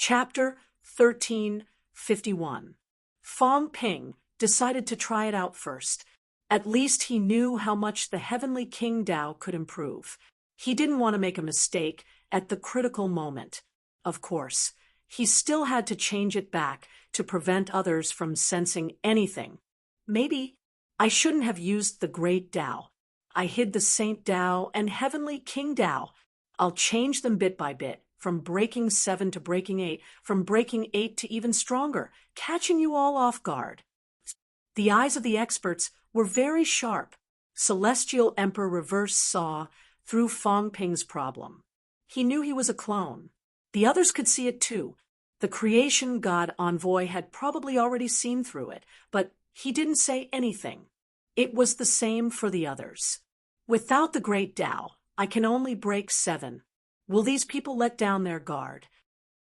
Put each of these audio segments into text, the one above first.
Chapter 1351. Fong Ping decided to try it out first. At least he knew how much the Heavenly King Tao could improve. He didn't want to make a mistake at the critical moment. Of course, he still had to change it back to prevent others from sensing anything. Maybe I shouldn't have used the Great Tao. I hid the Saint Tao and Heavenly King Tao. I'll change them bit by bit, from breaking 7 to breaking 8, from breaking 8 to even stronger, catching you all off guard. The eyes of the experts were very sharp. Celestial Emperor Reverse saw through Fong Ping's problem. He knew he was a clone. The others could see it too. The creation god envoy had probably already seen through it, but he didn't say anything. It was the same for the others. Without the Great Tao, I can only break 7. Will these people let down their guard?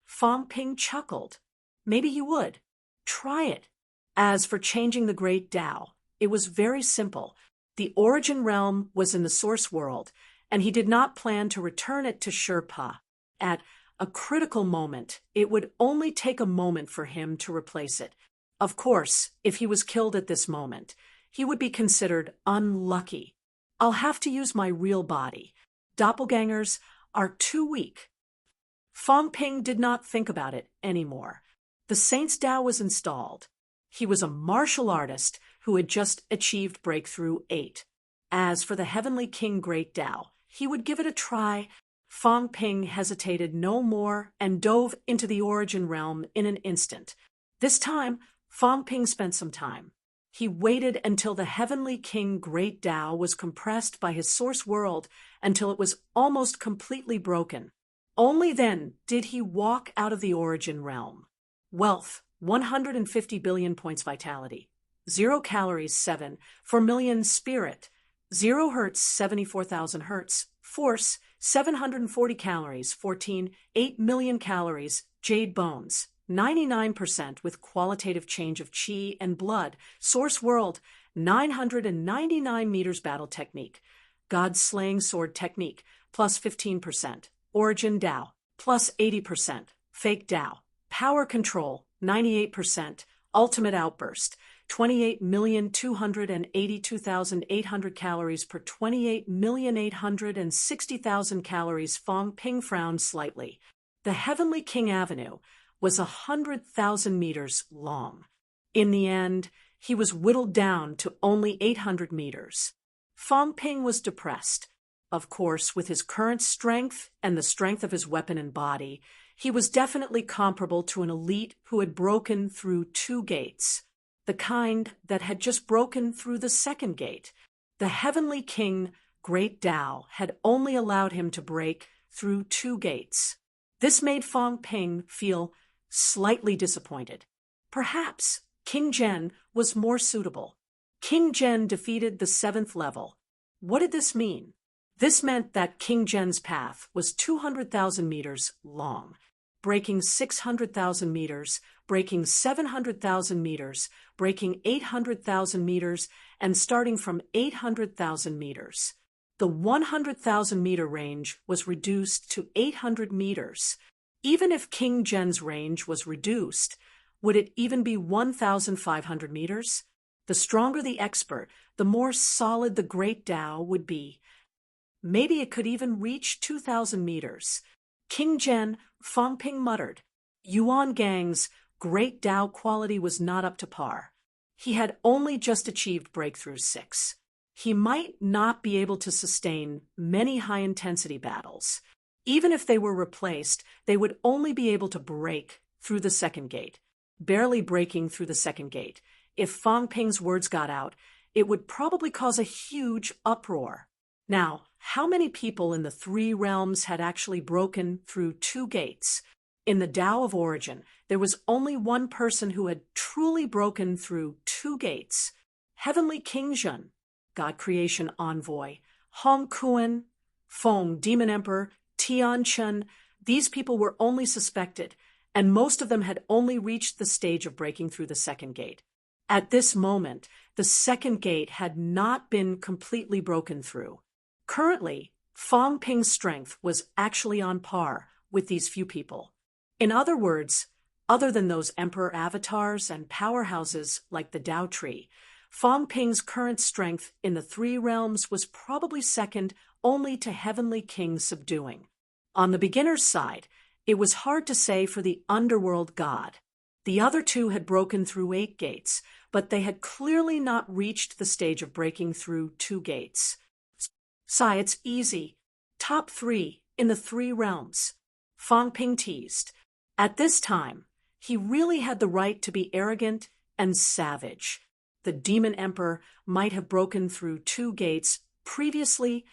Fong Ping chuckled. Maybe he would. Try it. As for changing the Great Tao, it was very simple. The origin realm was in the source world, and he did not plan to return it to Sherpa. At a critical moment, it would only take a moment for him to replace it. Of course, if he was killed at this moment, he would be considered unlucky. I'll have to use my real body. Doppelgangers are too weak. Fong Ping did not think about it anymore. The Saint's Tao was installed. He was a martial artist who had just achieved Breakthrough 8. As for the Heavenly King Great Tao, he would give it a try. Fong Ping hesitated no more and dove into the origin realm in an instant. This time, Fong Ping spent some time. He waited until the Heavenly King Great Tao was compressed by his source world until it was almost completely broken. Only then did he walk out of the origin realm. Wealth, 150 billion points vitality. 0 calories, 7. 4 million spirit. 0 hertz, 74,000 hertz. Force, 740 calories, 14. 8 million calories. Jade bones, 99% with qualitative change of chi and blood. Source world, 999 meters battle technique. God slaying sword technique, plus 15%. Origin Tao, plus 80%. Fake Tao. Power control, 98%. Ultimate outburst, 28,282,800 calories per 28,860,000 calories. Fong Ping frowned slightly. The Heavenly King Avenue was 100,000 meters long. In the end, he was whittled down to only 800 meters. Fong Ping was depressed. Of course, with his current strength and the strength of his weapon and body, he was definitely comparable to an elite who had broken through 2 gates. The kind that had just broken through the 2nd gate. The Heavenly King Great Tao had only allowed him to break through 2 gates. This made Fong Ping feel slightly disappointed. Perhaps King Zhen was more suitable. King Zhen defeated the 7th level. What did this mean? This meant that King Zhen's path was 200,000 meters long, breaking 600,000 meters, breaking 700,000 meters, breaking 800,000 meters, and starting from 800,000 meters. The 100,000 meter range was reduced to 800 meters. Even if King Zhen's range was reduced, would it even be 1,500 meters? The stronger the expert, the more solid the Great Tao would be. Maybe it could even reach 2,000 meters. King Zhen, Fong Ping muttered. Yuan Gang's Great Tao quality was not up to par. He had only just achieved Breakthrough 6. He might not be able to sustain many high-intensity battles. Even if they were replaced, they would only be able to break through the 2nd gate. Barely breaking through the 2nd gate. If Fong Ping's words got out, it would probably cause a huge uproar. Now, how many people in the 3 realms had actually broken through 2 gates? In the Tao of Origin, there was only one person who had truly broken through 2 gates. Heavenly King Zhen, God Creation Envoy, Hong Kuan, Fong Demon Emperor, Tian Chen. These people were only suspected, and most of them had only reached the stage of breaking through the 2nd gate. At this moment, the 2nd gate had not been completely broken through. Currently, Fong Ping's strength was actually on par with these few people. In other words, other than those emperor avatars and powerhouses like the Tao tree, Fang Ping's current strength in the three realms was probably second only to Heavenly King's subduing. On the beginner's side, it was hard to say for the underworld god. The other two had broken through 8 gates, but they had clearly not reached the stage of breaking through 2 gates. Sai, it's easy. Top 3 in the 3 realms. Fang Ping teased. At this time, he really had the right to be arrogant and savage. The demon emperor might have broken through 2 gates previously,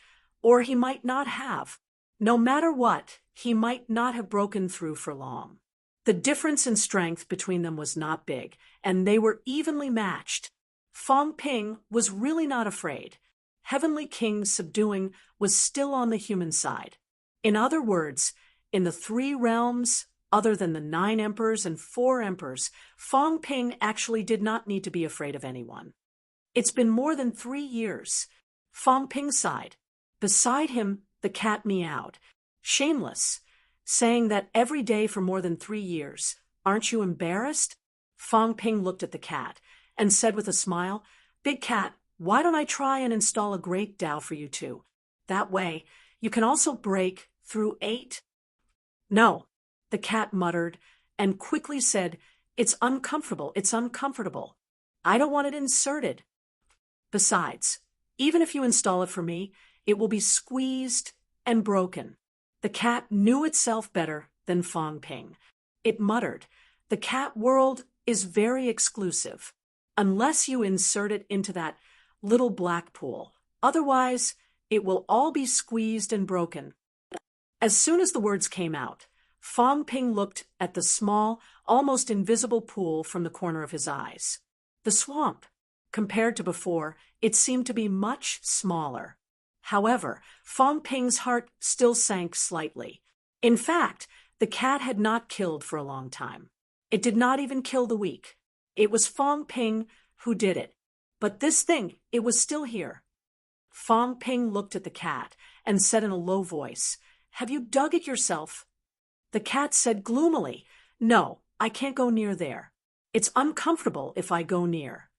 or he might not have. No matter what, he might not have broken through for long. The difference in strength between them was not big, and they were evenly matched. Fang Ping was really not afraid. Heavenly King's subduing was still on the human side. In other words, in the 3 realms, other than the 9 emperors and 4 emperors, Fang Ping actually did not need to be afraid of anyone. It's been more than 3 years. Fang Ping sighed. Beside him, the cat meowed. Shameless, saying that every day for more than 3 years. Aren't you embarrassed? Fang Ping looked at the cat and said with a smile, Big cat, why don't I try and install a great Tao for you too? That way, you can also break through 8. No, the cat muttered and quickly said, It's uncomfortable. I don't want it inserted. Besides, even if you install it for me, it will be squeezed and broken. The cat knew itself better than Fang Ping. It muttered, The cat world is very exclusive, unless you insert it into that little black pool. Otherwise, it will all be squeezed and broken. As soon as the words came out, Fang Ping looked at the small, almost invisible pool from the corner of his eyes. The swamp. Compared to before, it seemed to be much smaller. However, Fang Ping's heart still sank slightly. In fact, the cat had not killed for a long time. It did not even kill the weak. It was Fang Ping who did it. But this thing, it was still here. Fang Ping looked at the cat and said in a low voice, Have you dug it yourself? The cat said gloomily, No, I can't go near there. It's uncomfortable if I go near.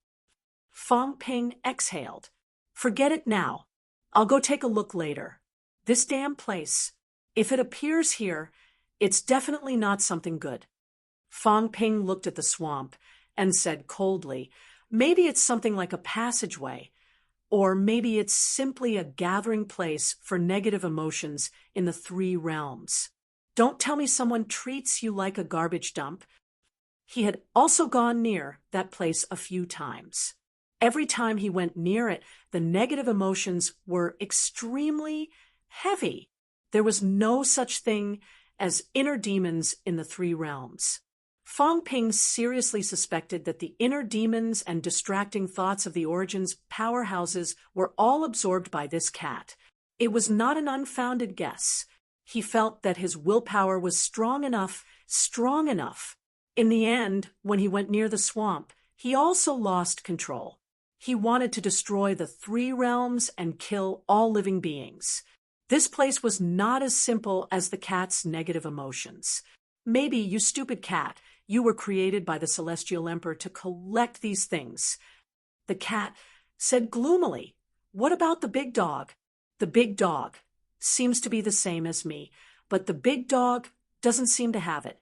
Fang Ping exhaled. Forget it now. I'll go take a look later. This damn place. If it appears here, it's definitely not something good. Fang Ping looked at the swamp and said coldly, Maybe it's something like a passageway, or maybe it's simply a gathering place for negative emotions in the 3 realms. Don't tell me someone treats you like a garbage dump. He had also gone near that place a few times. Every time he went near it, the negative emotions were extremely heavy. There was no such thing as inner demons in the 3 realms. Fang Ping seriously suspected that the inner demons and distracting thoughts of the Origin's powerhouses were all absorbed by this cat. It was not an unfounded guess. He felt that his willpower was strong enough. In the end, when he went near the swamp, he also lost control. He wanted to destroy the 3 realms and kill all living beings. This place was not as simple as the cat's negative emotions. Maybe, you stupid cat, you were created by the Celestial Emperor to collect these things. The cat said gloomily, What about the big dog? The big dog seems to be the same as me, but the big dog doesn't seem to have it.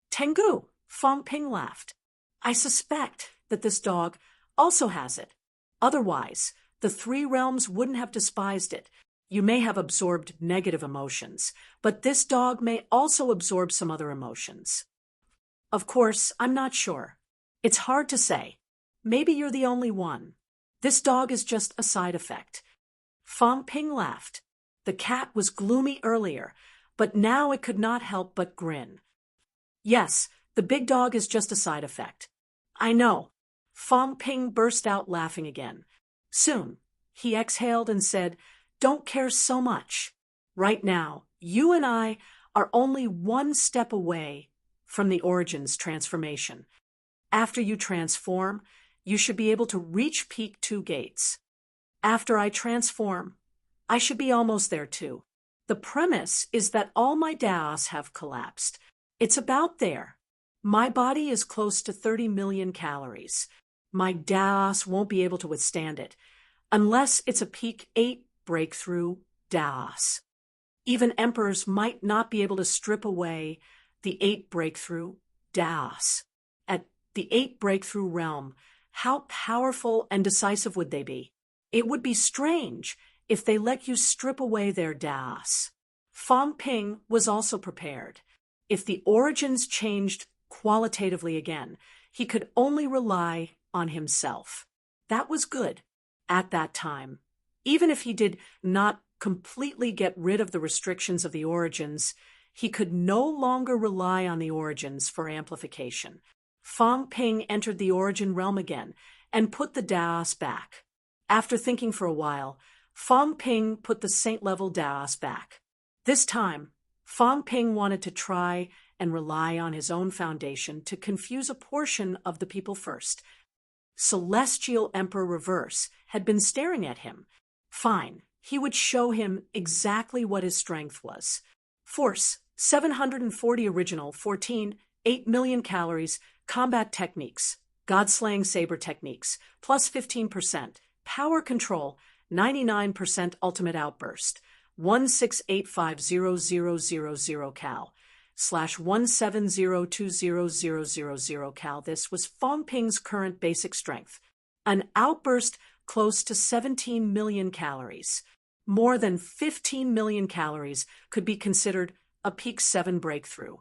Tengu, Fang Ping laughed. I suspect that this dog also has it. Otherwise, the 3 realms wouldn't have despised it. You may have absorbed negative emotions, but this dog may also absorb some other emotions. Of course, I'm not sure. It's hard to say. Maybe you're the only one. This dog is just a side effect. Fang Ping laughed. The cat was gloomy earlier, but now it could not help but grin. Yes, the big dog is just a side effect. I know. Fang Ping burst out laughing again. Soon, he exhaled and said, Don't care so much. Right now, you and I are only 1 step away from the Origin's transformation. After you transform, you should be able to reach peak 2 gates. After I transform, I should be almost there too. The premise is that all my Daos have collapsed. It's about there. My body is close to 30 million calories. My DAOS won't be able to withstand it, unless it's a peak 8 breakthrough DAOS. Even emperors might not be able to strip away the 8 breakthrough DAOS. At the 8 breakthrough realm, how powerful and decisive would they be? It would be strange if they let you strip away their DAOS. Fang Ping was also prepared. If the origins changed qualitatively again, he could only rely on himself. That was good at that time. Even if he did not completely get rid of the restrictions of the origins, he could no longer rely on the origins for amplification. Fang Ping entered the origin realm again and put the DAOS back. After thinking for a while, Fang Ping put the saint-level DAOS back. This time, Fang Ping wanted to try and rely on his own foundation to confuse a portion of the people first. Celestial Emperor Reverse had been staring at him. Fine, he would show him exactly what his strength was. Force, 740 original, 14, 8 million calories, combat techniques, God-slaying saber techniques, plus 15%, power control, 99% ultimate outburst, 168500000 cal, /170200000 cal. This was Fang Ping's current basic strength. An outburst close to 17 million calories. More than 15 million calories could be considered a peak 7 breakthrough.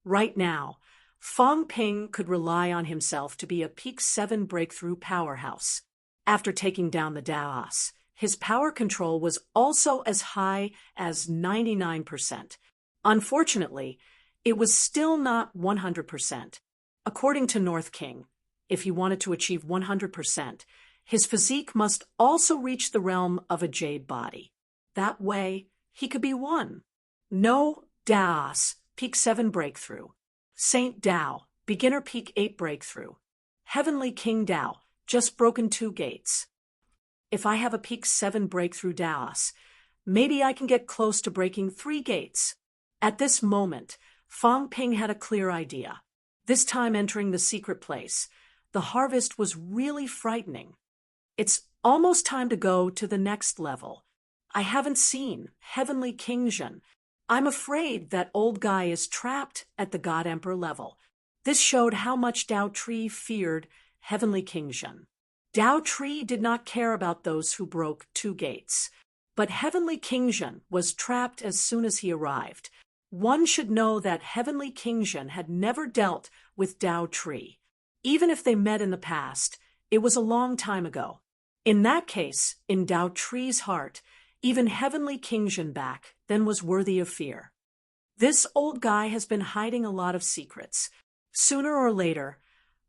Right now, Fang Ping could rely on himself to be a peak 7 breakthrough powerhouse. After taking down the DAOS, his power control was also as high as 99%. Unfortunately, it was still not 100%. According to North King, if he wanted to achieve 100%, his physique must also reach the realm of a jade body. That way, he could be one. No DAOS, peak 7 breakthrough. Saint Dao, beginner peak 8 breakthrough. Heavenly King Dao, just broken 2 gates. If I have a peak 7 breakthrough DAOS, maybe I can get close to breaking 3 gates. At this moment, Fang Ping had a clear idea. This time entering the secret place, the harvest was really frightening. It's almost time to go to the next level. I haven't seen Heavenly King Zhen. I'm afraid that old guy is trapped at the God Emperor level. This showed how much Dao Tree feared Heavenly King Zhen. Dao Tree did not care about those who broke 2 gates, but Heavenly King Zhen was trapped as soon as he arrived. One should know that Heavenly King Zhen had never dealt with Dao Tree. Even if they met in the past, it was a long time ago. In that case, in Dao Tree's heart, even Heavenly King Zhen back then was worthy of fear. This old guy has been hiding a lot of secrets. Sooner or later,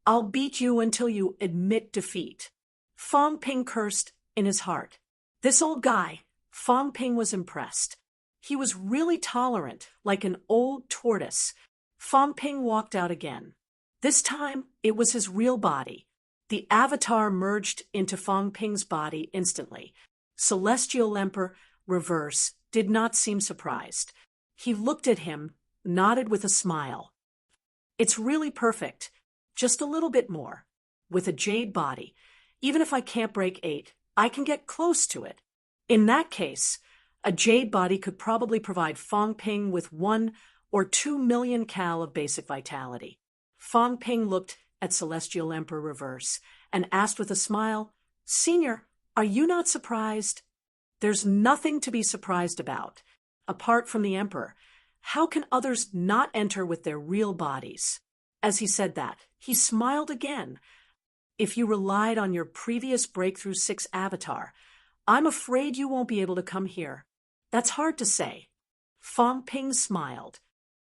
I'll beat you until you admit defeat. Fang Ping cursed in his heart. This old guy, Fang Ping was impressed. He was really tolerant, like an old tortoise. Fang Ping walked out again. This time, it was his real body. The avatar merged into Fang Ping's body instantly. Celestial Emperor Reverse did not seem surprised. He looked at him, nodded with a smile. It's really perfect. Just a little bit more. With a jade body, even if I can't break 8, I can get close to it. In that case, a jade body could probably provide Fang Ping with 1 or 2 million cal of basic vitality. Fang Ping looked at Celestial Emperor Reverse and asked with a smile, "Senior, are you not surprised?" There's nothing to be surprised about. Apart from the Emperor, how can others not enter with their real bodies? As he said that, he smiled again. If you relied on your previous Breakthrough 6 avatar, I'm afraid you won't be able to come here. That's hard to say. Fang Ping smiled.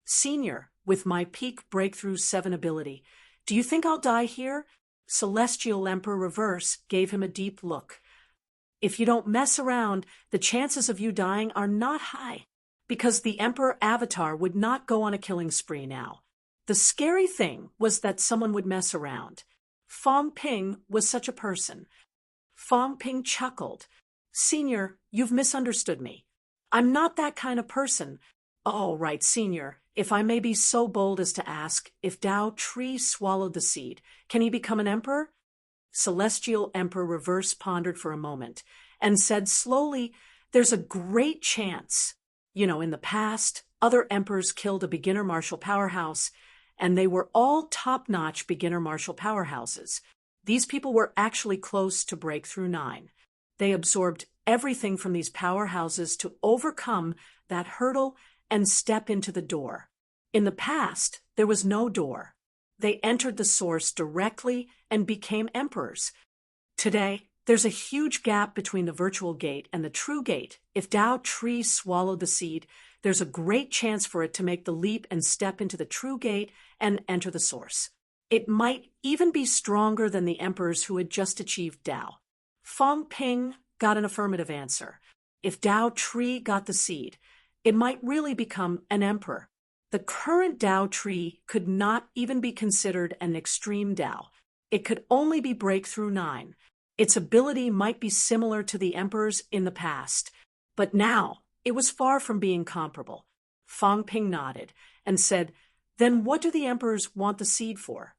Senior, with my peak Breakthrough 7 ability, do you think I'll die here? Celestial Emperor Reverse gave him a deep look. If you don't mess around, the chances of you dying are not high, because the Emperor Avatar would not go on a killing spree now. The scary thing was that someone would mess around. Fang Ping was such a person. Fang Ping chuckled. Senior, you've misunderstood me. I'm not that kind of person. Oh, right, Senior. if I may be so bold as to ask, if Tao Tree swallowed the seed, can he become an emperor? Celestial Emperor Reverse pondered for a moment and said slowly, there's a great chance. In the past, other emperors killed a beginner martial powerhouse, and they were all top-notch beginner martial powerhouses. These people were actually close to Breakthrough 9. They absorbed everything from these powerhouses to overcome that hurdle and step into the door. In the past, there was no door. They entered the source directly and became emperors. Today, there's a huge gap between the virtual gate and the true gate. If Tao Tree swallowed the seed, there's a great chance for it to make the leap and step into the true gate and enter the source. It might even be stronger than the emperors who had just achieved Tao. Fong Ping got an affirmative answer. If Tao Tree got the seed, it might really become an emperor. The current Tao Tree could not even be considered an extreme Tao. It could only be Breakthrough 9. Its ability might be similar to the emperors in the past, but now it was far from being comparable. Fong Ping nodded and said, then what do the emperors want the seed for?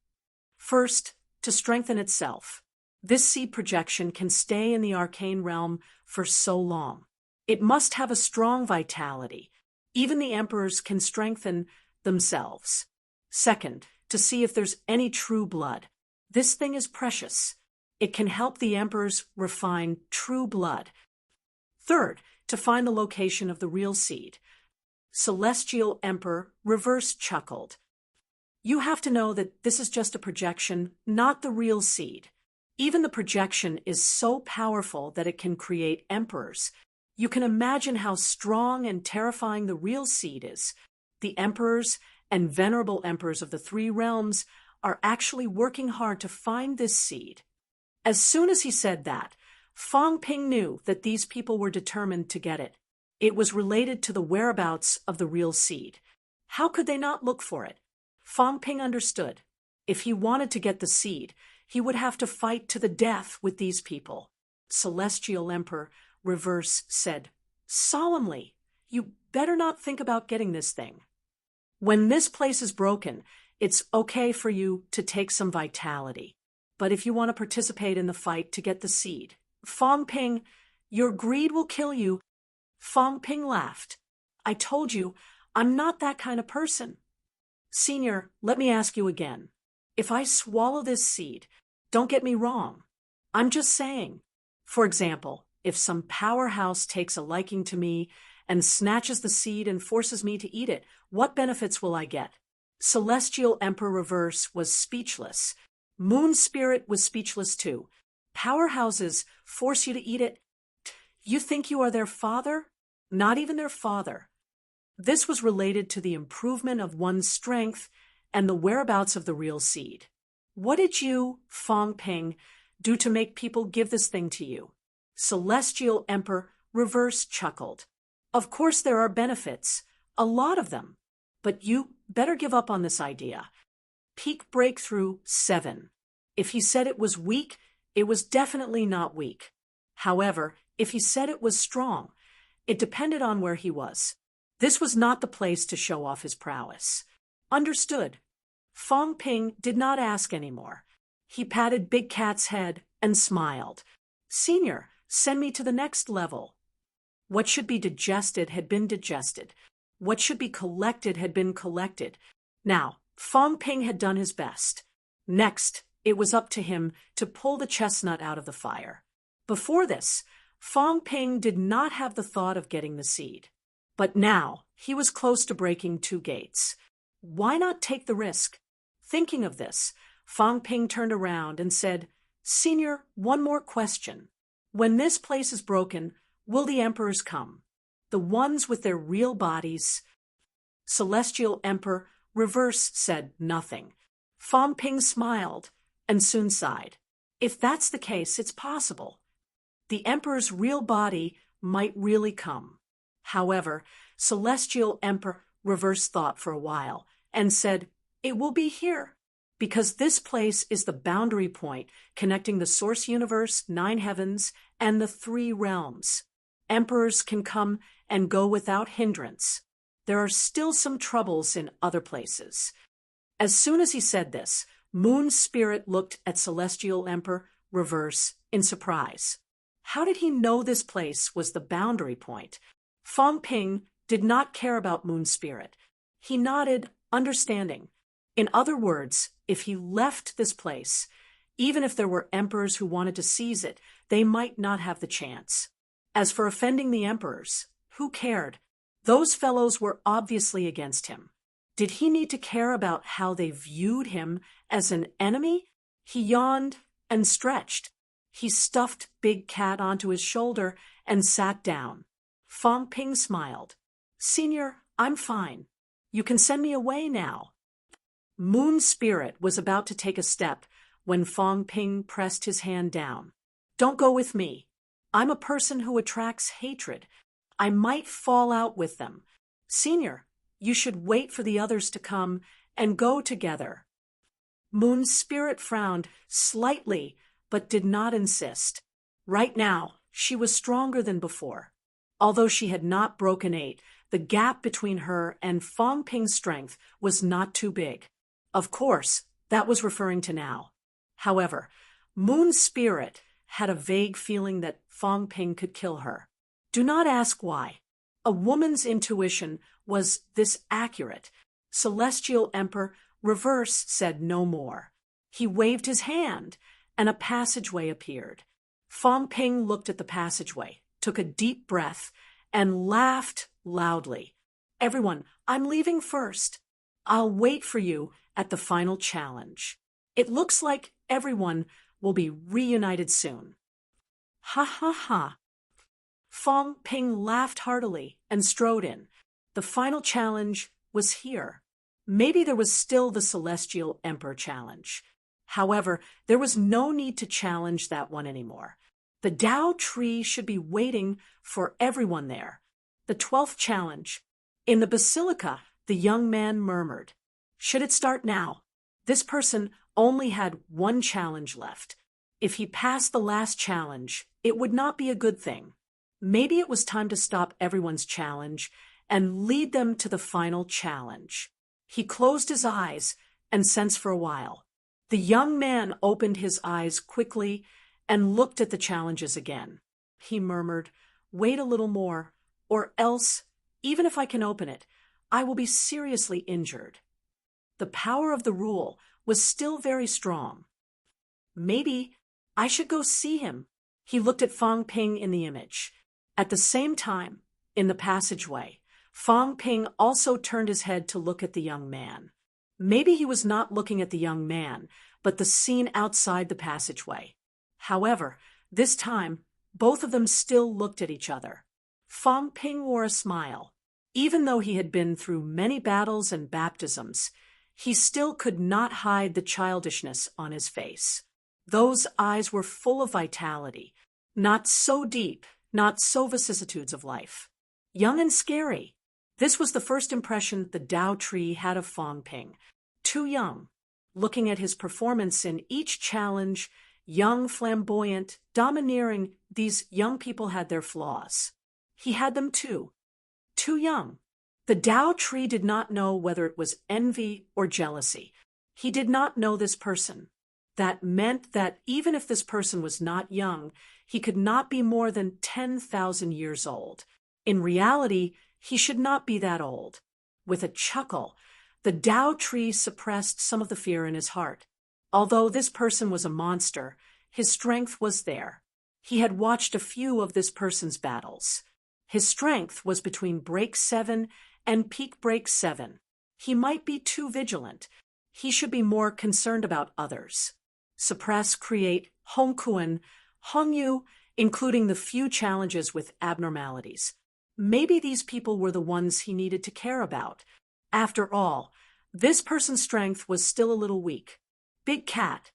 First, to strengthen itself. This seed projection can stay in the arcane realm for so long. It must have a strong vitality. Even the emperors can strengthen themselves. Second, to see if there's any true blood. This thing is precious. It can help the emperors refine true blood. Third, to find the location of the real seed. Celestial Emperor Reverse chuckled. You have to know that this is just a projection, not the real seed. Even the projection is so powerful that it can create emperors. You can imagine how strong and terrifying the real seed is. The emperors and venerable emperors of the three realms are actually working hard to find this seed. As soon as he said that, Fong Ping knew that these people were determined to get it. It was related to the whereabouts of the real seed. How could they not look for it? Fong Ping understood. If he wanted to get the seed, he would have to fight to the death with these people. Celestial Emperor Reverse said solemnly, you better not think about getting this thing. When this place is broken, it's okay for you to take some vitality. But if you want to participate in the fight to get the seed, Fong Ping, your greed will kill you. Fong Ping laughed. I told you, I'm not that kind of person. Senior, let me ask you again. If I swallow this seed, don't get me wrong. I'm just saying. For example, if some powerhouse takes a liking to me and snatches the seed and forces me to eat it, what benefits will I get? Celestial Emperor Reverse was speechless. Moon Spirit was speechless too. Powerhouses force you to eat it. You think you are their father? Not even their father. This was related to the improvement of one's strength and the whereabouts of the real seed. What did you, Fong Ping, do to make people give this thing to you? Celestial Emperor Reverse chuckled. Of course there are benefits, a lot of them, but you better give up on this idea. Peak Breakthrough 7. If he said it was weak, it was definitely not weak. However, if he said it was strong, it depended on where he was. This was not the place to show off his prowess. Understood. Fong Ping did not ask anymore. He patted Big Cat's head and smiled. Senior, send me to the next level. What should be digested had been digested. What should be collected had been collected. Now, Fong Ping had done his best. Next, it was up to him to pull the chestnut out of the fire. Before this, Fong Ping did not have the thought of getting the seed. But now, he was close to breaking 2 gates. Why not take the risk? Thinking of this, Fong Ping turned around and said, Senior, one more question. When this place is broken, will the emperors come? The ones with their real bodies? Celestial Emperor Reverse said nothing. Fong Ping smiled and soon sighed. If that's the case, it's possible. The emperor's real body might really come. However, Celestial Emperor Reverse thought for a while and said, it will be here, because this place is the boundary point connecting the source universe, 9 heavens, and the 3 realms. Emperors can come and go without hindrance. there are still some troubles in other places. As soon as he said this, Moon's spirit looked at Celestial Emperor Reverse in surprise. How did he know this place was the boundary point? Fong Ping did not care about Moon's spirit. He nodded, understanding. In other words, if he left this place, even if there were emperors who wanted to seize it, they might not have the chance. As for offending the emperors, who cared? Those fellows were obviously against him. Did he need to care about how they viewed him as an enemy? He yawned and stretched. He stuffed Big Cat onto his shoulder and sat down. Fong Ping smiled. "Senior, I'm fine. You can send me away now." Moon's spirit was about to take a step when Fong Ping pressed his hand down. "Don't go with me. I'm a person who attracts hatred. I might fall out with them. Senior, you should wait for the others to come and go together." Moon's spirit frowned slightly, but did not insist. Right now, she was stronger than before. Although she had not broken 8, the gap between her and Fong Ping's strength was not too big. Of course, that was referring to now. However, Moon's spirit had a vague feeling that Fong Ping could kill her. Do not ask why. A woman's intuition was this accurate. Celestial Emperor Reverse said no more. He waved his hand, and a passageway appeared. Fong Ping looked at the passageway, took a deep breath, and laughed loudly. "Everyone, I'm leaving first. I'll wait for you at the final challenge. It looks like everyone will be reunited soon." Ha ha ha. Fong Ping laughed heartily and strode in. The final challenge was here. Maybe there was still the Celestial Emperor challenge. However, there was no need to challenge that one anymore. The Tao tree should be waiting for everyone there. The 12th challenge. In the basilica, the young man murmured, "Should it start now?" This person only had one challenge left. If he passed the last challenge, it would not be a good thing. Maybe it was time to stop everyone's challenge and lead them to the final challenge. He closed his eyes and sensed for a while. The young man opened his eyes quickly and looked at the challenges again. He murmured, "Wait a little more, or else, even if I can open it, I will be seriously injured." The power of the rule was still very strong. Maybe I should go see him. He looked at Fong Ping in the image. At the same time, in the passageway, Fong Ping also turned his head to look at the young man. Maybe he was not looking at the young man, but the scene outside the passageway. However, this time, both of them still looked at each other. Fong Ping wore a smile. Even though he had been through many battles and baptisms, he still could not hide the childishness on his face. Those eyes were full of vitality, not so deep, not so vicissitudes of life. Young and scary. This was the first impression the Tao tree had of Fong Ping. Too young. Looking at his performance in each challenge, young, flamboyant, domineering, these young people had their flaws. He had them too. Too young. The Tao tree did not know whether it was envy or jealousy. He did not know this person. That meant that even if this person was not young, he could not be more than 10,000 years old. In reality, he should not be that old. With a chuckle, the Tao tree suppressed some of the fear in his heart. Although this person was a monster, his strength was there. He had watched a few of this person's battles. His strength was between break 7 and peak break 7. He might be too vigilant. He should be more concerned about others. Suppress, create, Hongkuan, Hongyu, including the few challenges with abnormalities. Maybe these people were the ones he needed to care about. After all, this person's strength was still a little weak. Big Cat.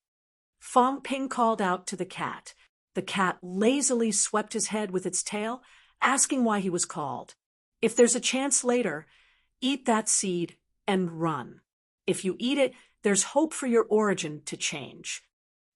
Fong Ping called out to the cat. The cat lazily swept his head with its tail, asking why he was called. If there's a chance later, eat that seed and run. If you eat it, there's hope for your origin to change.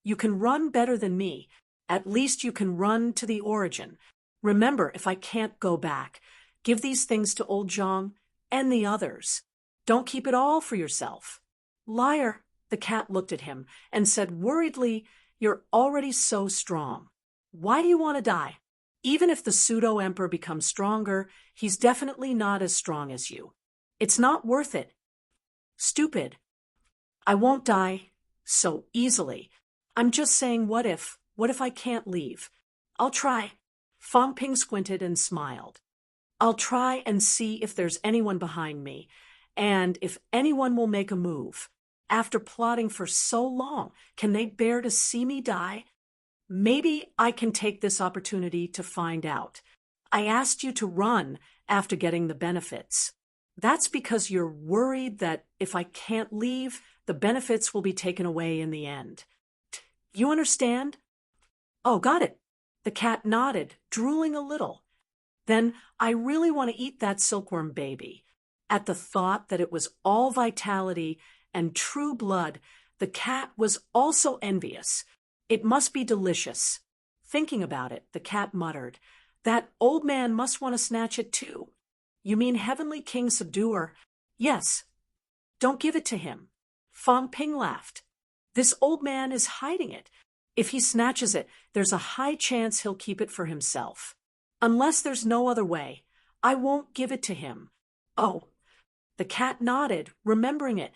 You can run better than me. At least you can run to the origin. Remember, if I can't go back, give these things to old Zhang and the others. Don't keep it all for yourself. Liar, the cat looked at him and said worriedly, you're already so strong. Why do you want to die? Even if the pseudo-emperor becomes stronger, he's definitely not as strong as you. It's not worth it. Stupid. I won't die so easily. I'm just saying what if I can't leave? I'll try. Fong Ping squinted and smiled. I'll try and see if there's anyone behind me, and if anyone will make a move. After plotting for so long, can they bear to see me die? Maybe I can take this opportunity to find out. I asked you to run after getting the benefits. That's because you're worried that if I can't leave, the benefits will be taken away in the end. You understand? Oh, got it. The cat nodded, drooling a little. Then I really want to eat that silkworm baby. At the thought that it was all vitality and true blood, the cat was also envious. It must be delicious. Thinking about it, the cat muttered, that old man must want to snatch it too. You mean Heavenly King Subduer? Yes. Don't give it to him. Fong Ping laughed. This old man is hiding it. If he snatches it, there's a high chance he'll keep it for himself. Unless there's no other way, I won't give it to him. Oh. The cat nodded, remembering it.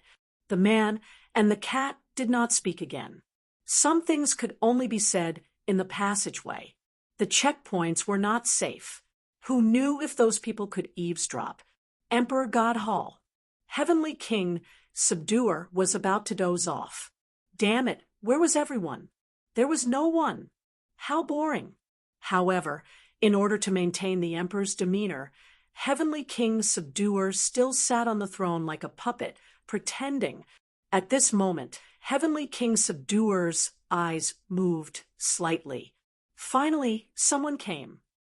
The man and the cat did not speak again. Some things could only be said in the passageway. The checkpoints were not safe. Who knew if those people could eavesdrop? Emperor God Hall. Heavenly King Subduer was about to doze off. Damn it, where was everyone? There was no one. How boring. However, in order to maintain the emperor's demeanor, Heavenly King Subduer still sat on the throne like a puppet, pretending. At this moment, Heavenly King Subduer's eyes moved slightly. Finally, someone came.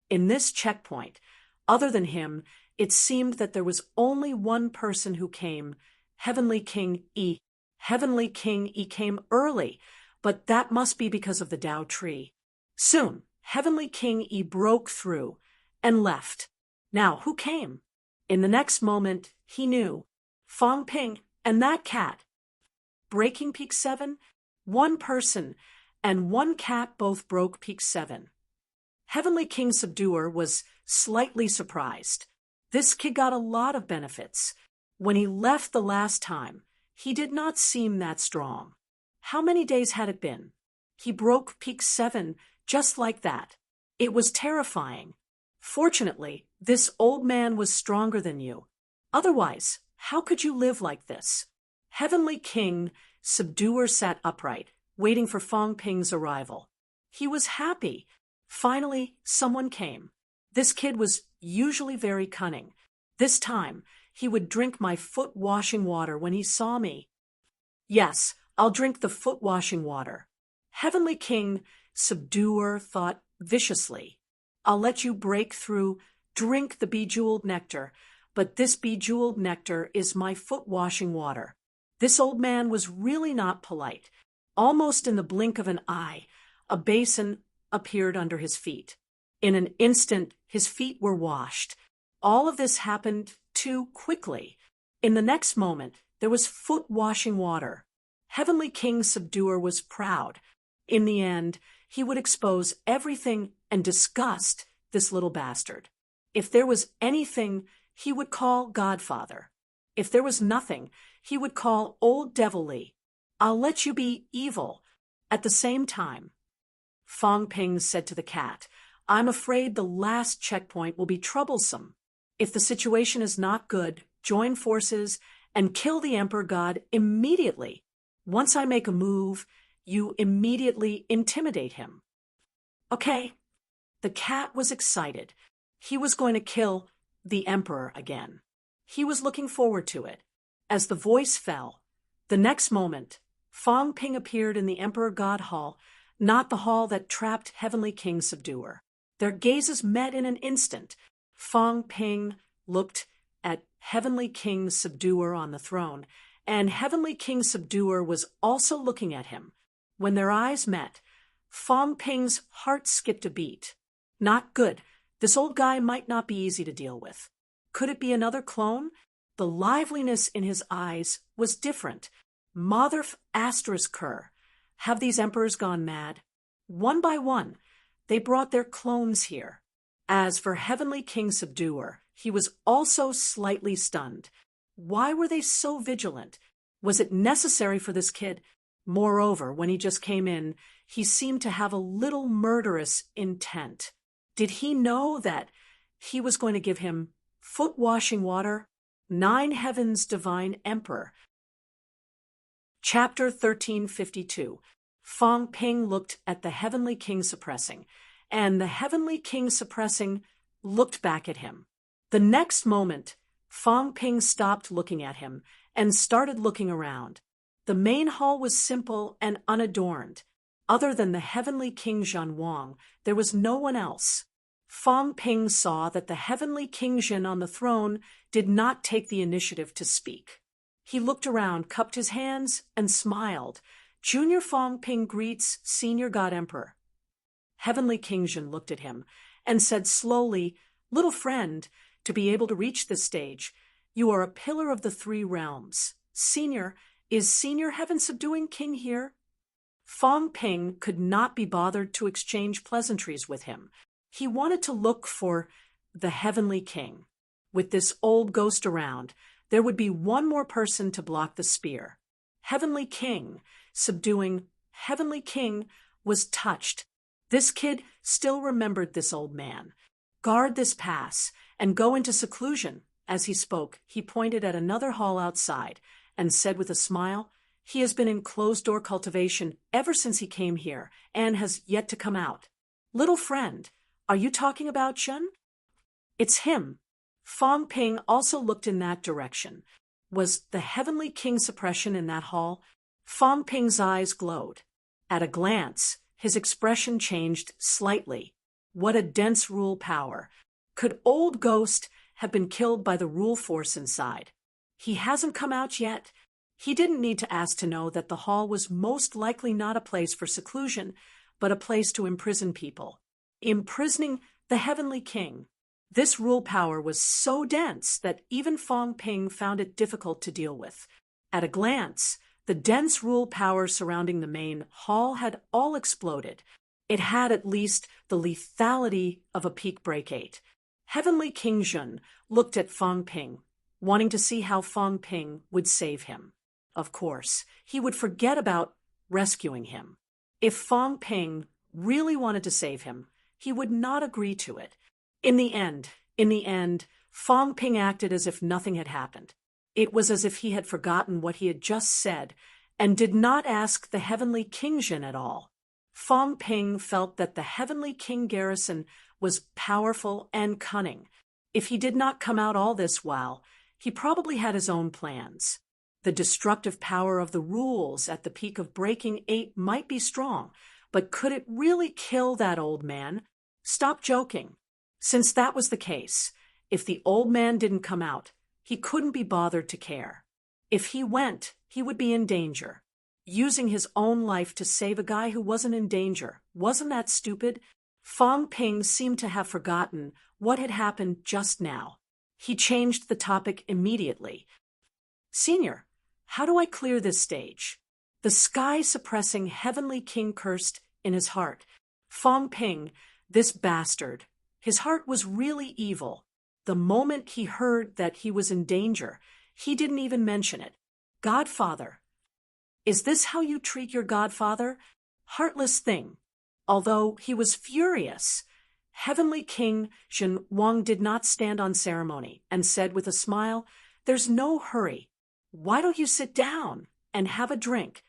In this checkpoint, other than him, it seemed that there was only one person who came, Heavenly King E. Heavenly King E came early, but that must be because of the Tao tree. Soon, Heavenly King E broke through and left. Now, who came? In the next moment, he knew. Fong Ping and that cat. Breaking Peak 7? One person and one cat both broke Peak 7. Heavenly King Subduer was slightly surprised. This kid got a lot of benefits. When he left the last time, he did not seem that strong. How many days had it been? He broke Peak 7 just like that. It was terrifying. Fortunately, this old man was stronger than you. Otherwise, how could you live like this? Heavenly King Subduer sat upright, waiting for Fong Ping's arrival. He was happy. Finally, someone came. This kid was usually very cunning. This time, he would drink my foot-washing water when he saw me. Yes, I'll drink the foot-washing water. Heavenly King Subduer thought viciously. I'll let you break through, drink the bejeweled nectar, but this bejeweled nectar is my foot-washing water. This old man was really not polite. Almost in the blink of an eye, a basin appeared under his feet. In an instant, his feet were washed. All of this happened too quickly. In the next moment, there was foot-washing water. Heavenly King Subduer was proud. In the end, he would expose everything and disgust this little bastard. If there was anything, he would call Godfather. If there was nothing, he would call Old Devilly. I'll let you be evil. At the same time, Fong Ping said to the cat, I'm afraid the last checkpoint will be troublesome. If the situation is not good, join forces and kill the Emperor God immediately. Once I make a move, you immediately intimidate him. Okay. The cat was excited. He was going to kill the Emperor again. He was looking forward to it. As the voice fell, the next moment, Fong Ping appeared in the Emperor God Hall, not the hall that trapped Heavenly King Subduer. Their gazes met in an instant. Fong Ping looked at Heavenly King Subduer on the throne, and Heavenly King Subduer was also looking at him. When their eyes met, Fong Ping's heart skipped a beat. Not good. This old guy might not be easy to deal with. Could it be another clone? The liveliness in his eyes was different. Mother asterisk her. Have these emperors gone mad? One by one, they brought their clones here. As for Heavenly King Subduer, he was also slightly stunned. Why were they so vigilant? Was it necessary for this kid? Moreover, when he just came in, he seemed to have a little murderous intent. Did he know that he was going to give him foot-washing water? 9 Heavens Divine Emperor. Chapter 1352. Fong Ping looked at the Heavenly King suppressing, and the Heavenly King suppressing looked back at him. The next moment, Fong Ping stopped looking at him and started looking around. The main hall was simple and unadorned. Other than the Heavenly King Zhen Wang, there was no one else. Fong Ping saw that the Heavenly King Zhen on the throne did not take the initiative to speak. He looked around, cupped his hands, and smiled. Junior Fong Ping greets Senior God Emperor. Heavenly King Zhen looked at him and said slowly, "Little friend, to be able to reach this stage, you are a pillar of the 3 realms. Senior, is Senior Heaven Subduing King here?" Fong Ping could not be bothered to exchange pleasantries with him. He wanted to look for the Heavenly King. With this old ghost around, there would be one more person to block the spear. Heavenly King, subduing Heavenly King, was touched. This kid still remembered this old man. Guard this pass and go into seclusion. As he spoke, he pointed at another hall outside and said with a smile, "He has been in closed-door cultivation ever since he came here and has yet to come out." "Little friend, are you talking about Zhen?" "It's him." Fong Ping also looked in that direction. Was the Heavenly King suppression in that hall? Fong Ping's eyes glowed. At a glance, his expression changed slightly. What a dense rule power. Could old Ghost have been killed by the rule force inside? He hasn't come out yet. He didn't need to ask to know that the hall was most likely not a place for seclusion, but a place to imprison people. Imprisoning the Heavenly King. This rule power was so dense that even Fong Ping found it difficult to deal with. At a glance, the dense rule power surrounding the main hall had all exploded. It had at least the lethality of a peak break 8. Heavenly King Zhen looked at Fong Ping, wanting to see how Fong Ping would save him. Of course, he would forget about rescuing him. If Fong Ping really wanted to save him, he would not agree to it. In the end, Fong Ping acted as if nothing had happened. It was as if he had forgotten what he had just said and did not ask the Heavenly King Zhen at all. Fong Ping felt that the Heavenly King Garrison was powerful and cunning. If he did not come out all this while, he probably had his own plans. The destructive power of the rules at the peak of breaking 8 might be strong, but could it really kill that old man? Stop joking. Since that was the case, if the old man didn't come out, he couldn't be bothered to care. If he went, he would be in danger. Using his own life to save a guy who wasn't in danger, wasn't that stupid? Fong Ping seemed to have forgotten what had happened just now. He changed the topic immediately. "Senior, how do I clear this stage?" The sky-suppressing Heavenly King cursed in his heart. Fong Ping, this bastard. His heart was really evil. The moment he heard that he was in danger, he didn't even mention it. "Godfather. Is this how you treat your godfather? Heartless thing." Although he was furious, Heavenly King Zhen Wang did not stand on ceremony and said with a smile, "There's no hurry. Why don't you sit down and have a drink?"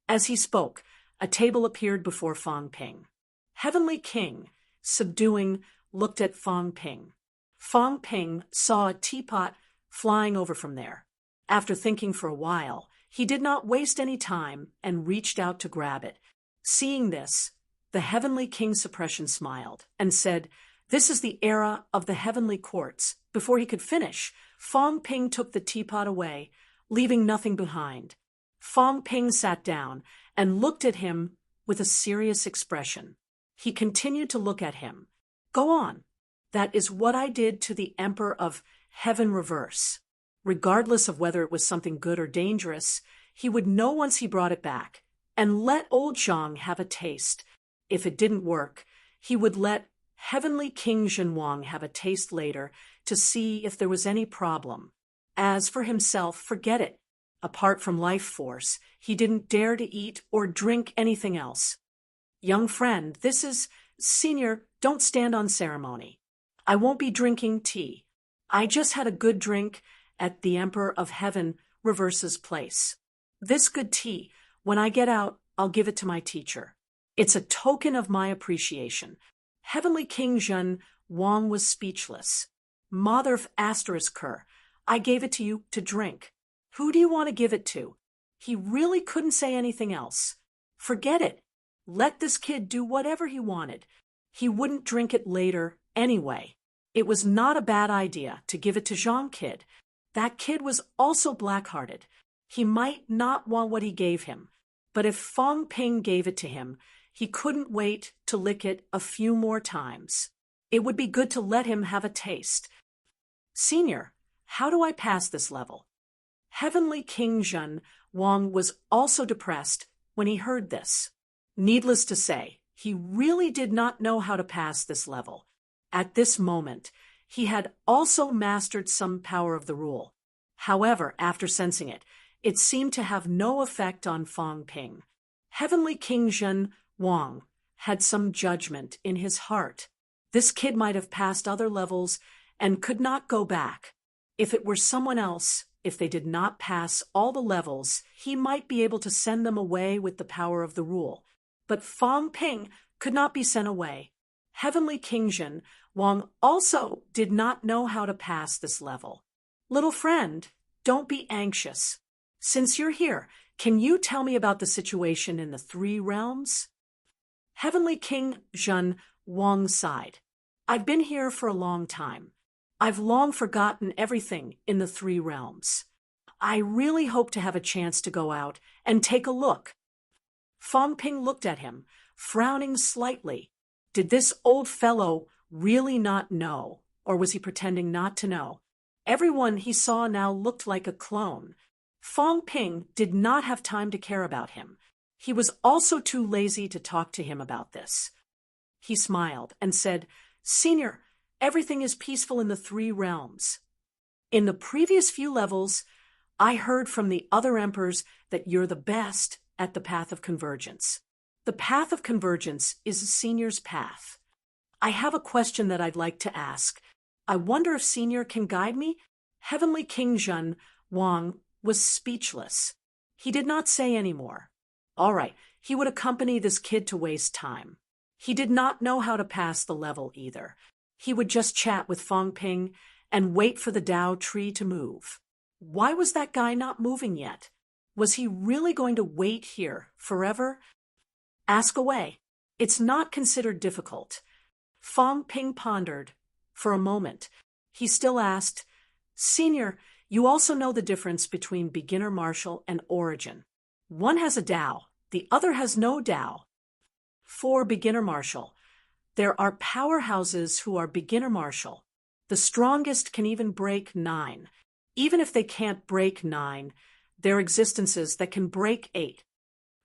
As he spoke, a table appeared before Fong Ping. Heavenly King, subduing, looked at Fong Ping. Fong Ping saw a teapot flying over from there. After thinking for a while, he did not waste any time and reached out to grab it. Seeing this, the Heavenly King Suppression smiled and said, "This is the era of the heavenly courts." Before he could finish, Fong Ping took the teapot away, leaving nothing behind. Fong Ping sat down and looked at him with a serious expression. He continued to look at him. "Go on. That is what I did to the Emperor of heaven reverse. Regardless of whether it was something good or dangerous, he would know once he brought it back, and let old Zhang have a taste. If it didn't work, he would let Heavenly King Zhenwang have a taste later to see if there was any problem. As for himself, forget it. Apart from life force, he didn't dare to eat or drink anything else. Young friend, this is Senior, don't stand on ceremony. I won't be drinking tea. I just had a good drink at the Emperor of Heaven Reverse's place. This good tea, when I get out, I'll give it to my teacher. It's a token of my appreciation. Heavenly King Zhen Wang was speechless. Mother of asterisk her, I gave it to you to drink. Who do you want to give it to? He really couldn't say anything else. Forget it. Let this kid do whatever he wanted. He wouldn't drink it later anyway. It was not a bad idea to give it to Zhang Kid. That kid was also black-hearted. He might not want what he gave him, but if Fong Ping gave it to him, he couldn't wait to lick it a few more times. It would be good to let him have a taste. Senior, how do I pass this level? Heavenly King Zhen Wang was also depressed when he heard this. Needless to say, he really did not know how to pass this level. At this moment, he had also mastered some power of the rule. However, after sensing it, it seemed to have no effect on Fong Ping. Heavenly King Zhen Wang had some judgment in his heart. This kid might have passed other levels and could not go back. If it were someone else, if they did not pass all the levels, he might be able to send them away with the power of the rule. But Fong Ping could not be sent away. Heavenly King Zhen Wang also did not know how to pass this level. Little friend, don't be anxious. Since you're here, can you tell me about the situation in the three realms? Heavenly King Zhen Wang sighed. I've been here for a long time. I've long forgotten everything in the three realms. I really hope to have a chance to go out and take a look. Fong Ping looked at him, frowning slightly. Did this old fellow really not know, or was he pretending not to know? Everyone he saw now looked like a clone. Fong Ping did not have time to care about him. He was also too lazy to talk to him about this. He smiled and said, Senior, everything is peaceful in the three realms. In the previous few levels, I heard from the other emperors that you're the best at the path of convergence. The path of convergence is a senior's path. I have a question that I'd like to ask. I wonder if Senior can guide me? Heavenly King Zhen Wang was speechless. He did not say any more. All right, he would accompany this kid to waste time. He did not know how to pass the level either. He would just chat with Fong Ping and wait for the Dao tree to move. Why was that guy not moving yet? Was he really going to wait here forever? Ask away. It's not considered difficult. Fong Ping pondered. For a moment, he still asked, Senior, you also know the difference between beginner martial and origin. One has a Dao, the other has no Dao. For beginner martial, there are powerhouses who are beginner martial. The strongest can even break 9. Even if they can't break 9, there are existences that can break 8.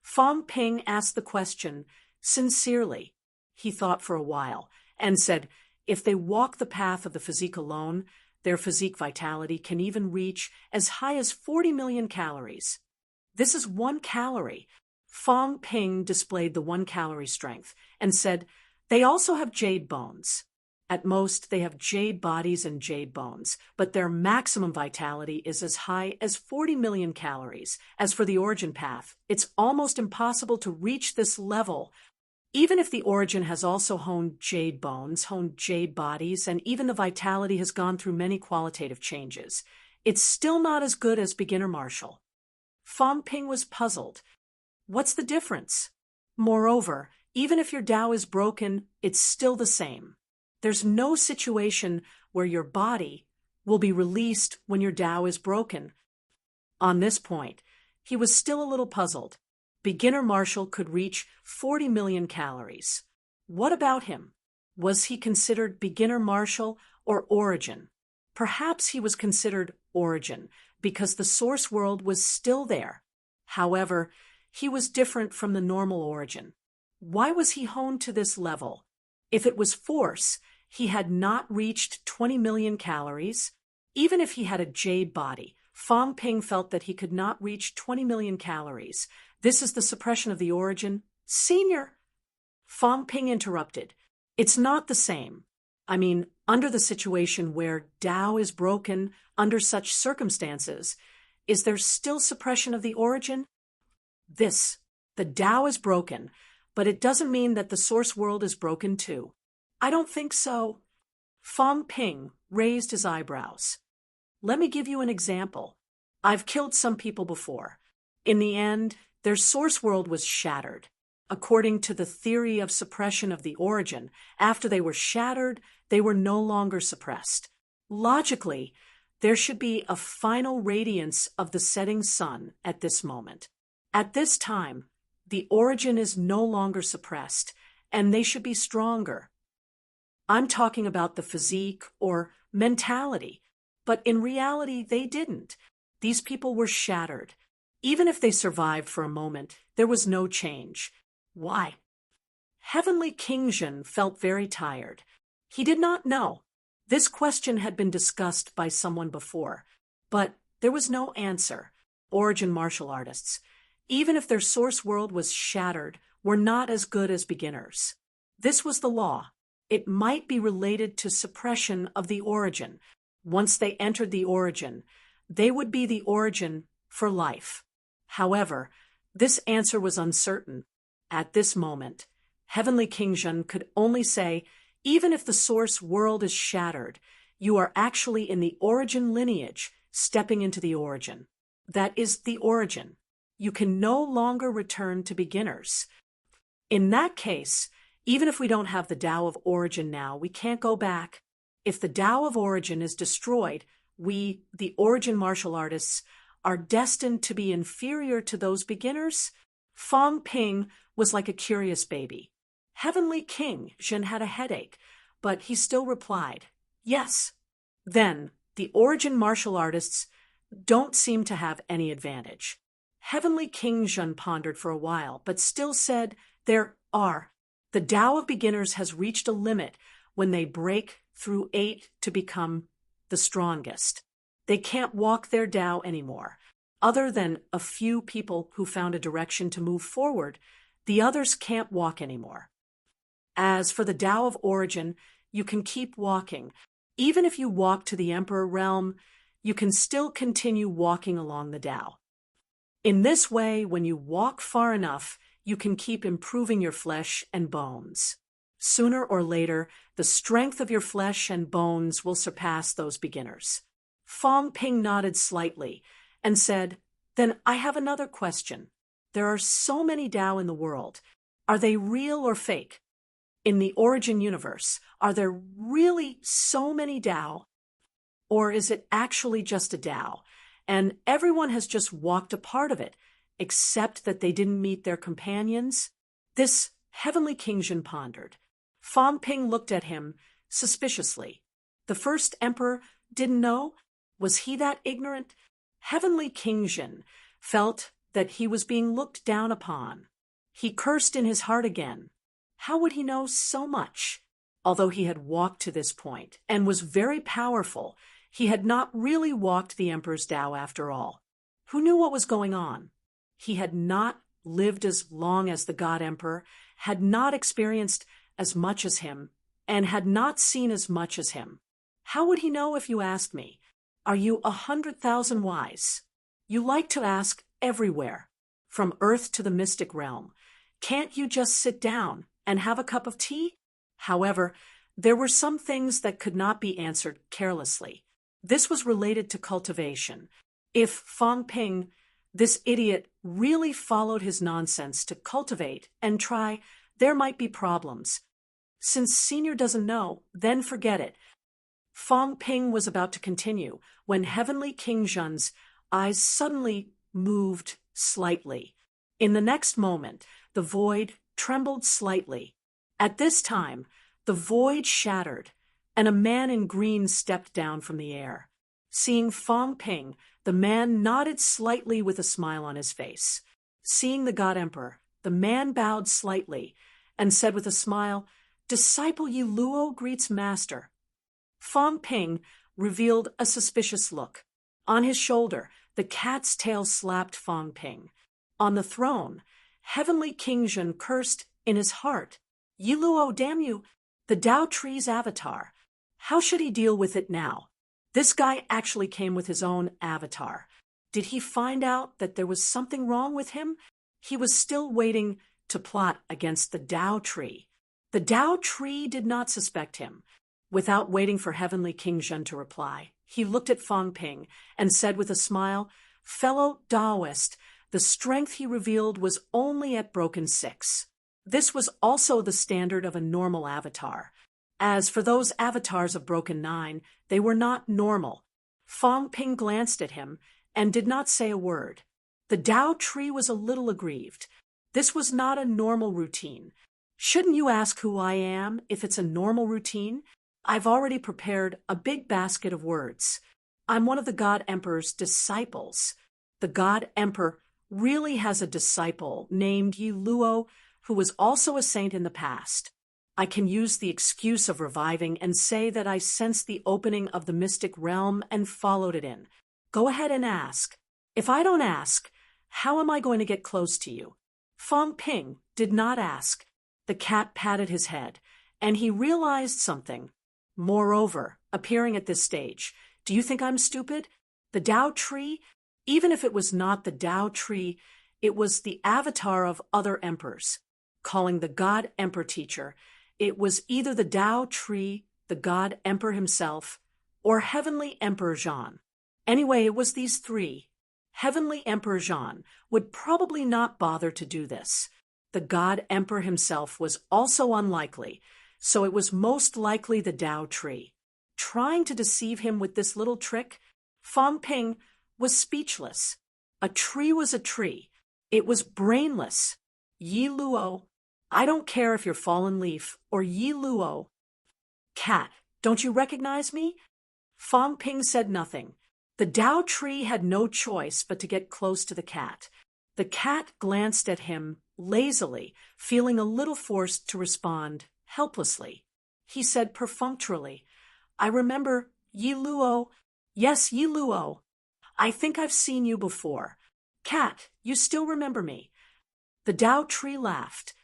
Fong Ping asked the question sincerely. He thought for a while and said, if they walk the path of the physique alone, their physique vitality can even reach as high as 40 million calories. This is 1 calorie. Fong Ping displayed the 1 calorie strength and said, they also have jade bones. At most, they have jade bodies and jade bones, but their maximum vitality is as high as 40 million calories. As for the origin path, it's almost impossible to reach this level. Even if the origin has also honed jade bones, honed jade bodies, and even the vitality has gone through many qualitative changes, it's still not as good as beginner martial. Fong Ping was puzzled. What's the difference? Moreover, even if your Dao is broken, it's still the same. There's no situation where your body will be released when your Dao is broken. On this point, he was still a little puzzled. Beginner martial could reach 40 million calories. What about him? Was he considered beginner martial or origin? Perhaps he was considered origin because the source world was still there. However, he was different from the normal origin. Why was he honed to this level? If it was force, he had not reached 20 million calories. Even if he had a jade body, Fong Ping felt that he could not reach 20 million calories. This is the suppression of the origin. Senior! Fong Ping interrupted. It's not the same. I mean, under the situation where Tao is broken under such circumstances, is there still suppression of the origin? The Tao is broken, but it doesn't mean that the source world is broken too. I don't think so. Fong Ping raised his eyebrows. Let me give you an example. I've killed some people before. In the end, their source world was shattered. According to the theory of suppression of the origin, after they were shattered, they were no longer suppressed. Logically, there should be a final radiance of the setting sun at this moment. At this time, the origin is no longer suppressed, and they should be stronger. I'm talking about the physique or mentality, but in reality, they didn't. These people were shattered. Even if they survived for a moment, there was no change. Why? Heavenly King Zhen felt very tired. He did not know. This question had been discussed by someone before, but there was no answer. Origin martial artists, even if their source world was shattered, were not as good as beginners. This was the law. It might be related to suppression of the origin. Once they entered the origin, they would be the origin for life. However, this answer was uncertain. At this moment, Heavenly King Zhen could only say, even if the source world is shattered, you are actually in the origin lineage, stepping into the origin. That is the origin. You can no longer return to beginners. In that case, even if we don't have the Tao of origin now, we can't go back. If the Tao of origin is destroyed, we, the origin martial artists, are destined to be inferior to those beginners? Fong Ping was like a curious baby. Heavenly King Zhen had a headache, but he still replied, yes. Then, the origin martial artists don't seem to have any advantage. Heavenly King Zhen pondered for a while, but still said, there are. The Tao of beginners has reached a limit when they break through 8 to become the strongest. They can't walk their Tao anymore. Other than a few people who found a direction to move forward, the others can't walk anymore. As for the Tao of origin, you can keep walking. Even if you walk to the Emperor realm, you can still continue walking along the Tao. In this way, when you walk far enough, you can keep improving your flesh and bones. Sooner or later, the strength of your flesh and bones will surpass those beginners. Fong Ping nodded slightly and said, then I have another question. There are so many Tao in the world. Are they real or fake? In the origin universe, are there really so many Tao? Or is it actually just a Tao, and everyone has just walked a part of it, except that they didn't meet their companions? This Heavenly King Zhen pondered. Fong Ping looked at him suspiciously. The first emperor didn't know? Was he that ignorant? Heavenly King Zhen felt that he was being looked down upon. He cursed in his heart again. How would he know so much? Although he had walked to this point and was very powerful, he had not really walked the Emperor's Tao after all. Who knew what was going on? He had not lived as long as the God Emperor, had not experienced as much as him, and had not seen as much as him. How would he know if you asked me? Are you 100,000 wise? You like to ask everywhere, from earth to the mystic realm. Can't you just sit down and have a cup of tea? However, there were some things that could not be answered carelessly. This was related to cultivation. If Fong Ping, this idiot, really followed his nonsense to cultivate and try, there might be problems. Since Senior doesn't know, then forget it. Fong Ping was about to continue when Heavenly King Zhen's eyes suddenly moved slightly. In the next moment, the void trembled slightly. At this time, the void shattered. and a man in green stepped down from the air. Seeing Fong Ping, the man nodded slightly with a smile on his face. Seeing the God Emperor, the man bowed slightly and said with a smile, "Disciple Yi Luo greets master." Fong Ping revealed a suspicious look. On his shoulder, the cat's tail slapped Fong Ping. On the throne, Heavenly King Zhen cursed in his heart, "Yi Luo, damn you, the Tao Tree's avatar. How should he deal with it now?" This guy actually came with his own avatar. Did he find out that there was something wrong with him? He was still waiting to plot against the Tao Tree. The Tao Tree did not suspect him. Without waiting for Heavenly King Zhen to reply, he looked at Fong Ping and said with a smile, "Fellow Taoist, the strength he revealed was only at broken 6. This was also the standard of a normal avatar. As for those avatars of broken 9, they were not normal." Fong Ping glanced at him and did not say a word. The Tao Tree was a little aggrieved. This was not a normal routine. "Shouldn't you ask who I am if it's a normal routine? I've already prepared a big basket of words. I'm one of the God Emperor's disciples." The God Emperor really has a disciple named Yi Luo, who was also a saint in the past. I can use the excuse of reviving and say that I sensed the opening of the mystic realm and followed it in. Go ahead and ask. If I don't ask, how am I going to get close to you? Fong Ping did not ask. The cat patted his head, and he realized something. Moreover, appearing at this stage, do you think I'm stupid? The Tao Tree, even if it was not the Tao Tree, it was the avatar of other emperors. Calling the God Emperor teacher, it was either the Tao Tree, the God Emperor himself, or Heavenly Emperor Zhan. Anyway, it was these 3. Heavenly Emperor Zhan would probably not bother to do this. The God Emperor himself was also unlikely, so it was most likely the Tao Tree. Trying to deceive him with this little trick, Fong Ping was speechless. A tree was a tree. It was brainless. Yi Luo, I don't care if you're fallen leaf or Yi Luo. Cat, don't you recognize me? Fong Ping said nothing. The Tao Tree had no choice but to get close to the cat. The cat glanced at him lazily, feeling a little forced to respond helplessly. He said perfunctorily, "I remember Yi Luo. Yes, Yi Luo. I think I've seen you before. Cat, you still remember me?" The Tao Tree laughed.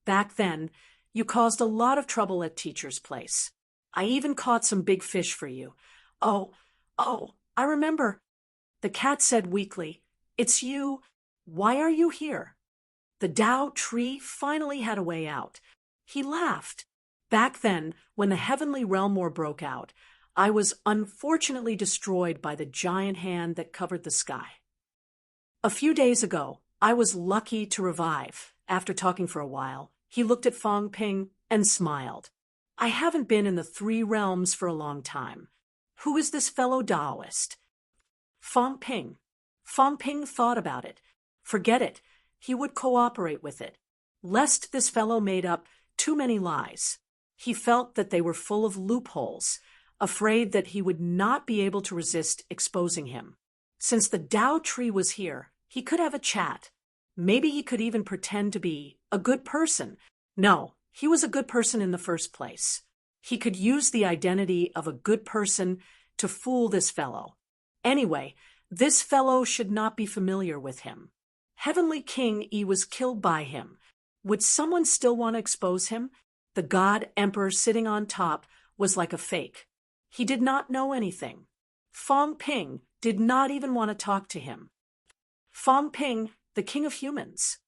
"Back then, you caused a lot of trouble at teacher's place. I even caught some big fish for you." Oh, I remember." The cat said weakly, "It's you. Why are you here?" The Tao Tree finally had a way out. He laughed. "Back then, when the Heavenly Realm War broke out, I was unfortunately destroyed by the giant hand that covered the sky. A few days ago, I was lucky to revive. After talking for a while, he looked at Fong Ping and smiled. "I haven't been in the 3 realms for a long time. Who is this fellow Taoist?" Fong Ping. Fong Ping thought about it. Forget it. He would cooperate with it, lest this fellow made up too many lies. He felt that they were full of loopholes, afraid that he would not be able to resist exposing him. Since the Tao Tree was here, he could have a chat. Maybe he could even pretend to be a good person. No, he was a good person in the first place. He could use the identity of a good person to fool this fellow. Anyway, this fellow should not be familiar with him. Heavenly King Yi was killed by him. Would someone still want to expose him? The God Emperor sitting on top was like a fake. He did not know anything. Fong Ping did not even want to talk to him. Fong Ping, the king of humans.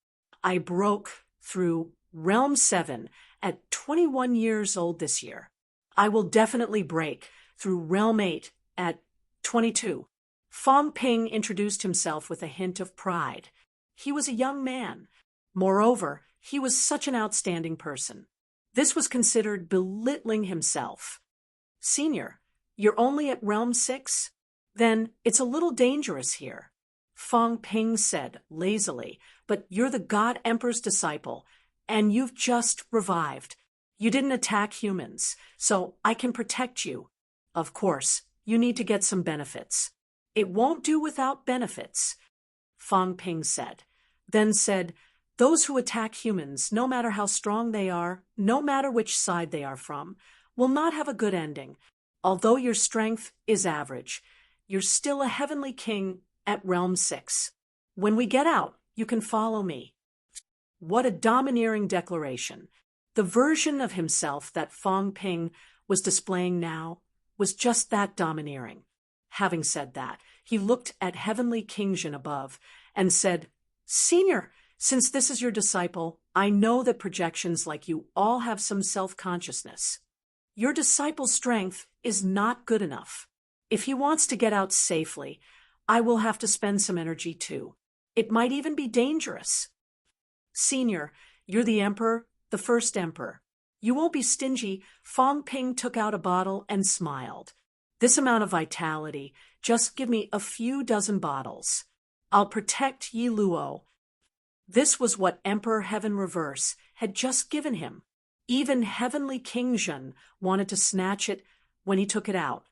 I broke through Realm 7 at 21 years old this year. I will definitely break through Realm 8 at 22. Fong Ping introduced himself with a hint of pride. He was a young man. Moreover, he was such an outstanding person. This was considered belittling himself. Senior, you're only at Realm 6? Then it's a little dangerous here. Fong Ping said lazily, but you're the God Emperor's disciple, and you've just revived. You didn't attack humans, so I can protect you. Of course, you need to get some benefits. It won't do without benefits, Fang Ping said. Then said, those who attack humans, no matter how strong they are, no matter which side they are from, will not have a good ending. Although your strength is average, you're still a heavenly king at Realm 6. When we get out, you can follow me. What a domineering declaration. The version of himself that Fang Ping was displaying now was just that domineering. Having said that, he looked at Heavenly King Jin above and said, Senior, since this is your disciple, I know that projections like you all have some self-consciousness. Your disciple's strength is not good enough. If he wants to get out safely, I will have to spend some energy too. It might even be dangerous. Senior, you're the emperor, the first emperor. You won't be stingy. Fang Ping took out a bottle and smiled. This amount of vitality, just give me a few dozen bottles. I'll protect Yi Luo. This was what Emperor Heaven Reverse had just given him. Even Heavenly King Jin wanted to snatch it when he took it out.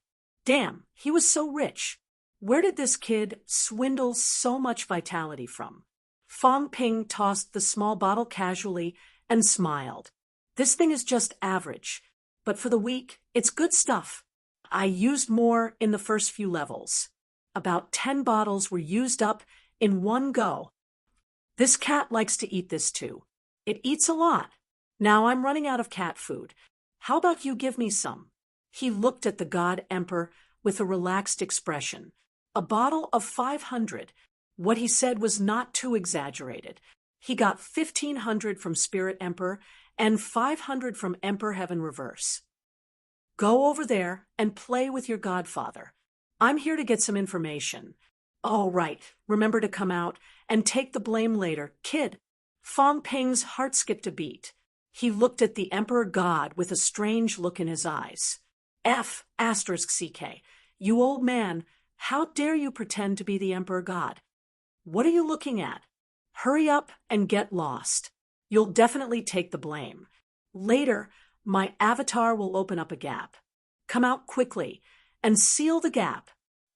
Damn, he was so rich. Where did this kid swindle so much vitality from? Fang Ping tossed the small bottle casually and smiled. This thing is just average, but for the weak, it's good stuff. I used more in the first few levels. About 10 bottles were used up in one go. This cat likes to eat this too. It eats a lot. Now I'm running out of cat food. How about you give me some? He looked at the God Emperor with a relaxed expression. A bottle of 500. What he said was not too exaggerated. He got 1,500 from Spirit Emperor and 500 from Emperor Heaven Reverse. Go over there and play with your godfather. I'm here to get some information. All right, remember to come out and take the blame later. Kid, Fang Ping's heart skipped a beat. He looked at the Emperor God with a strange look in his eyes. F***CK, you old man, how dare you pretend to be the Emperor God? What are you looking at? Hurry up and get lost. You'll definitely take the blame. Later, my avatar will open up a gap. Come out quickly and seal the gap.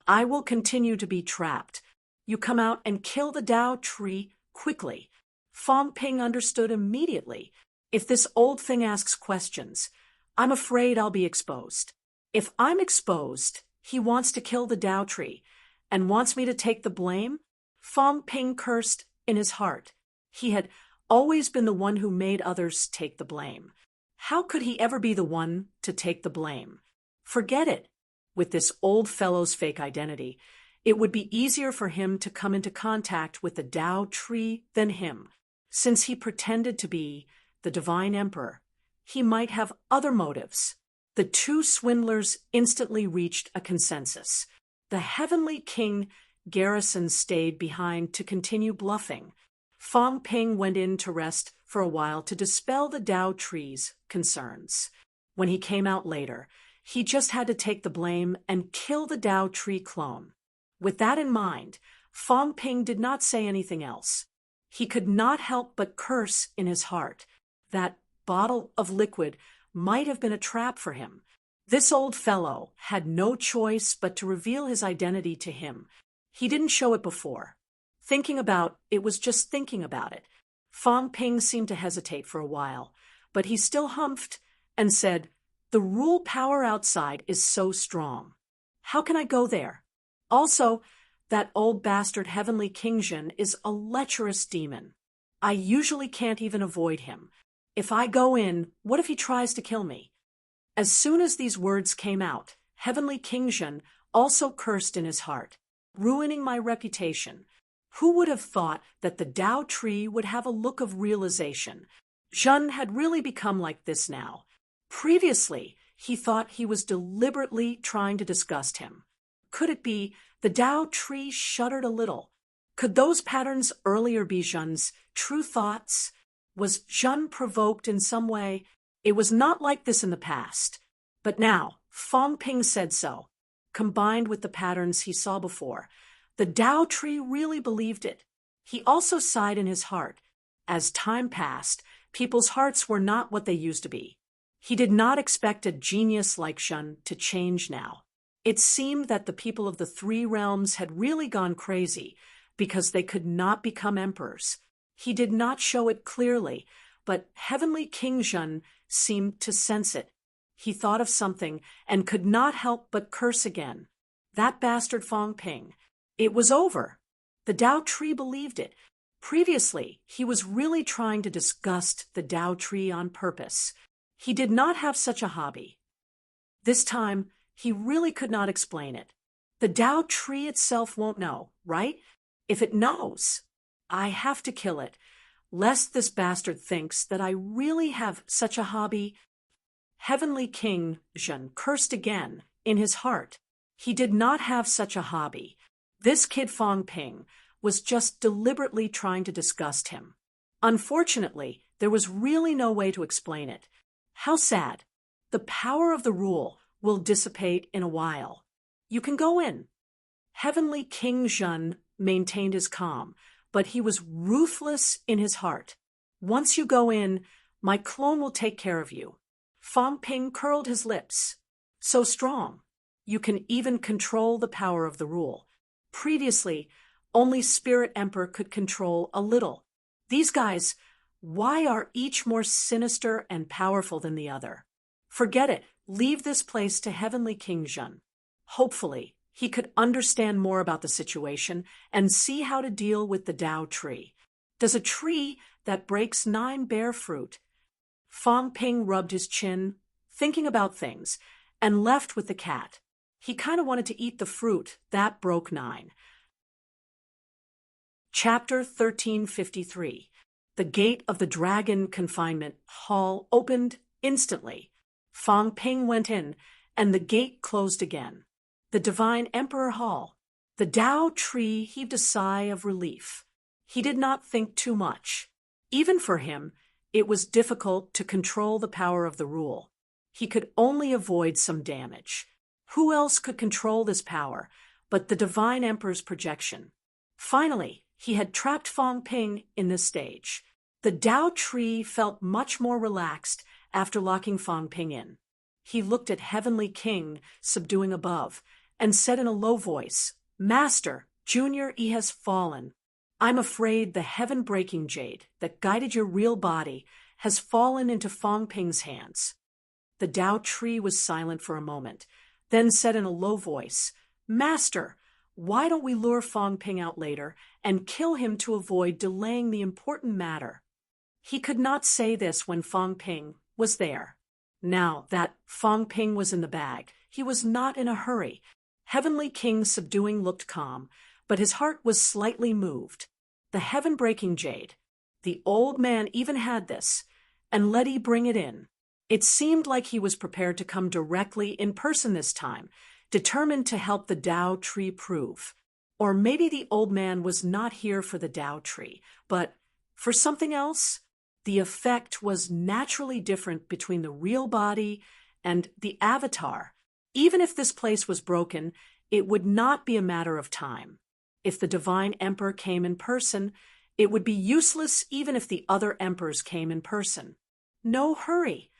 I will continue to be trapped. You come out and kill the Dao tree quickly. Fang Ping understood immediately. If this old thing asks questions, I'm afraid I'll be exposed. If I'm exposed, he wants to kill the Dao tree and wants me to take the blame? Fang Ping cursed in his heart. He had always been the one who made others take the blame. How could he ever be the one to take the blame? Forget it. With this old fellow's fake identity, it would be easier for him to come into contact with the Dao tree than him. Since he pretended to be the Divine Emperor, he might have other motives. The two swindlers instantly reached a consensus. The Heavenly King Garrison stayed behind to continue bluffing. Fang Ping went in to rest for a while to dispel the Dao tree's concerns. When he came out later, he just had to take the blame and kill the Dao tree clone. With that in mind, Fang Ping did not say anything else. He could not help but curse in his heart. That bottle of liquid might have been a trap for him. This old fellow had no choice but to reveal his identity to him. He didn't show it before. Thinking about it was just thinking about it. Fang Ping seemed to hesitate for a while, but he still humphed and said, the rule power outside is so strong. How can I go there? Also, that old bastard Heavenly King Jin is a lecherous demon. I usually can't even avoid him. If I go in, what if he tries to kill me? As soon as these words came out, Heavenly King Jin also cursed in his heart, ruining my reputation. Who would have thought that the Dao tree would have a look of realization? Jin had really become like this now. Previously, he thought he was deliberately trying to disgust him. Could it be the Dao tree shuddered a little? Could those patterns earlier be Jin's true thoughts? Was Jin provoked in some way? It was not like this in the past. But now, Fang Ping said so. Combined with the patterns he saw before, the Dao tree really believed it. He also sighed in his heart. As time passed, people's hearts were not what they used to be. He did not expect a genius like Zhen to change now. It seemed that the people of the three realms had really gone crazy because they could not become emperors. He did not show it clearly, but Heavenly King Zhen seemed to sense it. He thought of something and could not help but curse again. That bastard Fong Ping. It was over. The Tao Tree believed it. Previously, he was really trying to disgust the Tao Tree on purpose. He did not have such a hobby. This time, he really could not explain it. The Tao Tree itself won't know, right? If it knows, I have to kill it, lest this bastard thinks that I really have such a hobby. Heavenly King Zhen cursed again in his heart. He did not have such a hobby. This kid Fong Ping was just deliberately trying to disgust him. Unfortunately, there was really no way to explain it. How sad. The power of the rule will dissipate in a while. You can go in. Heavenly King Zhen maintained his calm, but he was ruthless in his heart. Once you go in, my clone will take care of you. Fong Ping curled his lips. So strong. You can even control the power of the rule. Previously, only Spirit Emperor could control a little. These guys, why are each more sinister and powerful than the other? Forget it. Leave this place to Heavenly King Zhen. Hopefully, he could understand more about the situation and see how to deal with the Tao Tree. Does a tree that breaks 9 bear fruit? Fong Ping rubbed his chin, thinking about things, and left with the cat. He kind of wanted to eat the fruit that broke 9. Chapter 1353. The gate of the Dragon Confinement Hall opened instantly. Fong Ping went in, and the gate closed again. The Divine Emperor Hall. The Tao Tree heaved a sigh of relief. He did not think too much. Even for him, it was difficult to control the power of the rule. He could only avoid some damage. Who else could control this power but the Divine Emperor's projection? Finally, he had trapped Fong Ping in this stage. The Tao Tree felt much more relaxed after locking Fong Ping in. He looked at Heavenly King subduing above and said in a low voice, "Master, Junior E has fallen. I'm afraid the heaven-breaking jade that guided your real body has fallen into Fong Ping's hands." The Tao Tree was silent for a moment, then said in a low voice, "Master, why don't we lure Fong Ping out later and kill him to avoid delaying the important matter?" He could not say this when Fong Ping was there. Now that Fong Ping was in the bag, he was not in a hurry. Heavenly King subduing looked calm, but his heart was slightly moved. The heaven-breaking jade. The old man even had this, and let he bring it in. It seemed like he was prepared to come directly in person this time, determined to help the Tao Tree prove. Or maybe the old man was not here for the Tao Tree, but for something else? The effect was naturally different between the real body and the avatar. Even if this place was broken, it would not be a matter of time. If the Divine Emperor came in person, it would be useless even if the other emperors came in person. No hurry.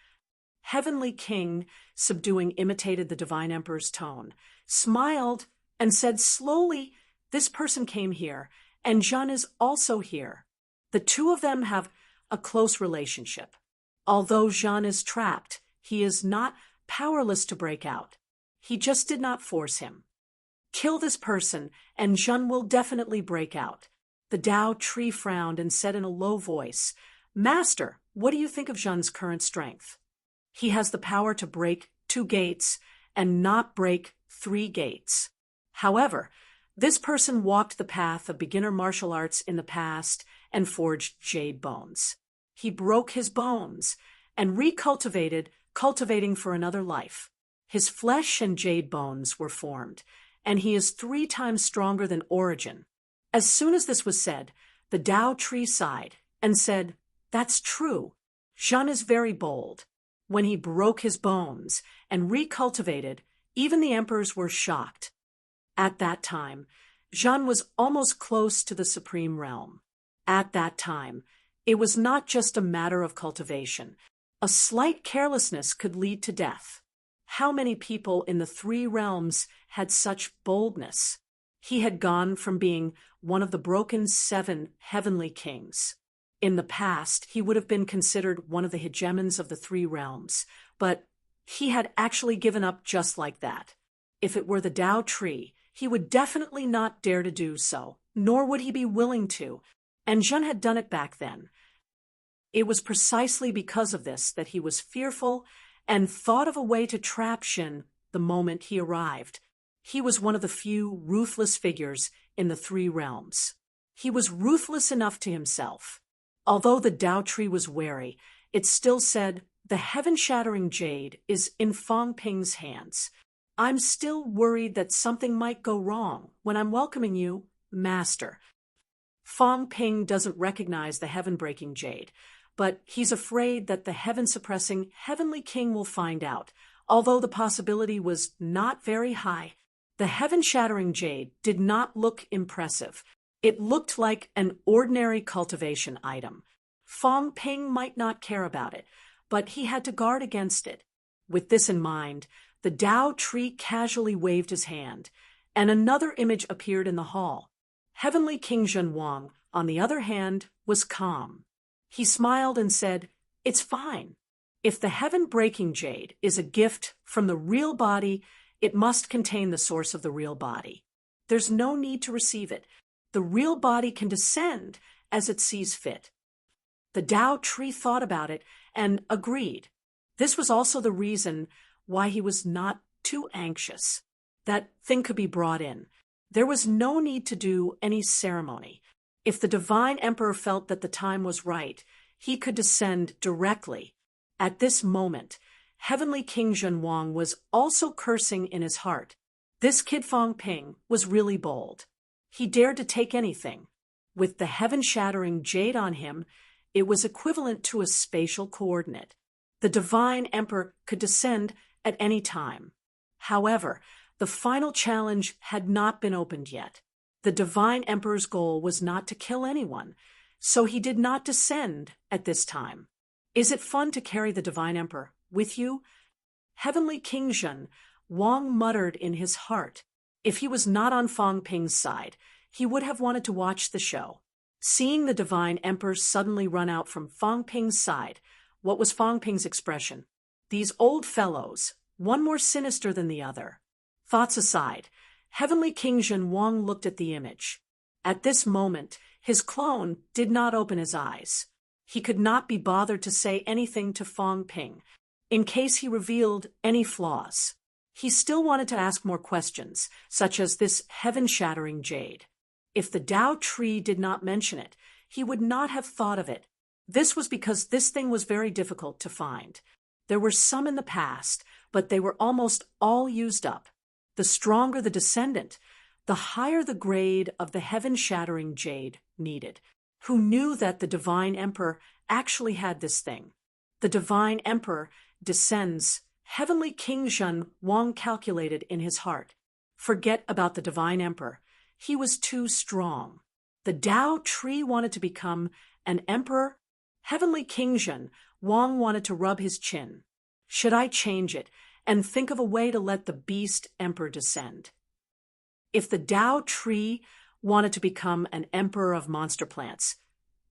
Heavenly King, subduing, imitated the Divine Emperor's tone, smiled, and said slowly, "This person came here, and Zhen is also here. The two of them have a close relationship. Although Zhen is trapped, he is not powerless to break out. He just did not force him. Kill this person, and Zhen will definitely break out." The Tao Tree frowned and said in a low voice, "Master, what do you think of Zhen's current strength? He has the power to break 2 gates and not break 3 gates. However, this person walked the path of beginner martial arts in the past and forged jade bones. He broke his bones and cultivating for another life. His flesh and jade bones were formed, and he is 3 times stronger than Origin." As soon as this was said, the Tao Tree sighed and said, "That's true. Zhen is very bold. When he broke his bones and recultivated, even the emperors were shocked. At that time, Zhen was almost close to the supreme realm. At that time, it was not just a matter of cultivation. A slight carelessness could lead to death. How many people in the three realms had such boldness? He had gone from being one of the broken 7 heavenly kings. In the past, he would have been considered one of the hegemons of the three realms, but he had actually given up just like that. If it were the Tao tree, he would definitely not dare to do so, nor would he be willing to, and Zhen had done it back then. It was precisely because of this that he was fearful and thought of a way to trap Shen the moment he arrived. He was one of the few ruthless figures in the three realms. He was ruthless enough to himself. Although the Tao tree was wary, it still said, "The heaven-shattering jade is in Fang Ping's hands. I'm still worried that something might go wrong when I'm welcoming you, Master." Fang Ping doesn't recognize the heaven-breaking jade, but he's afraid that the heaven-suppressing heavenly king will find out. Although the possibility was not very high, the heaven-shattering jade did not look impressive. It looked like an ordinary cultivation item. Fang Ping might not care about it, but he had to guard against it. With this in mind, the Tao tree casually waved his hand, and another image appeared in the hall. Heavenly King Zhenwang, on the other hand, was calm. He smiled and said, "It's fine. If the heaven-breaking jade is a gift from the real body, it must contain the source of the real body. There's no need to receive it. The real body can descend as it sees fit." The Tao tree thought about it and agreed. This was also the reason why he was not too anxious. That thing could be brought in. There was no need to do any ceremony. If the divine emperor felt that the time was right, he could descend directly. At this moment, heavenly King Zhenwang was also cursing in his heart. This kid Fang Ping was really bold. He dared to take anything. With the heaven-shattering jade on him, it was equivalent to a spatial coordinate. The divine emperor could descend at any time. However, the final challenge had not been opened yet. The divine emperor's goal was not to kill anyone, so he did not descend at this time. Is it fun to carry the divine emperor with you? Heavenly King Zhen Wang muttered in his heart. If he was not on Fang Ping's side, he would have wanted to watch the show. Seeing the divine emperor suddenly run out from Fang Ping's side, what was Fang Ping's expression? These old fellows, one more sinister than the other. Thoughts aside, heavenly King Zhenwang looked at the image. At this moment, his clone did not open his eyes. He could not be bothered to say anything to Fang Ping, in case he revealed any flaws. He still wanted to ask more questions, such as this heaven-shattering jade. If the Tao tree did not mention it, he would not have thought of it. This was because this thing was very difficult to find. There were some in the past, but they were almost all used up. The stronger the descendant, the higher the grade of the heaven-shattering jade needed. Who knew that the divine emperor actually had this thing? The divine emperor descends. Heavenly King Zhen Wang calculated in his heart. Forget about the divine emperor. He was too strong. The Tao tree wanted to become an emperor. Heavenly King Zhen Wang wanted to rub his chin. Should I change it and think of a way to let the beast emperor descend? If the Tao tree wanted to become an emperor of monster plants,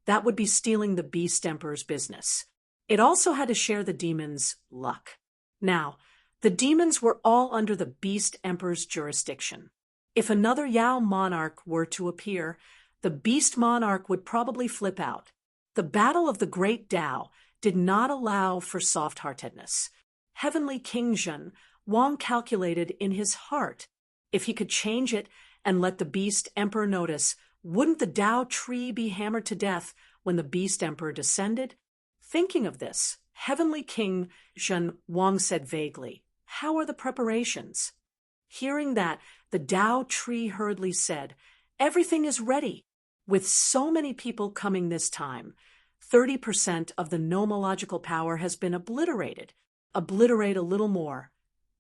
that would be stealing the beast emperor's business. It also had to share the demon's luck. Now, the demons were all under the beast emperor's jurisdiction. If another Yao monarch were to appear, the beast monarch would probably flip out. The battle of the great Tao did not allow for soft-heartedness. Heavenly King Zhen Wang calculated in his heart. If he could change it and let the beast emperor notice, wouldn't the Tao tree be hammered to death when the beast emperor descended? Thinking of this, Heavenly King Zhen Wang said vaguely, "How are the preparations?" Hearing that, the Tao tree hurriedly said, "Everything is ready." With so many people coming this time, 30% of the nomological power has been obliterated. Obliterate a little more.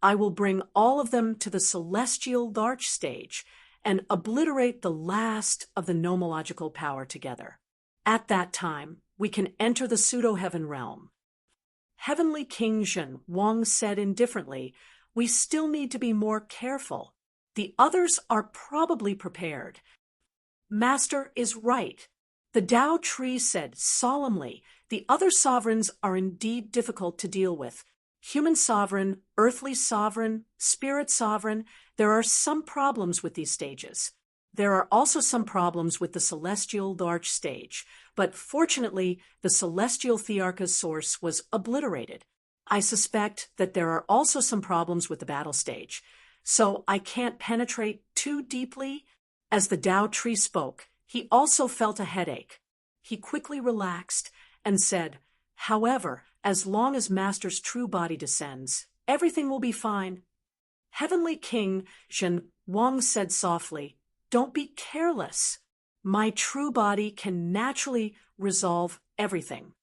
I will bring all of them to the celestial large stage and obliterate the last of the nomological power together. At that time, we can enter the pseudo-heaven realm. Heavenly King Zhen Wang said indifferently, "We still need to be more careful. The others are probably prepared." "Master is right," the Tao tree said solemnly. "The other sovereigns are indeed difficult to deal with. Human sovereign, earthly sovereign, spirit sovereign, there are some problems with these stages. There are also some problems with the celestial large stage, but fortunately the celestial Thearcha's source was obliterated. I suspect that there are also some problems with the battle stage, so I can't penetrate too deeply." As the Tao tree spoke, he also felt a headache. He quickly relaxed and said, "However, as long as Master's true body descends, everything will be fine." Heavenly King Zhen Wang said softly, "Don't be careless. My true body can naturally resolve everything.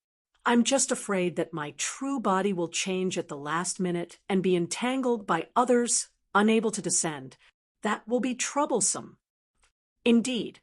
I'm just afraid that my true body will change at the last minute and be entangled by others unable to descend. That will be troublesome." Indeed,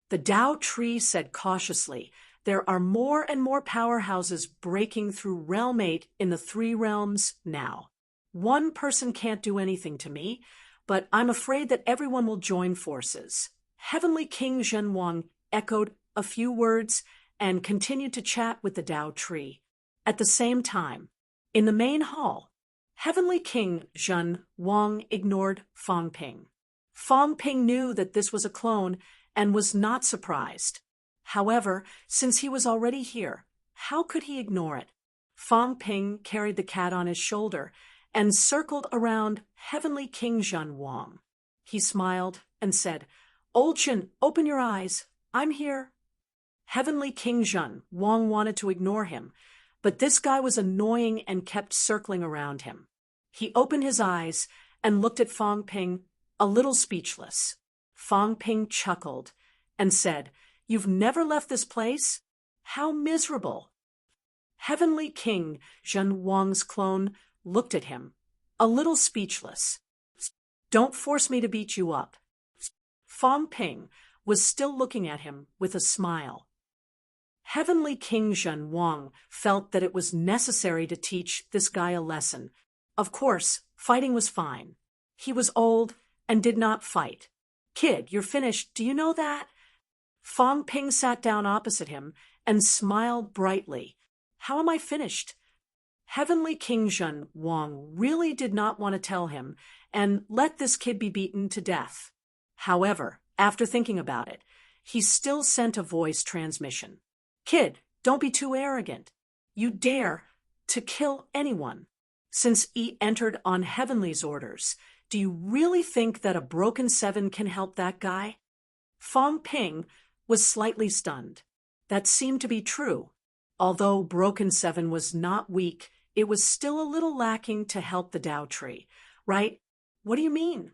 the Tao tree said cautiously, "There are more and more powerhouses breaking through Realm 8 in the 3 realms now. One person can't do anything to me, but I'm afraid that everyone will join forces." Heavenly King Zhen Wang echoed a few words and continued to chat with the Tao tree. At the same time, in the main hall, Heavenly King Zhen Wang ignored Fang Ping. Fang Ping knew that this was a clone and was not surprised. However, since he was already here, how could he ignore it? Fang Ping carried the cat on his shoulder and circled around Heavenly King Zhen Wang. He smiled and said, "Old Zhen, open your eyes. I'm here." Heavenly King Zhen Wang wanted to ignore him, but this guy was annoying and kept circling around him. He opened his eyes and looked at Fang Ping, a little speechless. Fang Ping chuckled and said, "You've never left this place? How miserable." Heavenly King Zhen Wang's clone looked at him, a little speechless. "Don't force me to beat you up." Fang Ping was still looking at him with a smile. Heavenly King Zhen Wang felt that it was necessary to teach this guy a lesson. Of course, fighting was fine. He was old and did not fight. "Kid, you're finished, do you know that?" Fang Ping sat down opposite him and smiled brightly. "How am I finished?" Heavenly King Zhen Wang really did not want to tell him and let this kid be beaten to death. However, after thinking about it, he still sent a voice transmission. "Kid, don't be too arrogant. You dare to kill anyone. Since he entered on Heavenly's orders, do you really think that a broken 7 can help that guy?" Fang Ping was slightly stunned. That seemed to be true. Although broken 7 was not weak, it was still a little lacking to help the Tao tree, right? "What do you mean?"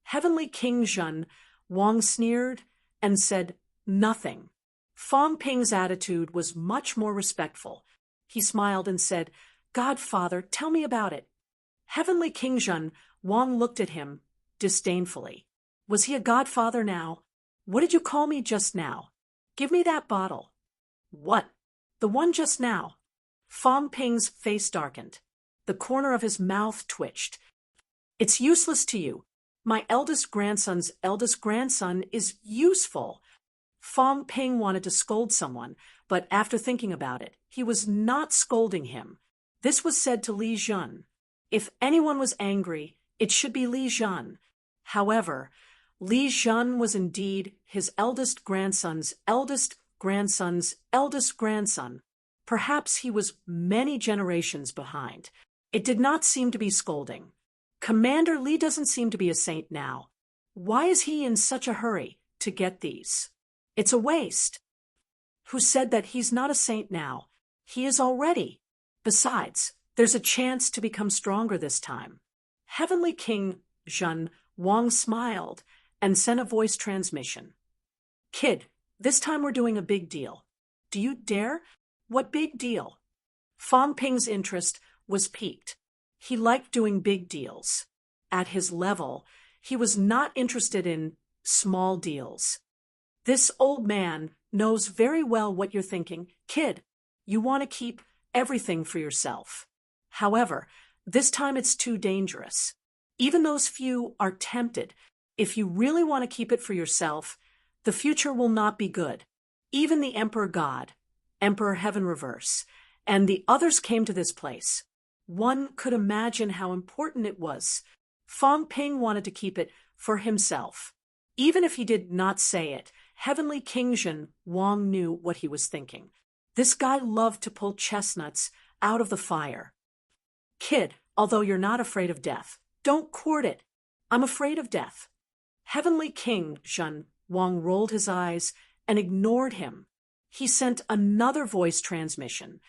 Heavenly King Zhen Wang sneered and said nothing. Fang Ping's attitude was much more respectful. He smiled and said, "Godfather, tell me about it." Heavenly King Zhen Wang looked at him disdainfully. Was he a godfather now? "What did you call me just now? Give me that bottle." "What?" "The one just now." Fang Ping's face darkened. The corner of his mouth twitched. "It's useless to you. My eldest grandson's eldest grandson is useful." Fang Ping wanted to scold someone, but after thinking about it, he was not scolding him. This was said to Li Zhen. If anyone was angry, it should be Li Zhen. However, Li Zhen was indeed his eldest grandson's eldest grandson's eldest grandson. Perhaps he was many generations behind. It did not seem to be scolding. Commander Li doesn't seem to be a saint now. Why is he in such a hurry to get these? It's a waste. Who said that he's not a saint now? He is already. Besides, there's a chance to become stronger this time. Heavenly King Zhen Wang smiled and sent a voice transmission. "Kid, this time we're doing a big deal. Do you dare?" "What big deal?" Fang Ping's interest was piqued. He liked doing big deals. At his level, he was not interested in small deals. This old man knows very well what you're thinking. "Kid, you want to keep everything for yourself. However, this time it's too dangerous. Even those few are tempted. If you really want to keep it for yourself, the future will not be good. Even the Emperor God, Emperor Heaven Reverse, and the others came to this place. One could imagine how important it was. Fong Ping wanted to keep it for himself. Even if he did not say it, Heavenly King Zhen Wang knew what he was thinking. This guy loved to pull chestnuts out of the fire. Kid, although you're not afraid of death, don't court it. I'm afraid of death. Heavenly King Zhen Wang rolled his eyes and ignored him. He sent another voice transmission.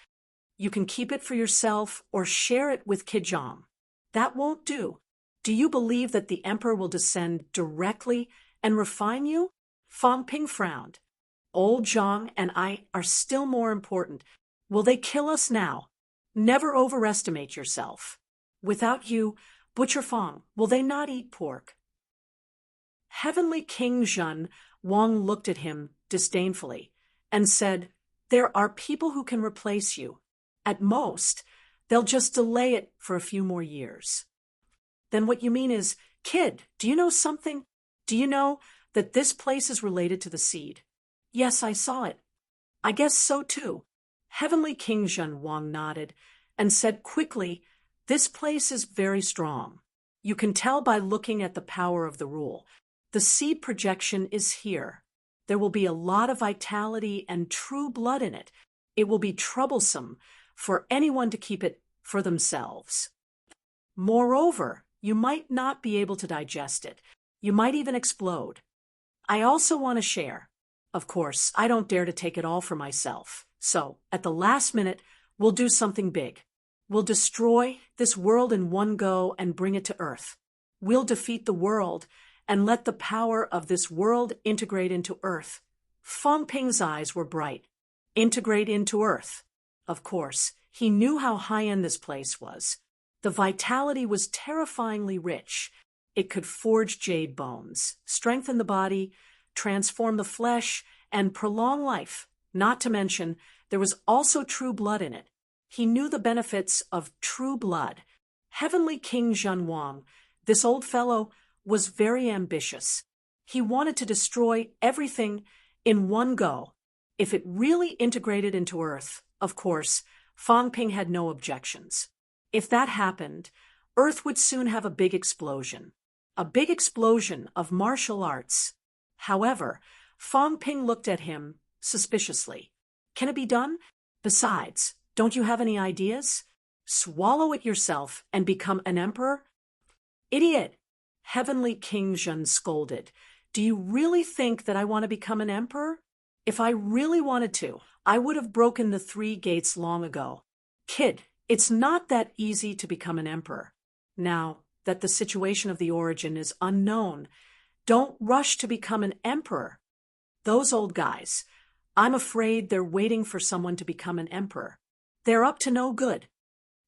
You can keep it for yourself or share it with Kid Zhang. That won't do. Do you believe that the Emperor will descend directly and refine you? Fong Ping frowned. Old Zhang and I are still more important. Will they kill us now? Never overestimate yourself. Without you, Butcher Fong, will they not eat pork? Heavenly King Zhen Wang looked at him disdainfully and said, There are people who can replace you. At most, they'll just delay it for a few more years. Then what you mean is, kid, do you know something? Do you know that this place is related to the seed? Yes, I saw it. I guess so too. Heavenly King Zhen Wang nodded and said quickly, This place is very strong. You can tell by looking at the power of the rule. The seed projection is here. There will be a lot of vitality and true blood in it. It will be troublesome for anyone to keep it for themselves. Moreover, you might not be able to digest it. You might even explode. I also want to share. Of course, I don't dare to take it all for myself. So, at the last minute, we'll do something big. We'll destroy this world in one go and bring it to Earth. We'll defeat the world and let the power of this world integrate into Earth. Fong Ping's eyes were bright. Integrate into Earth. Of course, he knew how high-end this place was. The vitality was terrifyingly rich. It could forge jade bones, strengthen the body, transform the flesh, and prolong life. Not to mention, there was also true blood in it. He knew the benefits of true blood. Heavenly King Zhen Wang, this old fellow, was very ambitious. He wanted to destroy everything in one go. If it really integrated into Earth, of course, Fong Ping had no objections. If that happened, Earth would soon have a big explosion. A big explosion of martial arts. However, Fong Ping looked at him suspiciously. Can it be done? Besides, don't you have any ideas? Swallow it yourself and become an emperor? Idiot! Heavenly King Zhen scolded. Do you really think that I want to become an emperor? If I really wanted to, I would have broken the 3 gates long ago. Kid, it's not that easy to become an emperor. Now that the situation of the origin is unknown, don't rush to become an emperor. Those old guys, I'm afraid they're waiting for someone to become an emperor. They're up to no good.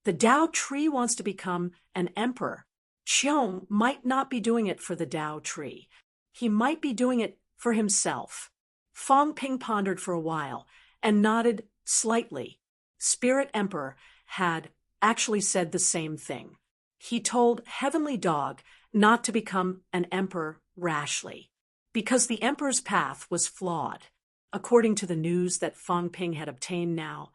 The Dao tree wants to become an emperor. Qiong might not be doing it for the Dao tree. He might be doing it for himself. Fong Ping pondered for a while and nodded slightly. Spirit Emperor had actually said the same thing. He told Heavenly Dog not to become an emperor rashly, because the emperor's path was flawed. According to the news that Fong Ping had obtained now,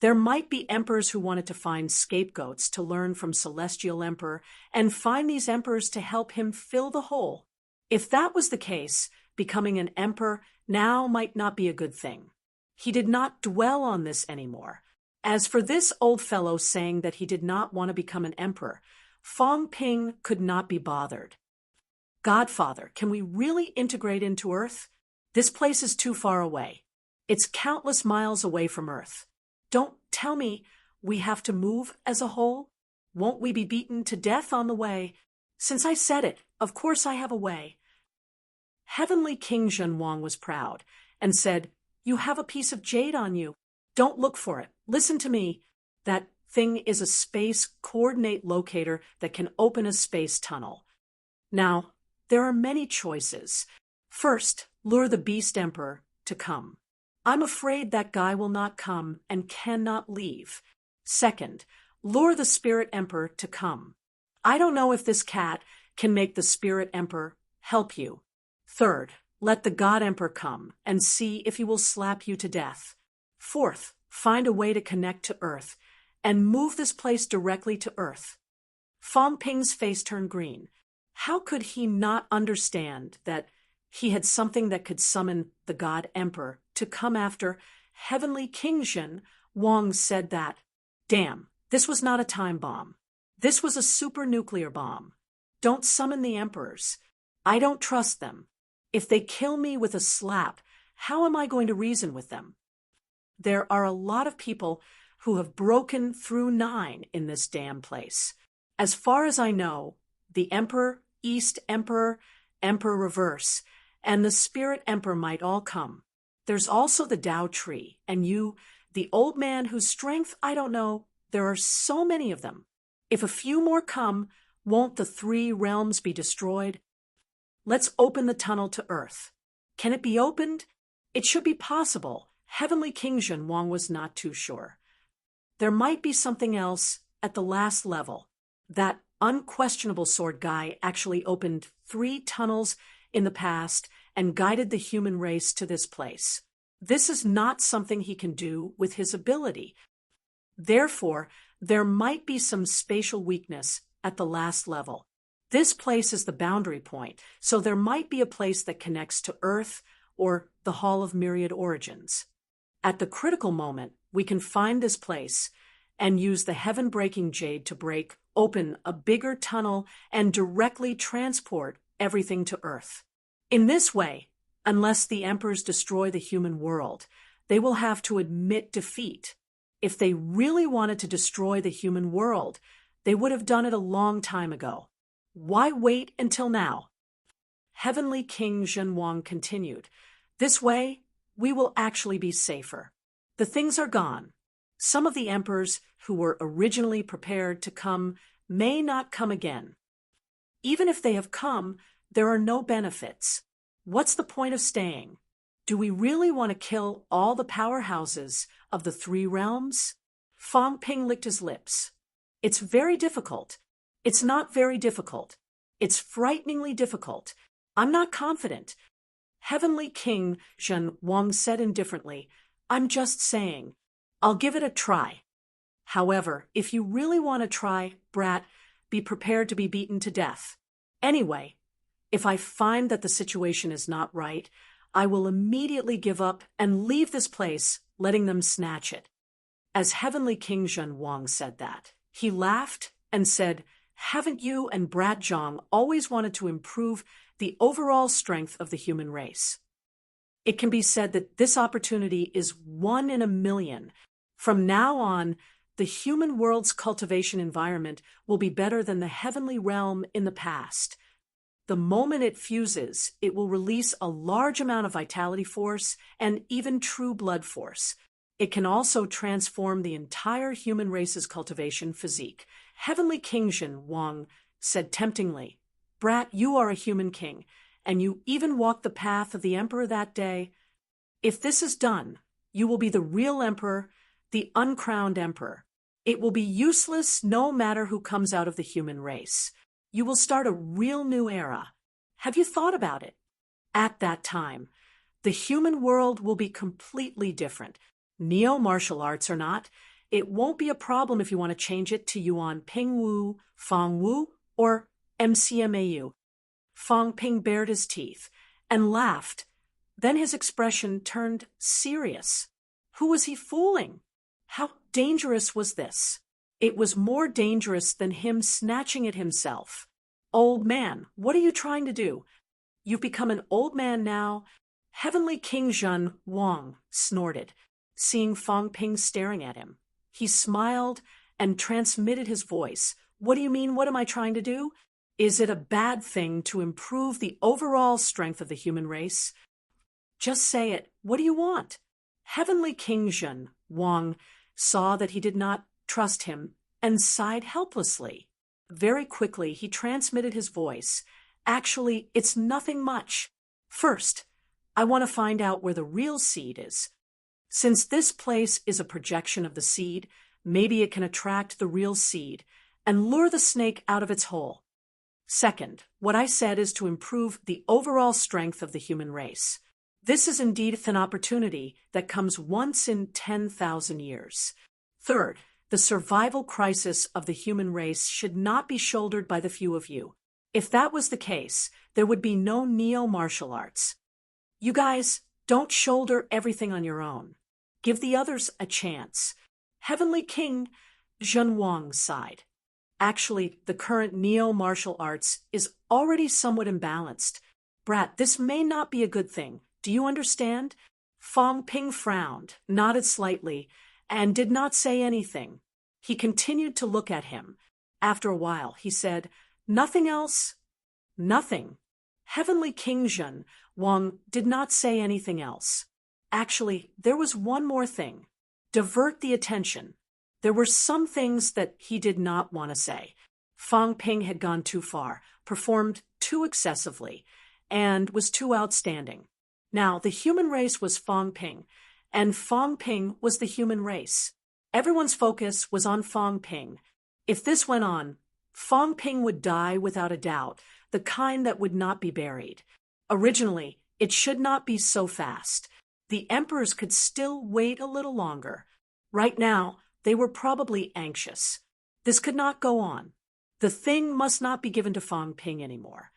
there might be emperors who wanted to find scapegoats to learn from Celestial Emperor and find these emperors to help him fill the hole. If that was the case, becoming an emperor now might not be a good thing. He did not dwell on this anymore. As for this old fellow saying that he did not want to become an emperor, Fong Ping could not be bothered. Godfather, can we really integrate into Earth? This place is too far away. It's countless miles away from Earth. Don't tell me we have to move as a whole. Won't we be beaten to death on the way? Since I said it, of course I have a way. Heavenly King Zhen Wang was proud and said, You have a piece of jade on you. Don't look for it. Listen to me. That thing is a space coordinate locator that can open a space tunnel. Now, there are many choices. First, lure the Beast Emperor to come. I'm afraid that guy will not come and cannot leave. Second, lure the spirit emperor to come. I don't know if this cat can make the spirit emperor help you. Third, let the god emperor come and see if he will slap you to death. Fourth, find a way to connect to Earth and move this place directly to Earth. Fong Ping's face turned green. How could he not understand that he had something that could summon the god emperor to come after Heavenly King Zhen? Wang said that, damn, this was not a time bomb. This was a super nuclear bomb. Don't summon the emperors. I don't trust them. If they kill me with a slap, how am I going to reason with them? There are a lot of people who have broken through 9 in this damn place. As far as I know, the Emperor, East Emperor, Emperor Reverse, and the Spirit Emperor might all come. There's also the Tao Tree, and you, the old man whose strength I don't know. There are so many of them. If a few more come, won't the 3 realms be destroyed? Let's open the tunnel to Earth. Can it be opened? It should be possible. Heavenly King Zhen Wang was not too sure. There might be something else at the last level. That unquestionable sword guy actually opened 3 tunnels in the past and guided the human race to this place. This is not something he can do with his ability. Therefore, there might be some spatial weakness at the last level. This place is the boundary point, so there might be a place that connects to Earth or the Hall of Myriad Origins. At the critical moment, we can find this place and use the heaven-breaking jade to break open a bigger tunnel and directly transport everything to Earth. In this way, unless the emperors destroy the human world, they will have to admit defeat. If they really wanted to destroy the human world, they would have done it a long time ago. Why wait until now? Heavenly King Zhen Wang continued. This way, we will actually be safer. The things are gone. Some of the emperors who were originally prepared to come may not come again. Even if they have come, there are no benefits. What's the point of staying? Do we really want to kill all the powerhouses of the 3 realms? Fong Ping licked his lips. It's very difficult. It's not very difficult. It's frighteningly difficult. I'm not confident. Heavenly King Zhen Wang said indifferently, I'm just saying. I'll give it a try. However, if you really want to try, brat, be prepared to be beaten to death. Anyway, if I find that the situation is not right, I will immediately give up and leave this place, letting them snatch it. As Heavenly King Zhen Wang said that, he laughed and said, haven't you and Brat Zhang always wanted to improve the overall strength of the human race? It can be said that this opportunity is 1 in a million. From now on, the human world's cultivation environment will be better than the heavenly realm in the past. The moment it fuses, it will release a large amount of vitality force and even true blood force. It can also transform the entire human race's cultivation physique. Heavenly King Zhen Wang said temptingly, Brat, you are a human king, and you even walked the path of the emperor that day. If this is done, you will be the real emperor, the uncrowned emperor. It will be useless no matter who comes out of the human race. You will start a real new era. Have you thought about it? At that time, the human world will be completely different. Neo-martial arts or not, it won't be a problem if you want to change it to Yuan Pingwu, Fangwu, or MCMAU. Fong Ping bared his teeth and laughed. Then his expression turned serious. Who was he fooling? How dangerous was this? It was more dangerous than him snatching it himself. Old man, what are you trying to do? You've become an old man now. Heavenly King Zhen Wang snorted, seeing Fong Ping staring at him. He smiled and transmitted his voice. What do you mean, what am I trying to do? Is it a bad thing to improve the overall strength of the human race? Just say it. What do you want? Heavenly King Zhen Wang saw that he did not trust him and sighed helplessly. Very quickly, he transmitted his voice. Actually, it's nothing much. First, I want to find out where the real seed is. Since this place is a projection of the seed, maybe it can attract the real seed and lure the snake out of its hole. Second, what I said is to improve the overall strength of the human race. This is indeed an opportunity that comes once in 10,000 years. Third, the survival crisis of the human race should not be shouldered by the few of you. If that was the case, there would be no neo-martial arts. You guys, don't shoulder everything on your own. Give the others a chance. Heavenly King Zhenwang sighed. Actually, the current neo-martial arts is already somewhat imbalanced. Brat, this may not be a good thing. Do you understand? Fang Ping frowned, nodded slightly, and did not say anything. He continued to look at him. After a while, he said, "Nothing else?" "Nothing." Heavenly King Zhen Wang did not say anything else. Actually, there was one more thing. Divert the attention. There were some things that he did not want to say. Fang Ping had gone too far, performed too excessively, and was too outstanding. Now, the human race was Fang Ping, and Fang Ping was the human race. Everyone's focus was on Fang Ping. If this went on, Fang Ping would die without a doubt, the kind that would not be buried. Originally, it should not be so fast. The emperors could still wait a little longer. Right now, they were probably anxious. This could not go on. The thing must not be given to Fang Ping anymore.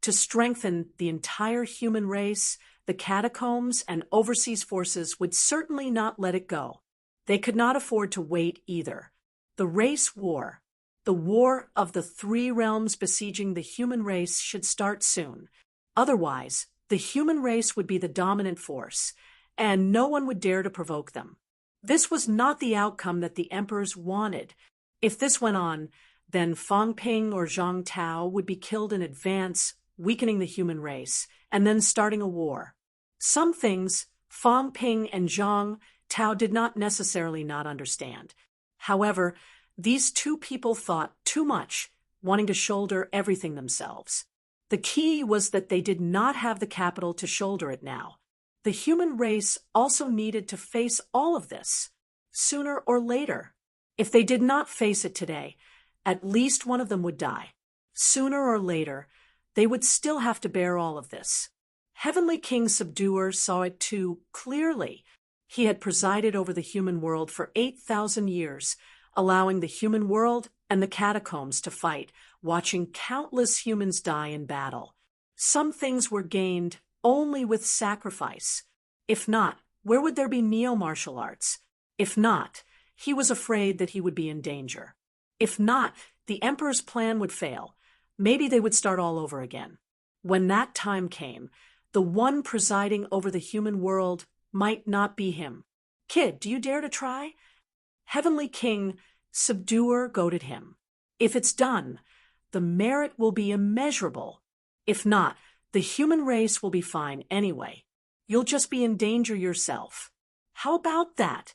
To strengthen the entire human race, the catacombs and overseas forces would certainly not let it go. They could not afford to wait either. The race war, the war of the three realms besieging the human race, should start soon. Otherwise, the human race would be the dominant force, and no one would dare to provoke them. This was not the outcome that the emperors wanted. If this went on, then Fang Ping or Zhang Tao would be killed in advance, weakening the human race, and then starting a war. Some things Fang Ping and Zhang Tao did not necessarily not understand. However, these two people thought too much, wanting to shoulder everything themselves. The key was that they did not have the capital to shoulder it now. The human race also needed to face all of this, sooner or later. If they did not face it today, at least one of them would die. Sooner or later, they would still have to bear all of this. Heavenly King Subduer saw it too clearly. He had presided over the human world for 8,000 years, allowing the human world and the catacombs to fight, watching countless humans die in battle. Some things were gained only with sacrifice. If not, where would there be neo-martial arts? If not, he was afraid that he would be in danger. If not, the emperor's plan would fail. Maybe they would start all over again. When that time came, the one presiding over the human world might not be him. "Kid, do you dare to try?" Heavenly King Subduer goaded him. "If it's done, the merit will be immeasurable. If not, the human race will be fine anyway. You'll just be in danger yourself." "How about that?"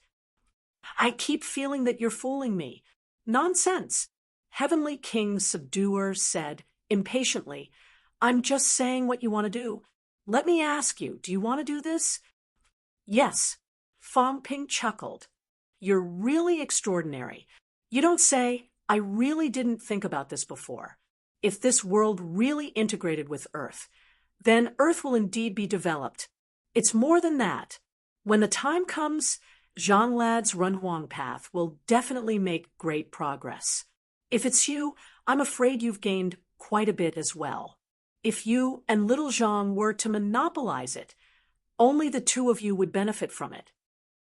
"I keep feeling that you're fooling me." "Nonsense." Heavenly King Subduer said impatiently, "I'm just saying what you want to do. Let me ask you, do you want to do this?" "Yes." Fang Ping chuckled. "You're really extraordinary. You don't say. I really didn't think about this before. If this world really integrated with Earth, then Earth will indeed be developed. It's more than that. When the time comes, Zhang Lad's Runhuang path will definitely make great progress. If it's you, I'm afraid you've gained quite a bit as well. If you and little Zhang were to monopolize it, only the two of you would benefit from it."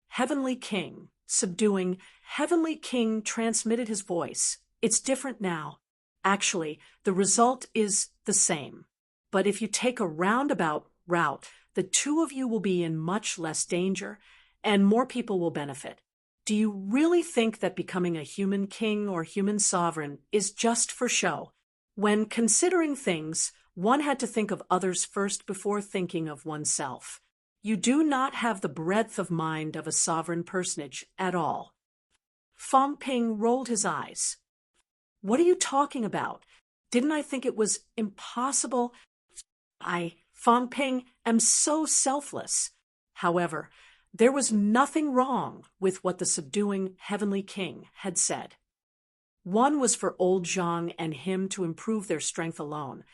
Heavenly King, subduing, Heavenly King transmitted his voice. "It's different now. Actually, the result is the same. But if you take a roundabout route, the two of you will be in much less danger, and more people will benefit. Do you really think that becoming a human king or human sovereign is just for show? When considering things, one had to think of others first before thinking of oneself. You do not have the breadth of mind of a sovereign personage at all." Fang Ping rolled his eyes. "What are you talking about? Didn't I think it was impossible? Fang Ping, am so selfless. However, There was nothing wrong with what the subduing heavenly king had said. One was for old Zhang and him to improve their strength alone,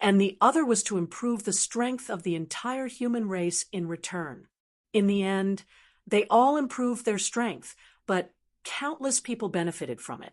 and the other was to improve the strength of the entire human race in return. In the end, they all improved their strength, but countless people benefited from it.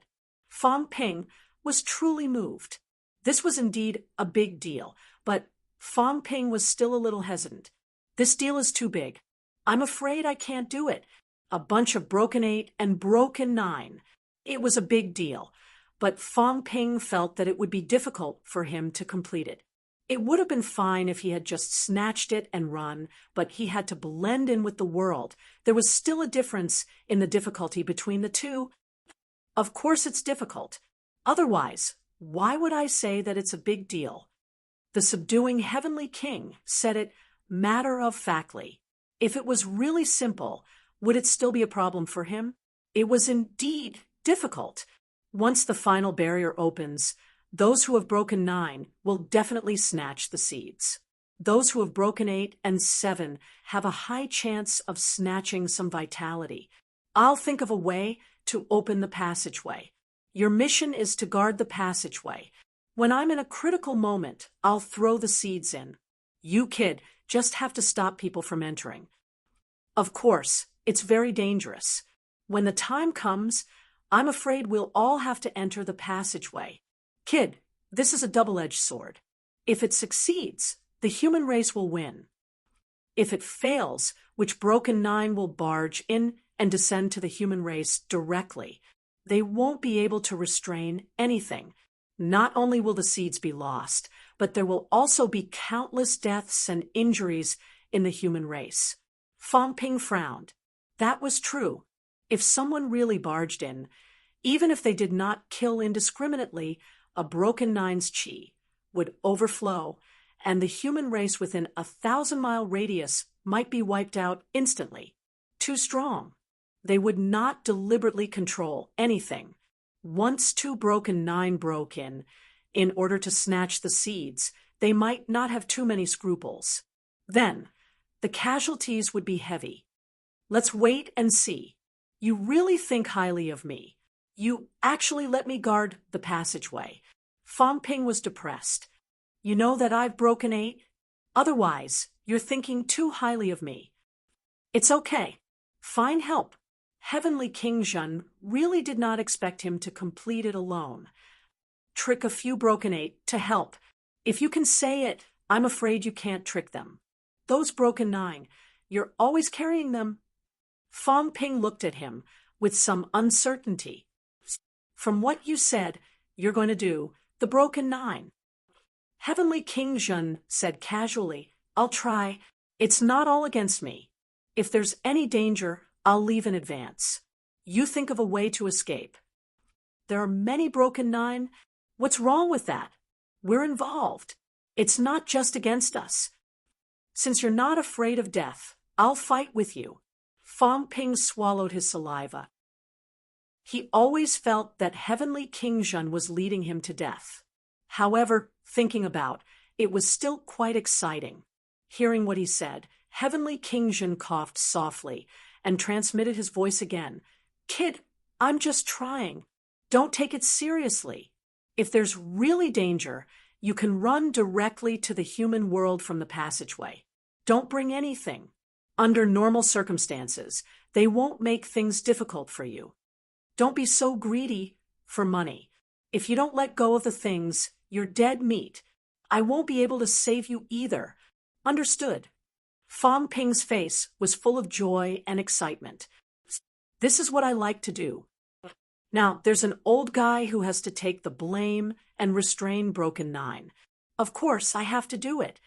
Fang Ping was truly moved. This was indeed a big deal, but Fang Ping was still a little hesitant. This deal is too big. I'm afraid I can't do it. A bunch of broken 8 and broken 9. It was a big deal, but Fang Ping felt that it would be difficult for him to complete it. It would have been fine if he had just snatched it and run, but he had to blend in with the world. There was still a difference in the difficulty between the two. Of course it's difficult. Otherwise, why would I say that it's a big deal? The subduing heavenly king said it matter-of-factly. If it was really simple, would it still be a problem for him? It was indeed difficult. Once the final barrier opens, those who have broken 9 will definitely snatch the seeds. Those who have broken 8 and 7 have a high chance of snatching some vitality. I'll think of a way to open the passageway. Your mission is to guard the passageway. When I'm in a critical moment, I'll throw the seeds in. You, kid, just have to stop people from entering. Of course, it's very dangerous. When the time comes, I'm afraid we'll all have to enter the passageway. Kid, this is a double-edged sword. If it succeeds, the human race will win. If it fails, which broken 9 will barge in and descend to the human race directly. They won't be able to restrain anything. Not only will the seeds be lost, but there will also be countless deaths and injuries in the human race. Fang Ping frowned. That was true. If someone really barged in, even if they did not kill indiscriminately, a broken 9's chi would overflow, and the human race within a 1,000-mile radius might be wiped out instantly. Too strong. They would not deliberately control anything. Once 2 broken 9 broke in order to snatch the seeds, they might not have too many scruples. Then, the casualties would be heavy. Let's wait and see. You really think highly of me. You actually let me guard the passageway. Fang Ping was depressed. You know that I've broken 8? Otherwise, you're thinking too highly of me. It's okay. Find help. Heavenly King Zhen really did not expect him to complete it alone. Trick a few broken 8 to help. If you can say it, I'm afraid you can't trick them. Those broken 9, you're always carrying them. Fang Ping looked at him with some uncertainty. From what you said, you're going to do the broken 9. Heavenly King Zhen said casually, I'll try. It's not all against me. If there's any danger, I'll leave in advance. You think of a way to escape. There are many broken 9. What's wrong with that? We're involved. It's not just against us. Since you're not afraid of death, I'll fight with you. Fang Ping swallowed his saliva. He always felt that Heavenly King Zhen was leading him to death. However, thinking about, it was still quite exciting. Hearing what he said, Heavenly King Zhen coughed softly and transmitted his voice again. Kid, I'm just trying. Don't take it seriously. If there's really danger, you can run directly to the human world from the passageway. Don't bring anything. Under normal circumstances, they won't make things difficult for you. Don't be so greedy for money. If you don't let go of the things, you're dead meat. I won't be able to save you either. Understood? Fang Ping's face was full of joy and excitement. This is what I like to do. Now, there's an old guy who has to take the blame and restrain broken 9. Of course, I have to do it.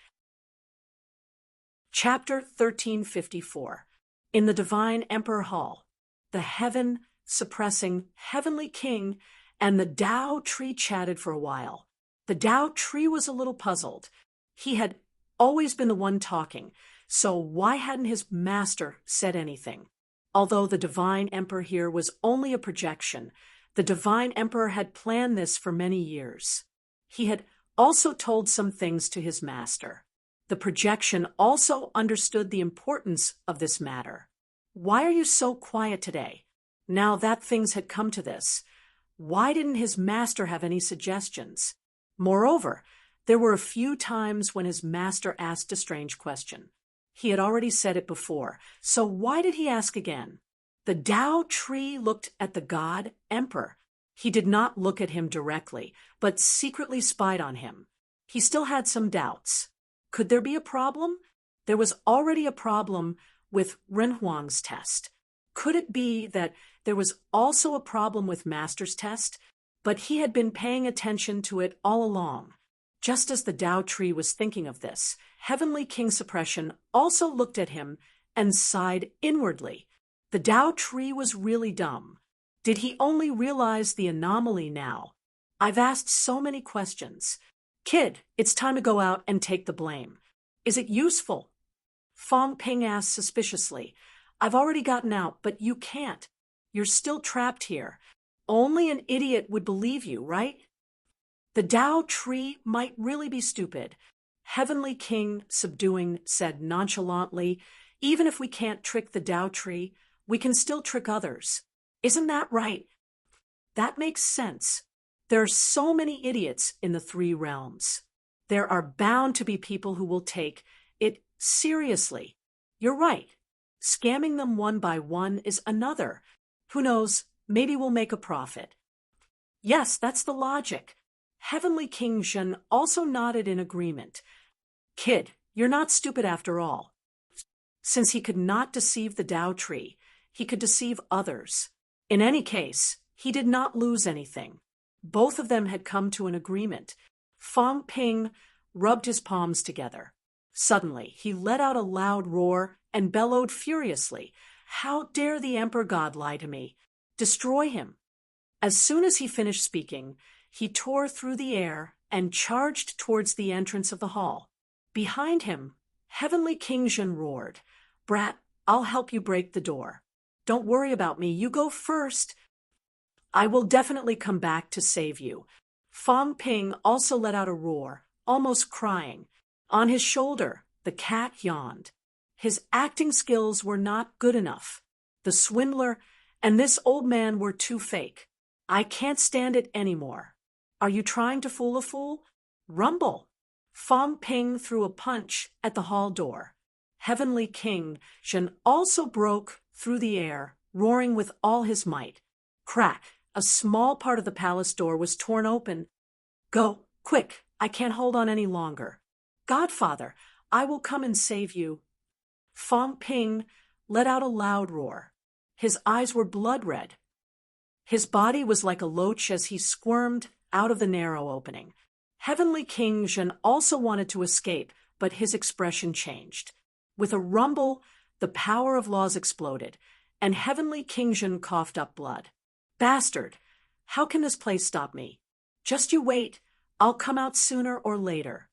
Chapter 1354. In the Divine Emperor Hall, the heaven-suppressing Heavenly King and the Tao Tree chatted for a while. The Tao Tree was a little puzzled. He had always been the one talking, so why hadn't his master said anything? Although the Divine Emperor here was only a projection, the Divine Emperor had planned this for many years. He had also told some things to his master. The projection also understood the importance of this matter. Why are you so quiet today? Now that things had come to this, why didn't his master have any suggestions? Moreover, there were a few times when his master asked a strange question. He had already said it before, so why did he ask again? The Tao tree looked at the god emperor. He did not look at him directly, but secretly spied on him. He still had some doubts. Could there be a problem? There was already a problem with Renhuang's test. Could it be that there was also a problem with Master's test, but he had been paying attention to it all along? Just as the Tao tree was thinking of this, Heavenly King Suppression also looked at him and sighed inwardly. The Tao tree was really dumb. Did he only realize the anomaly now? I've asked so many questions. Kid, it's time to go out and take the blame. Is it useful? Fong Ping asked suspiciously. I've already gotten out, but you can't. You're still trapped here. Only an idiot would believe you, right? The Tao tree might really be stupid. Heavenly King, subduing, said nonchalantly, even if we can't trick the Tao tree, we can still trick others. Isn't that right? That makes sense. There are so many idiots in the three realms. There are bound to be people who will take it seriously. You're right. Scamming them one by one is another. Who knows, maybe we'll make a profit. Yes, that's the logic. Heavenly King Zhen also nodded in agreement. Kid, you're not stupid after all. Since he could not deceive the Tao tree, he could deceive others. In any case, he did not lose anything. Both of them had come to an agreement. Fong Ping rubbed his palms together. Suddenly, he let out a loud roar and bellowed furiously. How dare the Emperor God lie to me? Destroy him. As soon as he finished speaking, he tore through the air and charged towards the entrance of the hall. Behind him, Heavenly King Zhen roared, Brat, I'll help you break the door. Don't worry about me, you go first. I will definitely come back to save you. Fong Ping also let out a roar, almost crying. On his shoulder, the cat yawned. His acting skills were not good enough. The swindler and this old man were too fake. I can't stand it anymore. Are you trying to fool a fool? Rumble! Fong Ping threw a punch at the hall door. Heavenly King Zhen also broke through the air, roaring with all his might. Crack! A small part of the palace door was torn open. Go, quick, I can't hold on any longer. Godfather, I will come and save you. Fong Ping let out a loud roar. His eyes were blood red. His body was like a loach as he squirmed out of the narrow opening. Heavenly King Zhen also wanted to escape, but his expression changed. With a rumble, the power of laws exploded, and Heavenly King Zhen coughed up blood. Bastard! How can this place stop me? Just you wait. I'll come out sooner or later.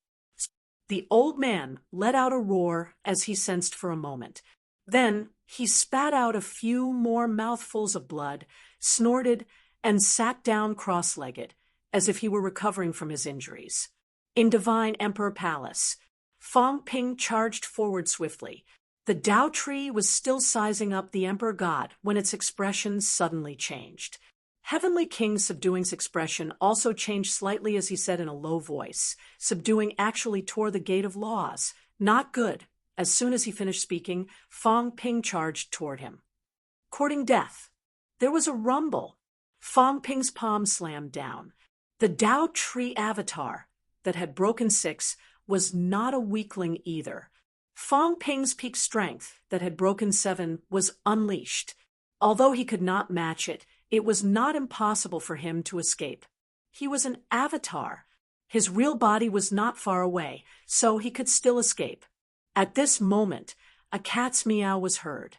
The old man let out a roar as he sensed for a moment. Then he spat out a few more mouthfuls of blood, snorted, and sat down cross-legged, as if he were recovering from his injuries. In Divine Emperor Palace, Fong Ping charged forward swiftly. The Tao tree was still sizing up the Emperor God when its expression suddenly changed. Heavenly King Subduing's expression also changed slightly as he said in a low voice. Subduing actually tore the gate of laws. Not good. As soon as he finished speaking, Fong Ping charged toward him. Courting death. There was a rumble. Fong Ping's palm slammed down. The Tao tree avatar that had broken 6 was not a weakling either. Fong Ping's peak strength that had broken 7 was unleashed. Although he could not match it, it was not impossible for him to escape. He was an avatar. His real body was not far away, so he could still escape. At this moment, a cat's meow was heard.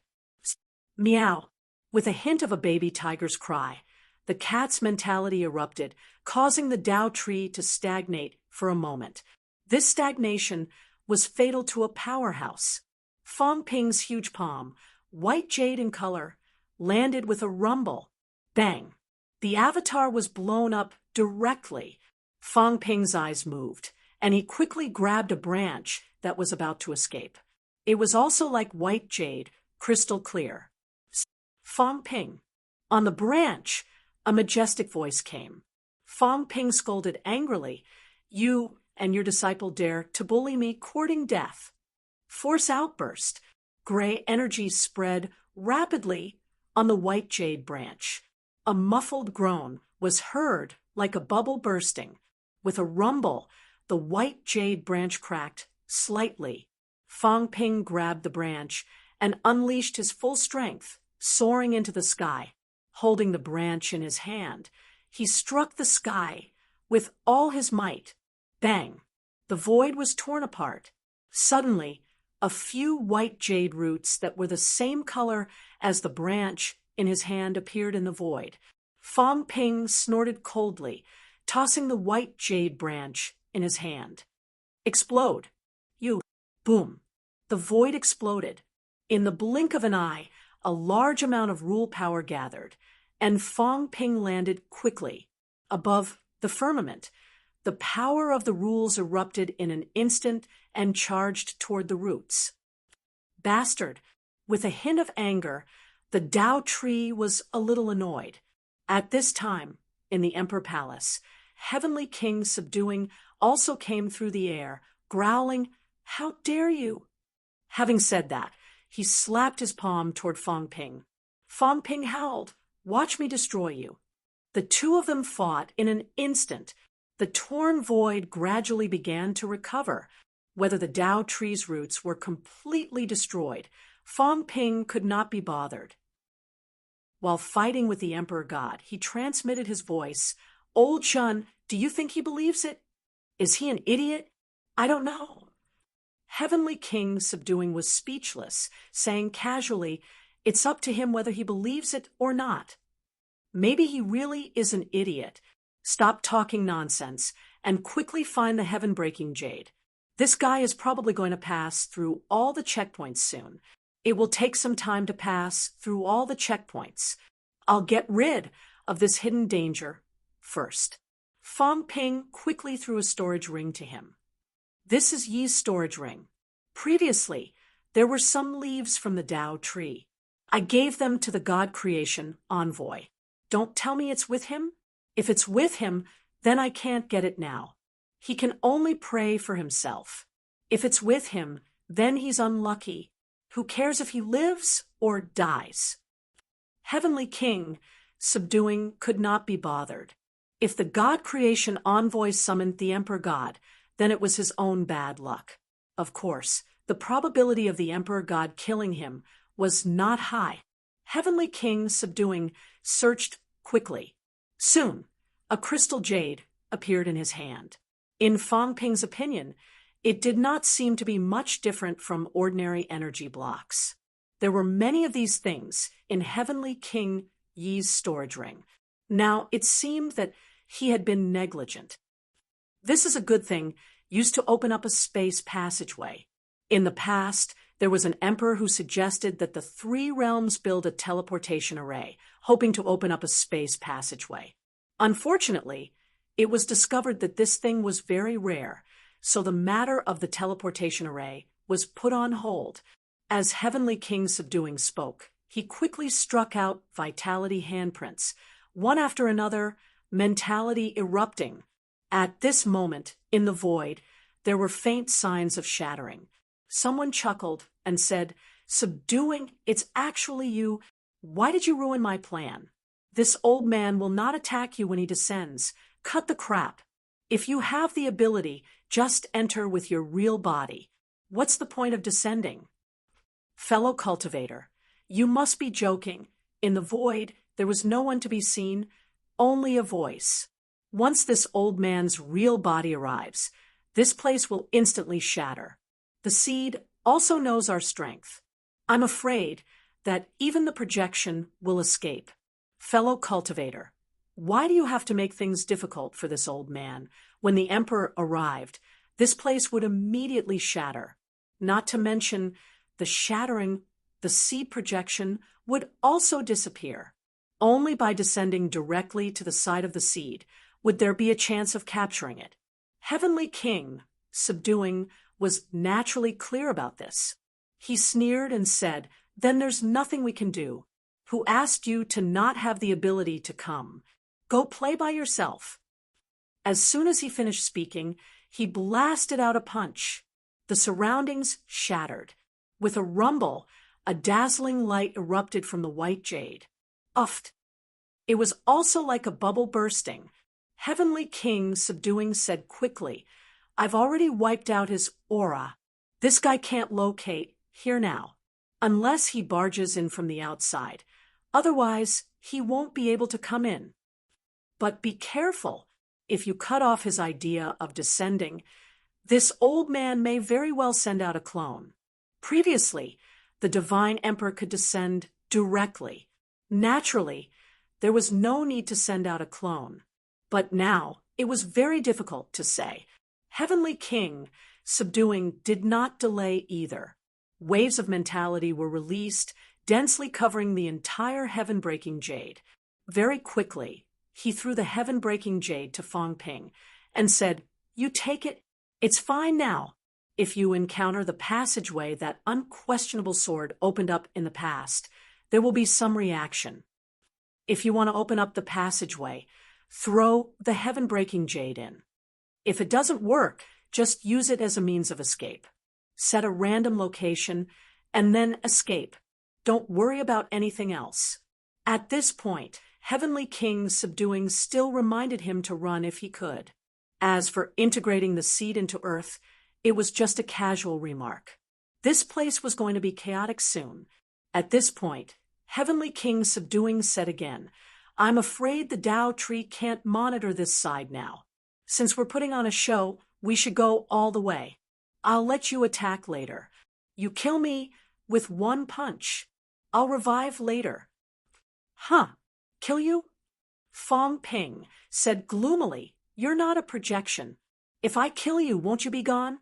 Meow! With a hint of a baby tiger's cry, the cat's mentality erupted, causing the Tao tree to stagnate for a moment. This stagnation was fatal to a powerhouse. Fong Ping's huge palm, white jade in color, landed with a rumble. Bang! The avatar was blown up directly. Fong Ping's eyes moved, and he quickly grabbed a branch that was about to escape. It was also like white jade, crystal clear. Fong Ping. On the branch, a majestic voice came. Fong Ping scolded angrily. You and your disciple dare to bully me, courting death. Force outburst. Gray energy spread rapidly on the white jade branch. A muffled groan was heard like a bubble bursting. With a rumble, the white jade branch cracked slightly. Fong Ping grabbed the branch and unleashed his full strength, soaring into the sky. Holding the branch in his hand, he struck the sky with all his might. Bang! The void was torn apart. Suddenly, a few white jade roots that were the same color as the branch in his hand appeared in the void. Fong Ping snorted coldly, tossing the white jade branch in his hand. Explode! You! Boom! The void exploded. In the blink of an eye, a large amount of rule power gathered, and Fong Ping landed quickly above the firmament. The power of the rules erupted in an instant and charged toward the roots. Bastard! With a hint of anger, the Tao tree was a little annoyed. At this time, in the Emperor Palace, Heavenly King Subduing also came through the air, growling, "How dare you!" Having said that, he slapped his palm toward Fong Ping. Fong Ping howled, "Watch me destroy you." The two of them fought in an instant. The torn void gradually began to recover. Whether the Tao tree's roots were completely destroyed, Fong Ping could not be bothered. While fighting with the Emperor God, he transmitted his voice. "Old Shun, do you think he believes it? Is he an idiot? I don't know." Heavenly King Subduing was speechless, saying casually, "It's up to him whether he believes it or not. Maybe he really is an idiot. Stop talking nonsense and quickly find the heaven-breaking jade. This guy is probably going to pass through all the checkpoints soon. It will take some time to pass through all the checkpoints. I'll get rid of this hidden danger first." Fong Ping quickly threw a storage ring to him. "This is Yi's storage ring. Previously, there were some leaves from the Tao tree. I gave them to the God Creation Envoy. Don't tell me it's with him. If it's with him, then I can't get it now. He can only pray for himself. If it's with him, then he's unlucky. Who cares if he lives or dies?" Heavenly King Subduing could not be bothered. If the God Creation Envoy summoned the Emperor God, then it was his own bad luck. Of course, the probability of the Emperor God killing him was not high. Heavenly King Subduing searched quickly. Soon, a crystal jade appeared in his hand. In Fong Ping's opinion, it did not seem to be much different from ordinary energy blocks. There were many of these things in Heavenly King Yi's storage ring. Now, it seemed that he had been negligent. This is a good thing, used to open up a space passageway. In the past, there was an emperor who suggested that the three realms build a teleportation array, hoping to open up a space passageway. Unfortunately, it was discovered that this thing was very rare, so the matter of the teleportation array was put on hold. As Heavenly King Subduing spoke, he quickly struck out vitality handprints, one after another, mentality erupting. At this moment, in the void, there were faint signs of shattering. Someone chuckled and said, "Subduing, it's actually you. Why did you ruin my plan? This old man will not attack you when he descends. Cut the crap. If you have the ability, just enter with your real body. What's the point of descending?" Fellow cultivator, you must be joking. In the void, there was no one to be seen, only a voice. Once this old man's real body arrives, this place will instantly shatter. The seed also knows our strength. I'm afraid that even the projection will escape. Fellow cultivator, why do you have to make things difficult for this old man? When the emperor arrived, this place would immediately shatter. Not to mention the shattering, the seed projection would also disappear. Only by descending directly to the side of the seed would there be a chance of capturing it. Heavenly King Subduing was naturally clear about this. He sneered and said, "Then there's nothing we can do. who asked you to not have the ability to come. Go play by yourself. As soon as he finished speaking, he blasted out a punch. The surroundings shattered. With a rumble, a dazzling light erupted from the white jade. Uffed. It was also like a bubble bursting. Heavenly King, subduing, said quickly, "I've already wiped out his aura. This guy can't locate here now, unless he barges in from the outside. Otherwise, he won't be able to come in. But be careful. If you cut off his idea of descending, this old man may very well send out a clone." Previously, the Divine Emperor could descend directly. Naturally, there was no need to send out a clone. But now, it was very difficult to say. Heavenly King, subduing, did not delay either. Waves of mentality were released, densely covering the entire heaven-breaking jade. Very quickly, he threw the heaven-breaking jade to Fong Ping and said, "You take it. It's fine now. If you encounter the passageway that unquestionable sword opened up in the past, there will be some reaction. If you want to open up the passageway, throw the heaven-breaking jade in. If it doesn't work, just use it as a means of escape. Set a random location and then escape. Don't worry about anything else." At this point, Heavenly King, subduing, still reminded him to run if he could. As for integrating the seed into Earth, it was just a casual remark. This place was going to be chaotic soon. At this point, Heavenly King, subduing, said again, "I'm afraid the Tao tree can't monitor this side now. Since we're putting on a show, we should go all the way. I'll let you attack later. You kill me with one punch. I'll revive later." "Huh? Kill you?" Fong Ping said gloomily, "You're not a projection. If I kill you, won't you be gone?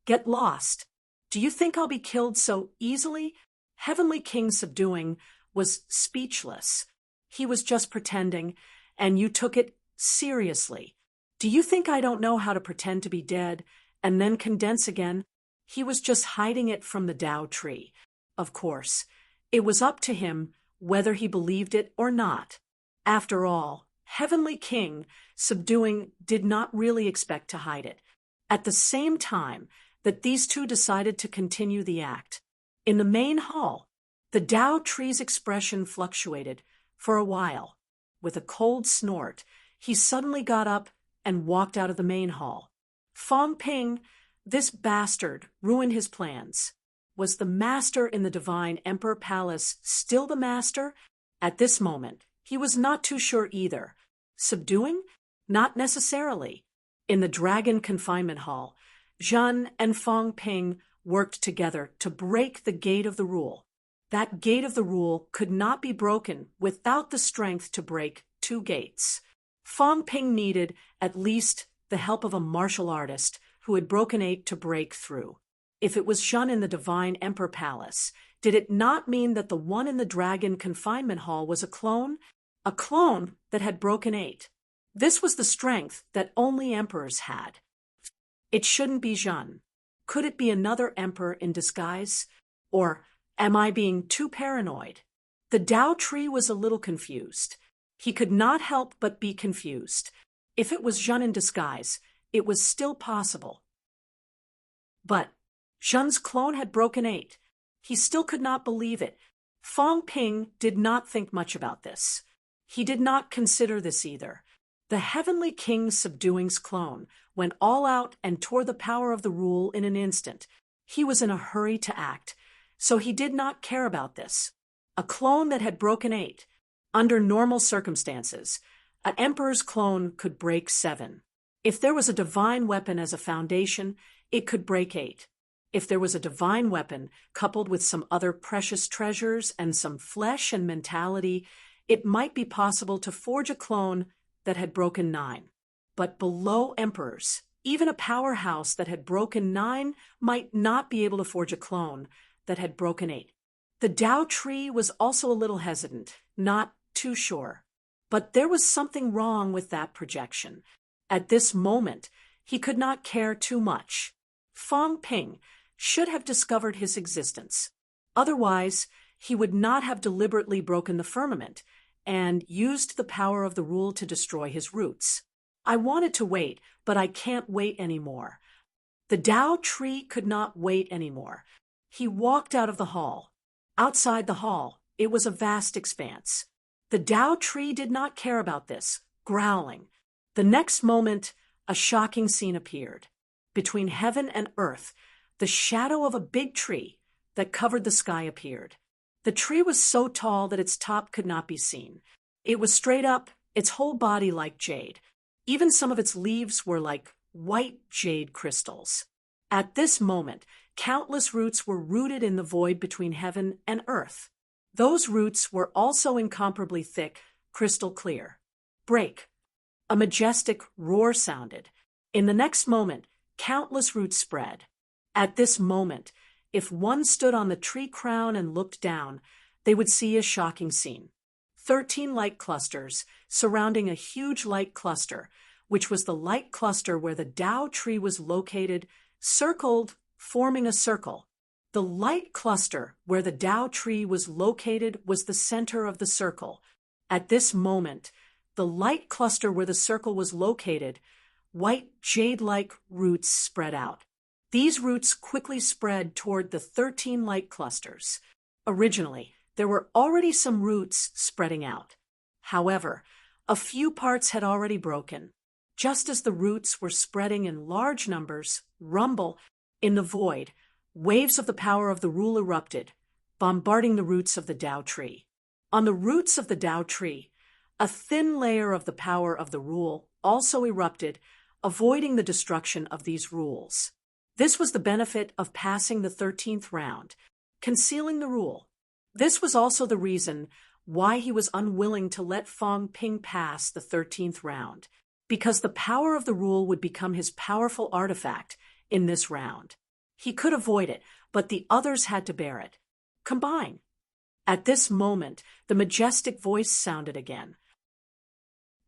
Get lost. Do you think I'll be killed so easily?" Heavenly King, subduing, was speechless. He was just pretending, and you took it seriously. "Do you think I don't know how to pretend to be dead and then condense again?" He was just hiding it from the Tao tree. Of course, it was up to him whether he believed it or not. After all, Heavenly King, subduing, did not really expect to hide it. At the same time that these two decided to continue the act, in the main hall, the Tao tree's expression fluctuated for a while. With a cold snort, he suddenly got up and walked out of the main hall. Fong Ping, this bastard, ruined his plans. Was the master in the Divine Emperor Palace still the master? At this moment, he was not too sure either. Subduing? Not necessarily. In the Dragon Confinement Hall, Zhen and Fong Ping worked together to break the gate of the rule. That gate of the rule could not be broken without the strength to break two gates. Fong Ping needed at least the help of a martial artist who had broken 8 to break through. If it was Zhen in the Divine Emperor Palace, did it not mean that the one in the Dragon Confinement Hall was a clone? A clone that had broken 8. This was the strength that only emperors had. It shouldn't be Zhen. Could it be another emperor in disguise? Or am I being too paranoid? The Tao tree was a little confused. He could not help but be confused. If it was Zhen in disguise, it was still possible. But Zhen's clone had broken 8. He still could not believe it. Fong Ping did not think much about this. He did not consider this either. The Heavenly King, subduing's clone went all out and tore the power of the rule in an instant. He was in a hurry to act, so he did not care about this. A clone that had broken 8. Under normal circumstances, an emperor's clone could break 7. If there was a divine weapon as a foundation, it could break 8. If there was a divine weapon coupled with some other precious treasures and some flesh and mentality, it might be possible to forge a clone that had broken 9. But below emperors, even a powerhouse that had broken 9 might not be able to forge a clone that had broken 8. The Tao tree was also a little hesitant, not too sure. But there was something wrong with that projection. At this moment, he could not care too much. Fong Ping should have discovered his existence. Otherwise, he would not have deliberately broken the firmament and used the power of the rule to destroy his roots. I wanted to wait, but I can't wait anymore. The Tao tree could not wait anymore. He walked out of the hall. Outside the hall, it was a vast expanse. The Tao tree did not care about this, growling. The next moment, a shocking scene appeared. Between heaven and earth, the shadow of a big tree that covered the sky appeared. The tree was so tall that its top could not be seen. It was straight up, its whole body like jade. Even some of its leaves were like white jade crystals. At this moment, countless roots were rooted in the void between heaven and earth. Those roots were also incomparably thick, crystal clear. Break. A majestic roar sounded. In the next moment, countless roots spread. At this moment, if one stood on the tree crown and looked down, they would see a shocking scene. 13 light clusters surrounding a huge light cluster, which was the light cluster where the Tao tree was located, circled, forming a circle. The light cluster where the Tao tree was located was the center of the circle. At this moment, the light cluster where the circle was located, white jade-like roots spread out. These roots quickly spread toward the 13 light clusters. Originally, there were already some roots spreading out. However, a few parts had already broken. Just as the roots were spreading in large numbers, rumble, in the void, waves of the power of the rule erupted, bombarding the roots of the Tao tree. On the roots of the Tao tree, a thin layer of the power of the rule also erupted, avoiding the destruction of these rules. This was the benefit of passing the 13th round, concealing the rule. This was also the reason why he was unwilling to let Fong Ping pass the 13th round, because the power of the rule would become his powerful artifact in this round. He could avoid it, but the others had to bear it. Combine. At this moment, the majestic voice sounded again.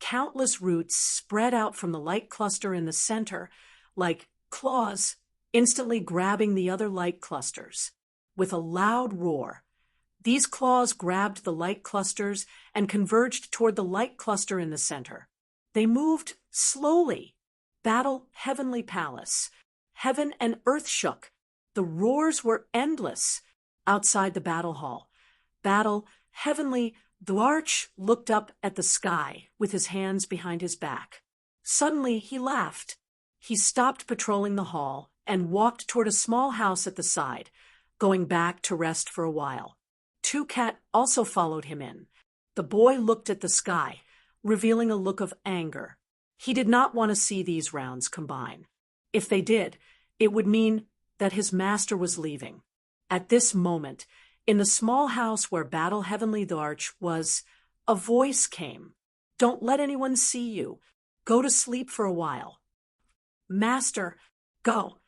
Countless roots spread out from the light cluster in the center, like claws, instantly grabbing the other light clusters. With a loud roar, these claws grabbed the light clusters and converged toward the light cluster in the center. They moved slowly. Battle, heavenly palace. Heaven and earth shook. The roars were endless. Outside the battle hall, battle, heavenly, Dwarch looked up at the sky with his hands behind his back. Suddenly he laughed. He stopped patrolling the hall and walked toward a small house at the side, going back to rest for a while. Two Cat also followed him in. The boy looked at the sky, revealing a look of anger. He did not want to see these rounds combine. If they did, it would mean that his master was leaving. At this moment, in the small house where Battle Heavenly Dwarch was, a voice came. Don't let anyone see you. Go to sleep for a while. Master, go.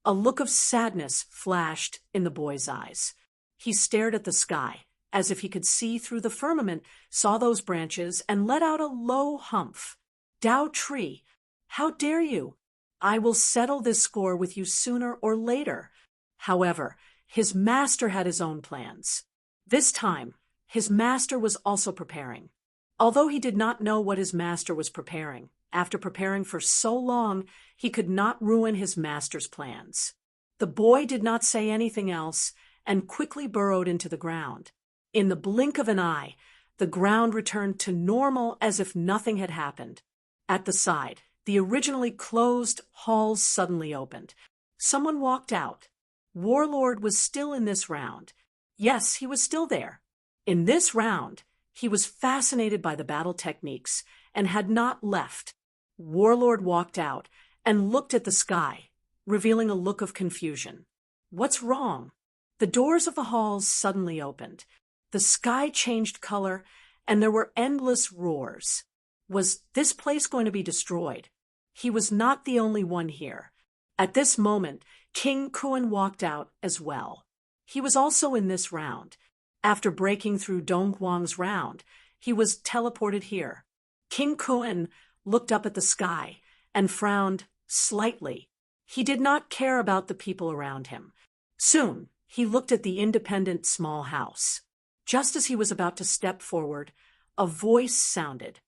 A look of sadness flashed in the boy's eyes. He stared at the sky, as if he could see through the firmament, saw those branches, and let out a low humph. Tao tree, how dare you? I will settle this score with you sooner or later. However, his master had his own plans. This time, his master was also preparing. Although he did not know what his master was preparing, after preparing for so long, he could not ruin his master's plans. The boy did not say anything else and quickly burrowed into the ground. In the blink of an eye, the ground returned to normal as if nothing had happened. At the side, the originally closed halls suddenly opened. Someone walked out. Warlord was still in this round. Yes, he was still there. In this round, he was fascinated by the battle techniques and had not left. Warlord walked out and looked at the sky, revealing a look of confusion. What's wrong? The doors of the halls suddenly opened. The sky changed color, and there were endless roars. Was this place going to be destroyed? He was not the only one here. At this moment, King Kuan walked out as well. He was also in this round. After breaking through Dong Huang's round, he was teleported here. King Kuan looked up at the sky and frowned slightly. He did not care about the people around him. Soon, he looked at the independent small house. Just as he was about to step forward, a voice sounded.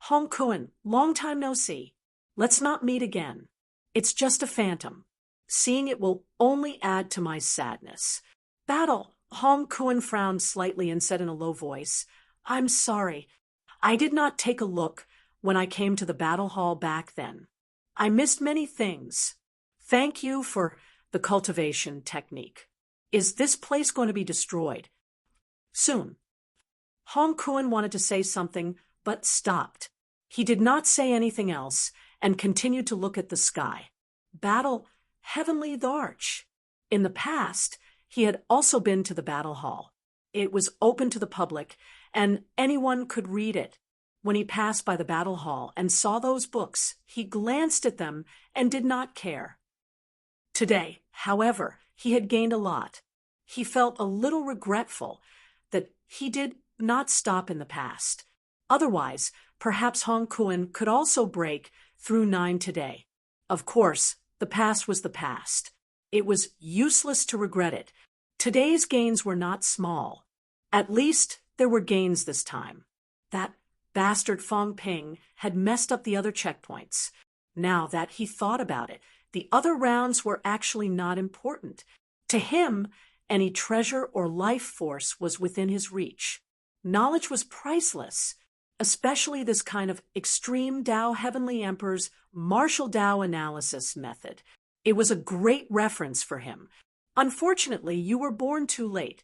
Hong Kun, long time no see. Let's not meet again. It's just a phantom. Seeing it will only add to my sadness. Battle, Hong Kun frowned slightly and said in a low voice, I'm sorry. I did not take a look when I came to the battle hall back then. I missed many things. Thank you for the cultivation technique. Is this place going to be destroyed? Soon. Hong Kun wanted to say something, but stopped. He did not say anything else and continued to look at the sky. Battle, heavenly arch. In the past, he had also been to the battle hall. It was open to the public, and anyone could read it. When he passed by the battle hall and saw those books, he glanced at them and did not care. Today, however, he had gained a lot. He felt a little regretful that he did not stop in the past. Otherwise, perhaps Hong Kun could also break through 9 today. Of course, the past was the past. It was useless to regret it. Today's gains were not small. At least there were gains this time. That bastard Fong Ping had messed up the other checkpoints. Now that he thought about it, the other rounds were actually not important. To him, any treasure or life force was within his reach. Knowledge was priceless, especially this kind of extreme Tao Heavenly Emperor's martial Tao analysis method. It was a great reference for him. Unfortunately, you were born too late.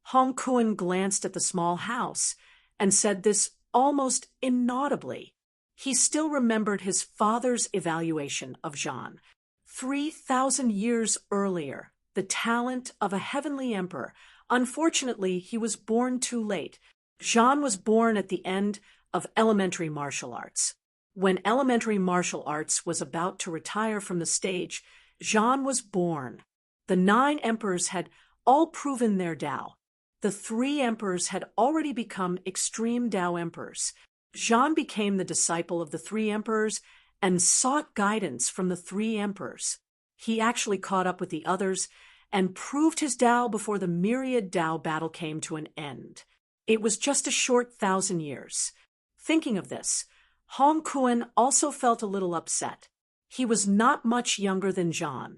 Hong Kun glanced at the small house and said this almost inaudibly. He still remembered his father's evaluation of Zhan. 3,000 years earlier, the talent of a heavenly emperor. Unfortunately, he was born too late. Zhan was born at the end of elementary martial arts. When elementary martial arts was about to retire from the stage, Zhan was born. The 9 emperors had all proven their Tao. The 3 emperors had already become extreme Tao emperors. Zhan became the disciple of the 3 emperors and sought guidance from the 3 emperors. He actually caught up with the others and proved his Tao before the myriad Tao battle came to an end. It was just a short 1,000 years. Thinking of this, Hong Kun also felt a little upset. He was not much younger than Zhan.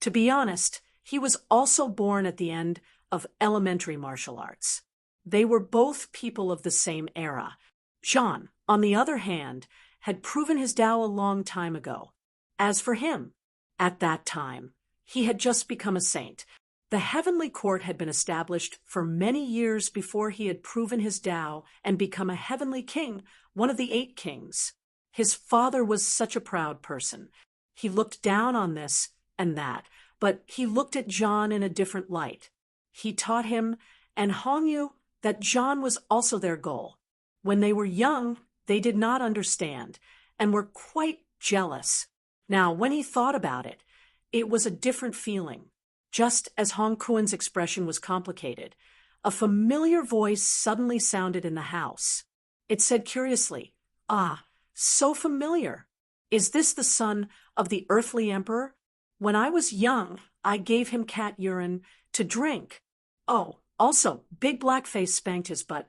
To be honest, he was also born at the end of elementary martial arts. They were both people of the same era. Zhan, on the other hand, had proven his Tao a long time ago. As for him, at that time, he had just become a saint. The heavenly court had been established for many years before he had proven his Tao and become a heavenly king, one of the 8 kings. His father was such a proud person. He looked down on this and that, but he looked at Zhan in a different light. He taught him and Hongyu that Zhan was also their goal. When they were young, they did not understand and were quite jealous. Now, when he thought about it, it was a different feeling. Just as Hong Kun's expression was complicated, a familiar voice suddenly sounded in the house. It said curiously, "Ah, so familiar. Is this the son of the earthly emperor? When I was young, I gave him cat urine to drink. Oh, also, Big Blackface spanked his butt.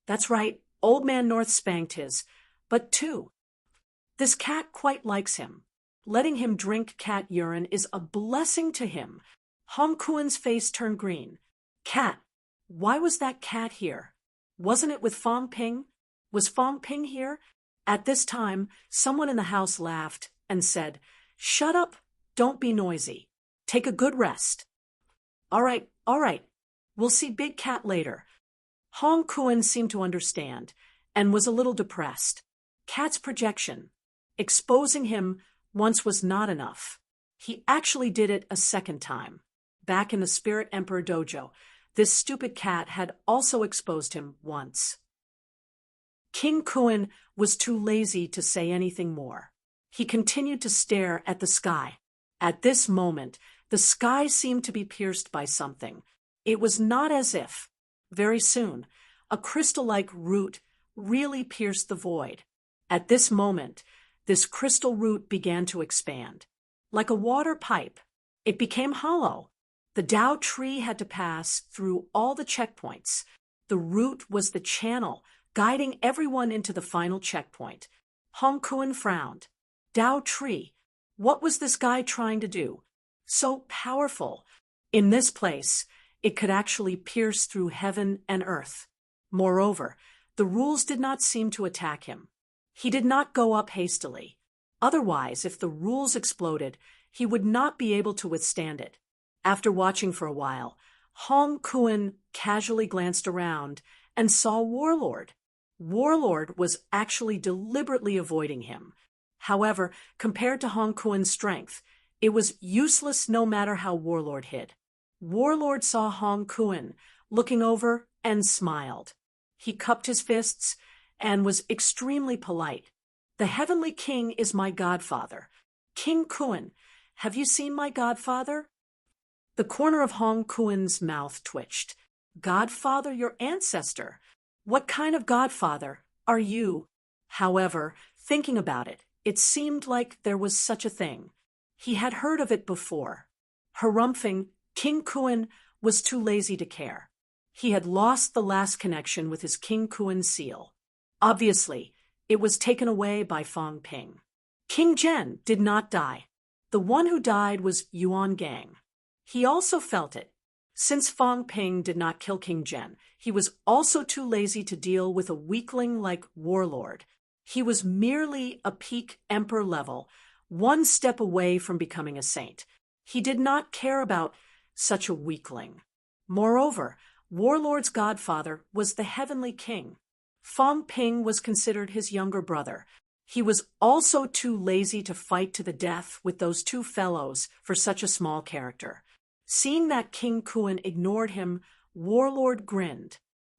That's right, Old Man North spanked his, but too. This cat quite likes him. Letting him drink cat urine is a blessing to him." Hong Kun's face turned green. Cat? Why was that cat here? Wasn't it with Fong Ping? Was Fong Ping here? At this time, someone in the house laughed and said, "Shut up, don't be noisy. Take a good rest." All right. We'll see Big Cat later." Hong Kun seemed to understand and was a little depressed. Cat's projection, exposing him once was not enough. He actually did it a second time. Back in the Spirit Emperor dojo, this stupid cat had also exposed him once. King Kun was too lazy to say anything more. He continued to stare at the sky. At this moment, the sky seemed to be pierced by something. It was not as if, very soon, a crystal-like root really pierced the void. At this moment, this crystal root began to expand. Like a water pipe, it became hollow. The Tao tree had to pass through all the checkpoints. The root was the channel, guiding everyone into the final checkpoint. Hong Kuan frowned. Dao Tree. What was this guy trying to do? So powerful. In this place, it could actually pierce through heaven and earth. Moreover, the rules did not seem to attack him. He did not go up hastily. Otherwise, if the rules exploded, he would not be able to withstand it. After watching for a while, Hong Kuan casually glanced around and saw Warlord. Warlord was actually deliberately avoiding him. However, compared to Hong Kuan's strength, it was useless no matter how Warlord hid. Warlord saw Hong Kuan, looking over, and smiled. He cupped his fists and was extremely polite. The Heavenly King is my godfather. King Kuan, have you seen my godfather? The corner of Hong Kuan's mouth twitched. Godfather, your ancestor. What kind of godfather are you? However, thinking about it, it seemed like there was such a thing. He had heard of it before. Harumphing, King Kuan was too lazy to care. He had lost the last connection with his King Kuan seal. Obviously, it was taken away by Fong Ping. King Zhen did not die. The one who died was Yuan Gang. He also felt it. Since Fong Ping did not kill King Zhen, he was also too lazy to deal with a weakling like Warlord. He was merely a peak emperor level, one step away from becoming a saint. He did not care about such a weakling. Moreover, Warlord's godfather was the Heavenly King. Fong Ping was considered his younger brother. He was also too lazy to fight to the death with those two fellows for such a small character. Seeing that King Kuan ignored him, Warlord grinned.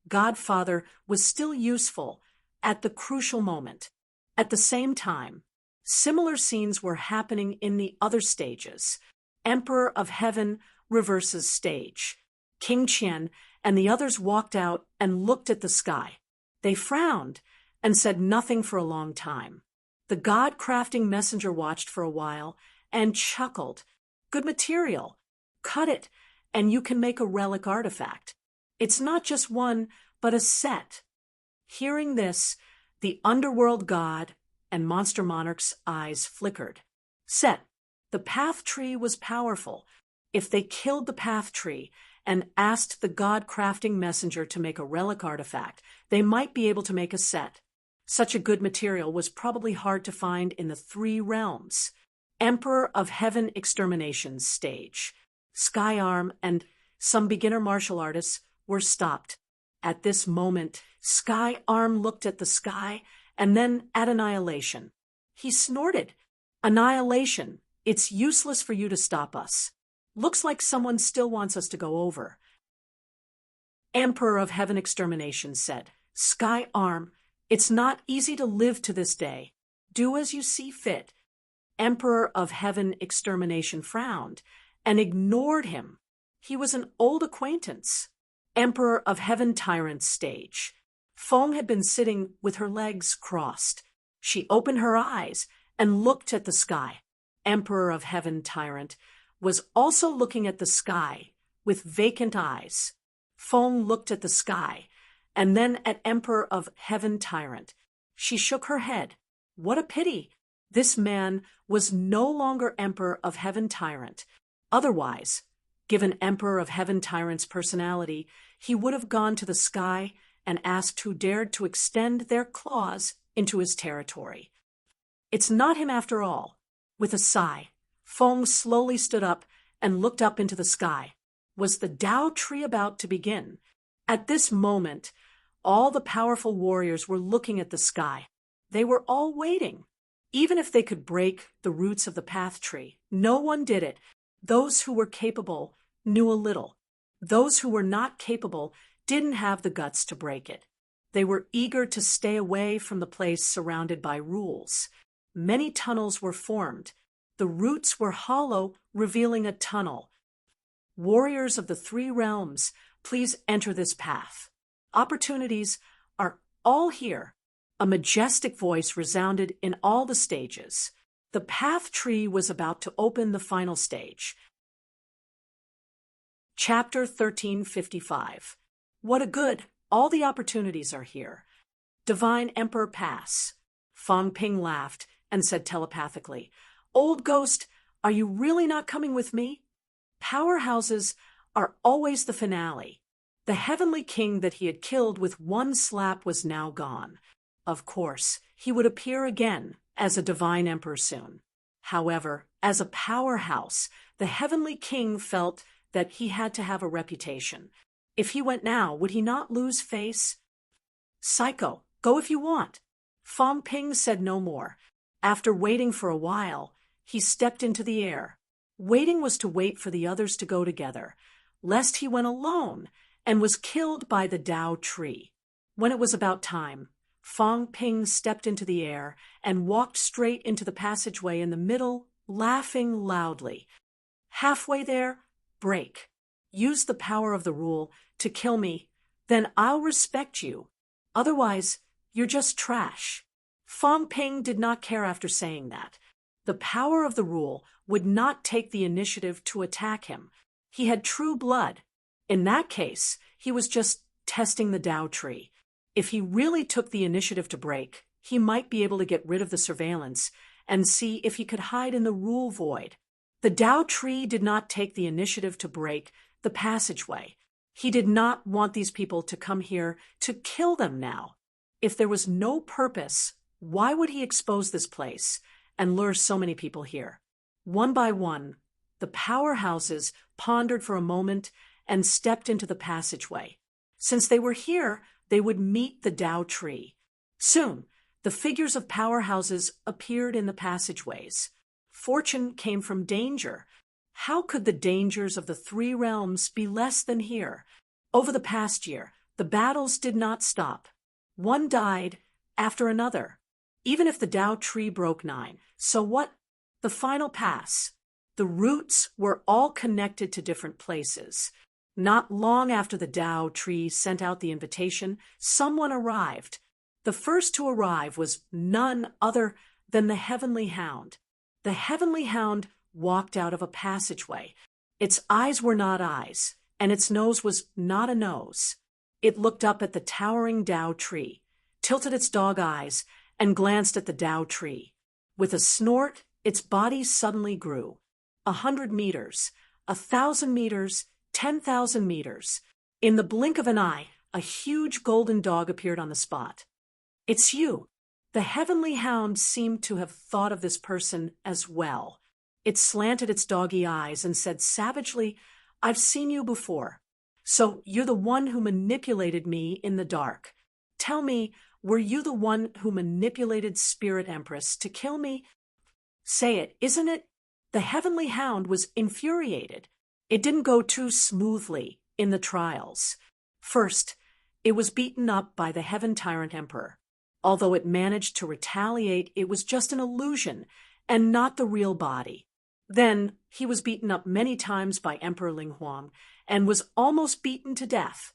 Godfather was still useful at the crucial moment. At the same time, similar scenes were happening in the other stages. Emperor of Heaven reverses stage. King Qian and the others walked out and looked at the sky. They frowned and said nothing for a long time. The god-crafting messenger watched for a while and chuckled. Good material. Cut it, and you can make a relic artifact. It's not just one, but a set. Hearing this, the underworld god and monster monarch's eyes flickered. Set. The path tree was powerful. If they killed the path tree and asked the god-crafting messenger to make a relic artifact, they might be able to make a set. Such a good material was probably hard to find in the 3 realms. Emperor of Heaven Extermination's stage. Skyarm and some beginner martial artists were stopped. At this moment, Skyarm looked at the sky and then at Annihilation. He snorted. Annihilation, it's useless for you to stop us. Looks like someone still wants us to go over. Emperor of Heaven Extermination said, Skyarm, it's not easy to live to this day. Do as you see fit. Emperor of Heaven Extermination frowned and ignored him. He was an old acquaintance. Emperor of Heaven Tyrant's stage. Fong had been sitting with her legs crossed. She opened her eyes and looked at the sky. Emperor of Heaven Tyrant was also looking at the sky with vacant eyes. Fong looked at the sky and then at Emperor of Heaven Tyrant. She shook her head. What a pity! This man was no longer Emperor of Heaven Tyrant. Otherwise, given Emperor of Heaven Tyrant's personality, he would have gone to the sky and asked who dared to extend their claws into his territory. It's not him after all. With a sigh, Fong slowly stood up and looked up into the sky. Was the Dao Tree about to begin? At this moment, all the powerful warriors were looking at the sky. They were all waiting. Even if they could break the roots of the path tree, no one did it. Those who were capable knew a little. Those who were not capable didn't have the guts to break it. They were eager to stay away from the place surrounded by rules. Many tunnels were formed. The roots were hollow, revealing a tunnel. Warriors of the 3 realms, please enter this path. Opportunities are all here. A majestic voice resounded in all the stages. The path tree was about to open the final stage. Chapter 1355. What a good All the opportunities are here. Divine Emperor pass. Fong Ping laughed and said telepathically, Old ghost, are you really not coming with me? Powerhouses are always the finale. The heavenly king that he had killed with one slap was now gone. Of course, he would appear again as a divine emperor soon. However, as a powerhouse, the heavenly king felt that he had to have a reputation. If he went now, would he not lose face? Psycho, go if you want. Fong Ping said no more. After waiting for a while, he stepped into the air. Waiting was to wait for the others to go together, lest he went alone and was killed by the Tao tree. When it was about time, Fong Ping stepped into the air and walked straight into the passageway in the middle, laughing loudly. Halfway there, break. Use the power of the rule to kill me, then I'll respect you. Otherwise, you're just trash. Fong Ping did not care after saying that. The power of the rule would not take the initiative to attack him. He had true blood. In that case, he was just testing the Tao tree. If he really took the initiative to break, he might be able to get rid of the surveillance and see if he could hide in the rule void. The Tao tree did not take the initiative to break the passageway. He did not want these people to come here to kill them now. If there was no purpose, why would he expose this place and lure so many people here? One by one, the powerhouses pondered for a moment and stepped into the passageway. Since they were here, they would meet the Tao tree. Soon, the figures of powerhouses appeared in the passageways. Fortune came from danger. How could the dangers of the three realms be less than here? Over the past year, the battles did not stop. One died after another. Even if the Tao tree broke 9, so what? The final pass. The roots were all connected to different places. Not long after the Tao tree sent out the invitation, someone arrived. The first to arrive was none other than the Heavenly Hound. The Heavenly Hound walked out of a passageway. Its eyes were not eyes, and its nose was not a nose. It looked up at the towering Tao tree, tilted its dog eyes, and glanced at the Tao tree. With a snort, its body suddenly grew. 100 meters, 1,000 meters, 10,000 meters. In the blink of an eye, a huge golden dog appeared on the spot. It's you. The Heavenly Hound seemed to have thought of this person as well. It slanted its doggy eyes and said savagely, I've seen you before. So you're the one who manipulated me in the dark. Tell me, were you the one who manipulated Spirit Empress to kill me? Say it, isn't it? The Heavenly Hound was infuriated. It didn't go too smoothly in the trials. First, it was beaten up by the Heaven Tyrant Emperor. Although it managed to retaliate, it was just an illusion and not the real body. Then he was beaten up many times by Emperor Ling Huang and was almost beaten to death.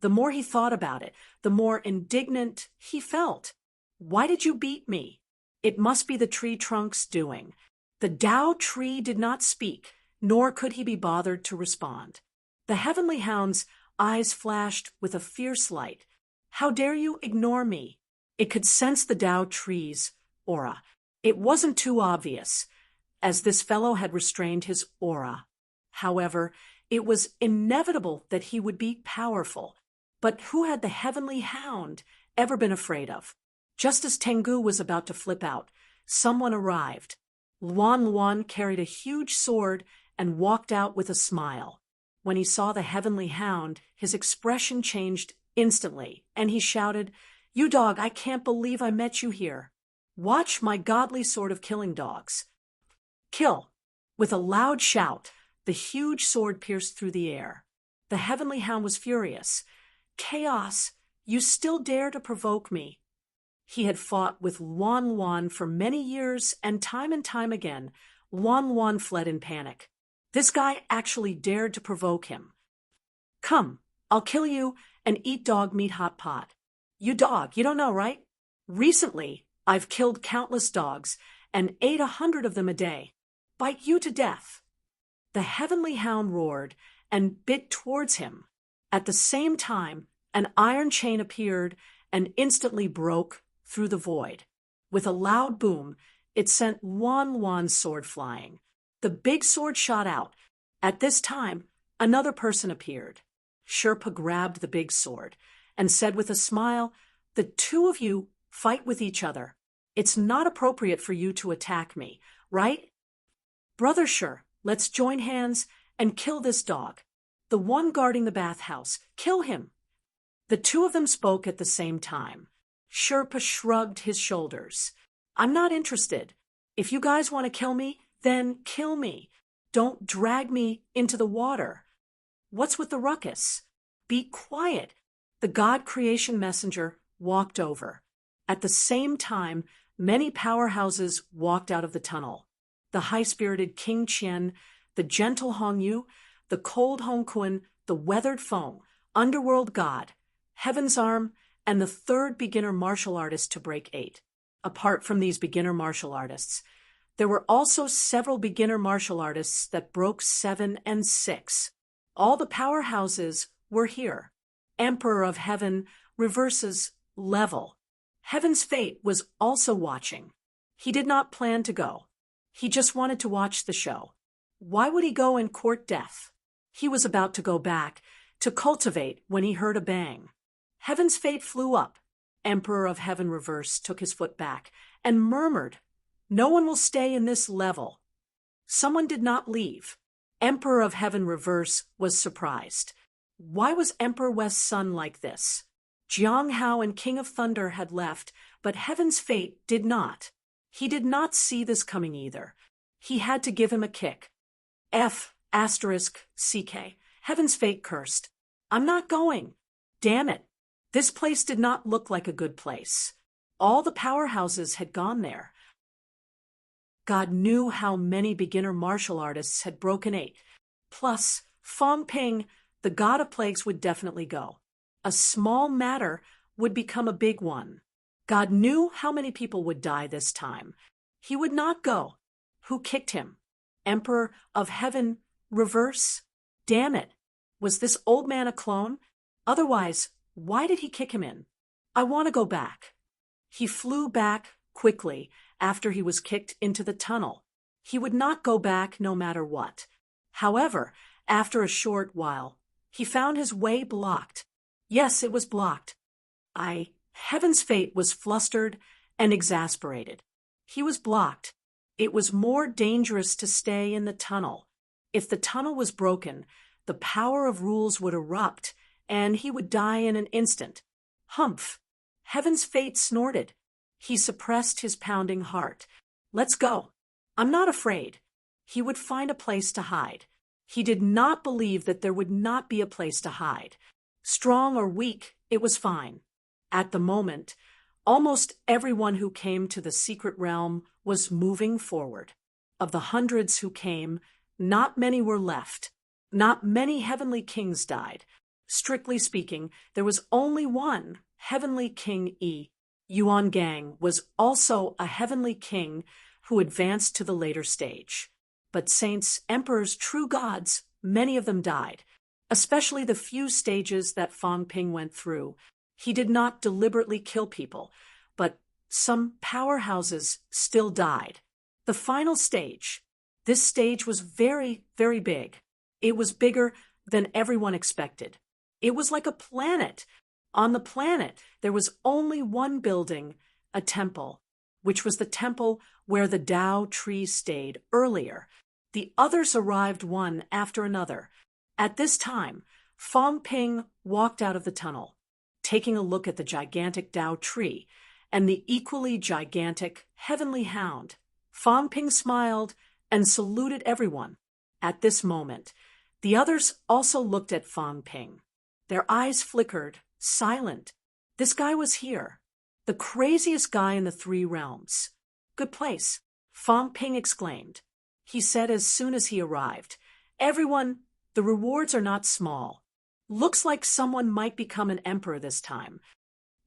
The more he thought about it, the more indignant he felt. Why did you beat me? It must be the tree trunk's doing. The Tao tree did not speak, nor could he be bothered to respond. The Heavenly Hound's eyes flashed with a fierce light. How dare you ignore me? It could sense the Tao tree's aura. It wasn't too obvious, as this fellow had restrained his aura. However, it was inevitable that he would be powerful. But who had the Heavenly Hound ever been afraid of? Just as Tengu was about to flip out, someone arrived. Luan carried a huge sword and walked out with a smile. When he saw the Heavenly Hound, his expression changed instantly, and he shouted, You dog, I can't believe I met you here. Watch my godly sword of killing dogs. Kill! With a loud shout, the huge sword pierced through the air. The Heavenly Hound was furious. Chaos, you still dare to provoke me. He had fought with Luan for many years, and time again, Luan fled in panic. This guy actually dared to provoke him. Come, I'll kill you and eat dog meat hot pot. You dog, you don't know, right? Recently, I've killed countless dogs and ate 100 of them a day. Bite you to death. The Heavenly Hound roared and bit towards him. At the same time, an iron chain appeared and instantly broke through the void. With a loud boom, it sent Wan's sword flying. The big sword shot out. At this time, another person appeared. Sherpa grabbed the big sword and said with a smile, "The two of you fight with each other. It's not appropriate for you to attack me, right? Brother Sher, let's join hands and kill this dog. The one guarding the bathhouse, kill him." The two of them spoke at the same time. Sherpa shrugged his shoulders. "I'm not interested. If you guys want to kill me, then kill me. Don't drag me into the water. What's with the ruckus? Be quiet." The God creation messenger walked over. At the same time, many powerhouses walked out of the tunnel. The high-spirited King Qian, the gentle Hong Yu, the cold Hong Kun, the weathered Feng, underworld god, Heaven's Arm, and the third beginner martial artist to break 8. Apart from these beginner martial artists, there were also several beginner martial artists that broke 7 and 6. All the powerhouses were here. Emperor of Heaven reverses level. Heaven's Fate was also watching. He did not plan to go. He just wanted to watch the show. Why would he go and court death? He was about to go back to cultivate when he heard a bang. Heaven's Fate flew up. Emperor of Heaven Reverse took his foot back and murmured, "No one will stay in this level." Someone did not leave. Emperor of Heaven Reverse was surprised. Why was Emperor West's son like this? Jiang Hao and King of Thunder had left, but Heaven's Fate did not. He did not see this coming either. He had to give him a kick. F***CK. Heaven's Fate cursed. "I'm not going. Damn it. This place did not look like a good place. All the powerhouses had gone there." God knew how many beginner martial artists had broken 8. Plus, Fong Ping, the god of plagues, would definitely go. A small matter would become a big one. God knew how many people would die this time. He would not go. Who kicked him? Emperor of Heaven Reverse? Damn it. Was this old man a clone? Otherwise, why did he kick him in? "I want to go back." He flew back quickly after he was kicked into the tunnel. He would not go back no matter what. However, after a short while, he found his way blocked. Yes, it was blocked. Heaven's Fate was flustered and exasperated. He was blocked. It was more dangerous to stay in the tunnel. If the tunnel was broken, the power of rules would erupt, and he would die in an instant. Humph! Heaven's Fate snorted. He suppressed his pounding heart. "Let's go. I'm not afraid." He would find a place to hide. He did not believe that there would not be a place to hide. Strong or weak, it was fine. At the moment, almost everyone who came to the secret realm was moving forward. Of the hundreds who came, not many were left. Not many heavenly kings died. Strictly speaking, there was only one heavenly king. Yuan Gang was also a heavenly king who advanced to the later stage. But saints, emperors, true gods, many of them died, especially the few stages that Fong Ping went through. He did not deliberately kill people, but some powerhouses still died. The final stage. This stage was very, very big. It was bigger than everyone expected. It was like a planet. On the planet, there was only one building, a temple, which was the temple where the Tao tree stayed earlier. The others arrived one after another. At this time, Fong Ping walked out of the tunnel, taking a look at the gigantic Tao tree and the equally gigantic heavenly hound. Fong Ping smiled and saluted everyone. At this moment, the others also looked at Fong Ping. Their eyes flickered, silent. This guy was here. The craziest guy in the 3 realms. "Good place," Fong Ping exclaimed. He said as soon as he arrived, "Everyone, the rewards are not small. Looks like someone might become an emperor this time."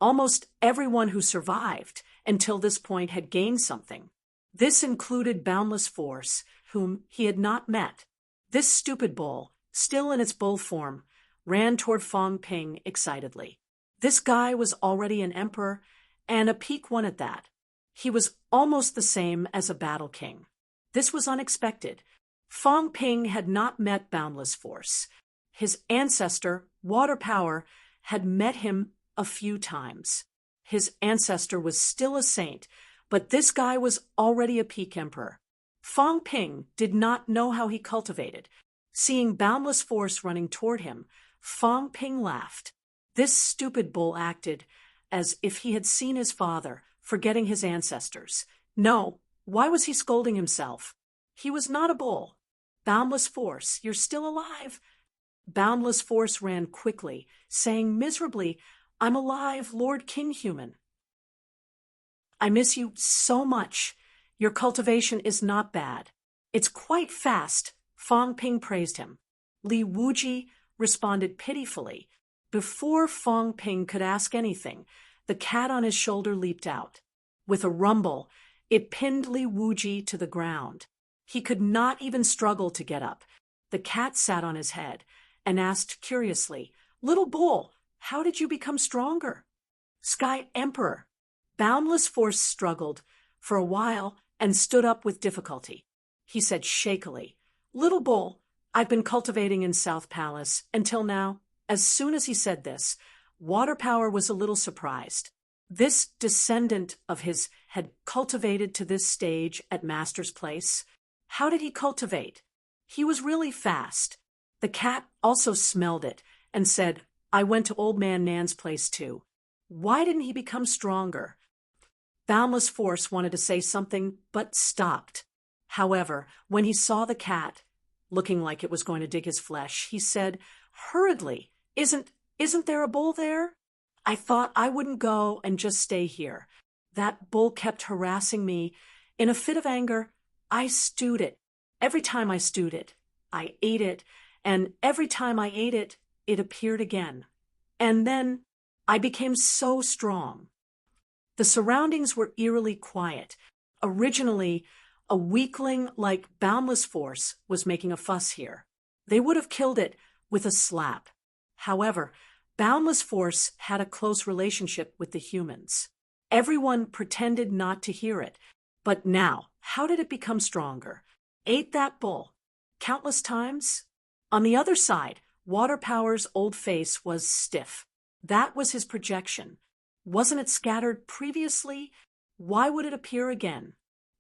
Almost everyone who survived until this point had gained something. This included Boundless Force, whom he had not met. This stupid bull, still in its bull form, ran toward Fong Ping excitedly. This guy was already an emperor, and a peak one at that. He was almost the same as a battle king. This was unexpected. Fong Ping had not met Boundless Force. His ancestor, Water Power, had met him a few times. His ancestor was still a saint, but this guy was already a peak emperor. Fong Ping did not know how he cultivated. Seeing Boundless Force running toward him, Fong Ping laughed. This stupid bull acted as if he had seen his father, forgetting his ancestors. No, why was he scolding himself? He was not a bull. Boundless Force, you're still alive. Boundless Force ran quickly, saying miserably, I'm alive, Lord King Human. I miss you so much. Your cultivation is not bad. It's quite fast, Fong Ping praised him. Li Wuji responded pitifully. Before Fong Ping could ask anything, the cat on his shoulder leaped out. With a rumble, it pinned Li Wuji to the ground. He could not even struggle to get up. The cat sat on his head and asked curiously, Little bull, how did you become stronger? Sky Emperor. Boundless Force struggled for a while and stood up with difficulty. He said shakily, Little bull, I've been cultivating in South Palace until now. As soon as he said this, Water Power was a little surprised. This descendant of his had cultivated to this stage at Master's Place. How did he cultivate? He was really fast. The cat also smelled it and said, I went to Old Man Nan's place too. Why didn't he become stronger? Boundless Force wanted to say something, but stopped. However, when he saw the cat, looking like it was going to dig his flesh, he said hurriedly, Isn't there a bull there? I thought I wouldn't go and just stay here. That bull kept harassing me. In a fit of anger, I stewed it. Every time I stewed it, I ate it, and every time I ate it, it appeared again. And then I became so strong. The surroundings were eerily quiet. Originally, a weakling like Boundless Force was making a fuss here. They would have killed it with a slap. However, Boundless Force had a close relationship with the humans. Everyone pretended not to hear it. But now, how did it become stronger? Ate that bull countless times? On the other side, Water Power's old face was stiff. That was his projection. Wasn't it scattered previously? Why would it appear again?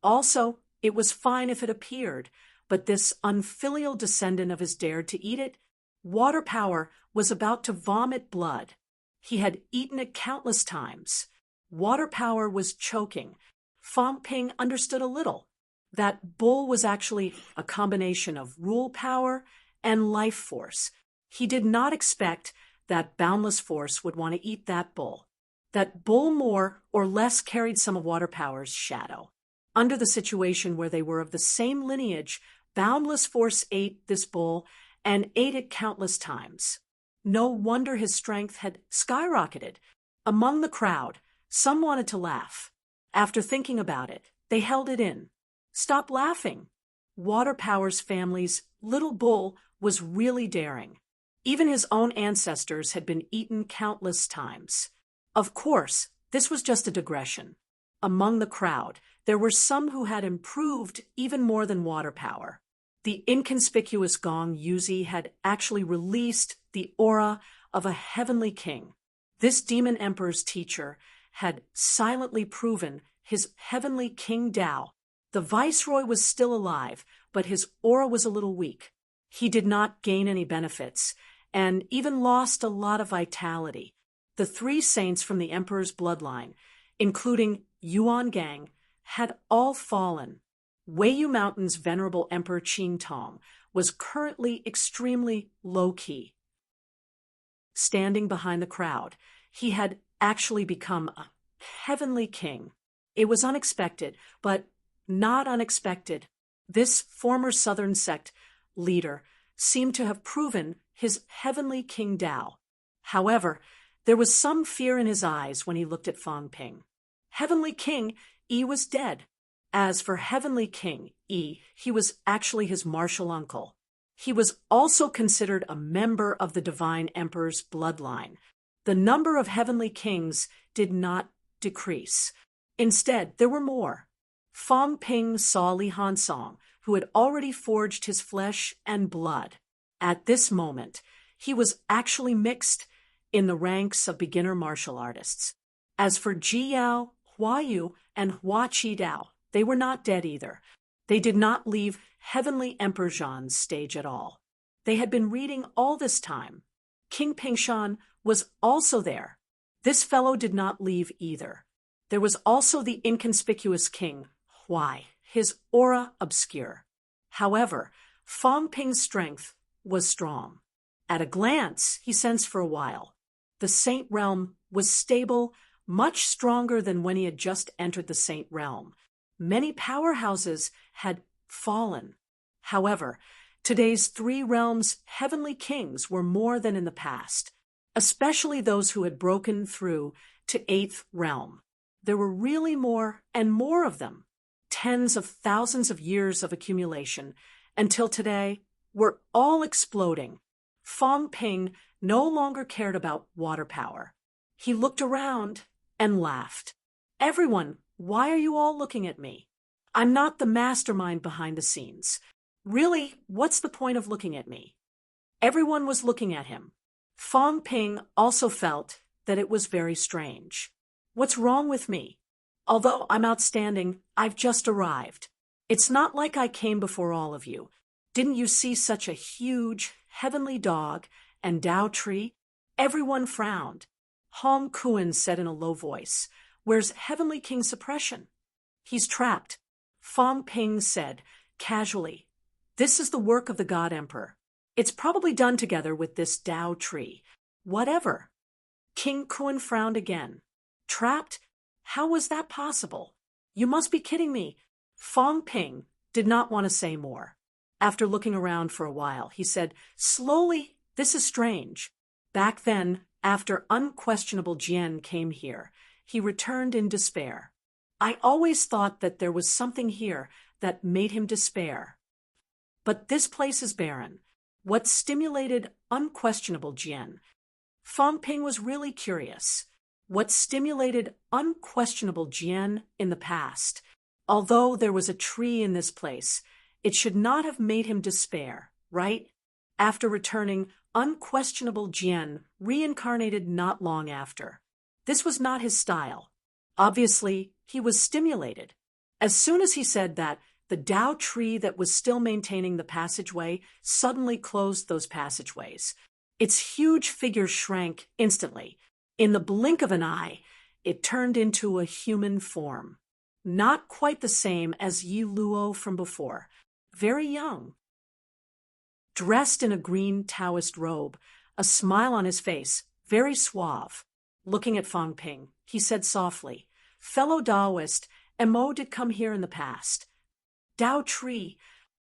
Also, it was fine if it appeared, but this unfilial descendant of his dared to eat it. Water Power was about to vomit blood. He had eaten it countless times. Water Power was choking. Fong Ping understood a little. That bull was actually a combination of rule power and life force. He did not expect that Boundless Force would want to eat that bull. That bull more or less carried some of Water Power's shadow. Under the situation where they were of the same lineage, Boundless Force ate this bull and ate it countless times. No wonder his strength had skyrocketed. Among the crowd, some wanted to laugh. After thinking about it, they held it in. Stop laughing. Water Power's family's little bull was really daring. Even his own ancestors had been eaten countless times. Of course, this was just a digression. Among the crowd, there were some who had improved even more than Water Power. The inconspicuous Gong Yuzi had actually released the aura of a heavenly king. This demon emperor's teacher had silently proven his heavenly King Dao. The viceroy was still alive, but his aura was a little weak. He did not gain any benefits, and even lost a lot of vitality. The three saints from the emperor's bloodline, including Yuan Gang, had all fallen. Weiyu Mountain's venerable Emperor Qing Tong was currently extremely low-key. Standing behind the crowd, he had actually become a heavenly king. It was unexpected, but not unexpected. This former Southern sect leader seemed to have proven his heavenly King Dao. However, there was some fear in his eyes when he looked at Fong Ping. Heavenly King Yi was dead. As for Heavenly King Yi, he was actually his martial uncle. He was also considered a member of the divine emperor's bloodline. The number of heavenly kings did not decrease. Instead, there were more. Fong Ping saw Li Hansong, who had already forged his flesh and blood. At this moment, he was actually mixed in the ranks of beginner martial artists. As for Ji Yao, Hua Yu, and Hua Qidao, they were not dead either. They did not leave Heavenly Emperor Zhan's stage at all. They had been reading all this time. King Pingshan was also there. This fellow did not leave either. There was also the inconspicuous king, Huai, his aura obscure. However, Fong Ping's strength was strong. At a glance, he sensed for a while. The Saint Realm was stable, much stronger than when he had just entered the Saint Realm. Many powerhouses had fallen. However, today's 3 realms' heavenly kings were more than in the past, especially those who had broken through to 8th realm. There were really more and more of them. Tens of thousands of years of accumulation, until today, were all exploding. Fong Ping no longer cared about water power. He looked around and laughed. Everyone, why are you all looking at me? I'm not the mastermind behind the scenes. Really, what's the point of looking at me? Everyone was looking at him. Fong Ping also felt that it was very strange. What's wrong with me? Although I'm outstanding, I've just arrived. It's not like I came before all of you. Didn't you see such a huge, heavenly dog and Dao tree? Everyone frowned. Hong Kuan said in a low voice, "Where's Heavenly King Suppression?" "He's trapped." Fong Ping said, casually, "This is the work of the God Emperor. It's probably done together with this Dao tree. Whatever." King Kuan frowned again. "Trapped? How was that possible? You must be kidding me." Fong Ping did not want to say more. After looking around for a while, he said, slowly, "This is strange." Back then, after unquestionable Jian came here, he returned in despair. "I always thought that there was something here that made him despair. But this place is barren. What stimulated unquestionable Jian?" Fong Ping was really curious. What stimulated unquestionable Jian in the past? Although there was a tree in this place, it should not have made him despair, right? After returning, unquestionable Jian reincarnated not long after. This was not his style. Obviously, he was stimulated. As soon as he said that, the Dao tree that was still maintaining the passageway suddenly closed those passageways. Its huge figure shrank instantly. In the blink of an eye, it turned into a human form. Not quite the same as Yi Luo from before. Very young. Dressed in a green Taoist robe, a smile on his face, very suave. Looking at Fong Ping, he said softly, "Fellow Taoist, Mo did come here in the past." "Dao tree."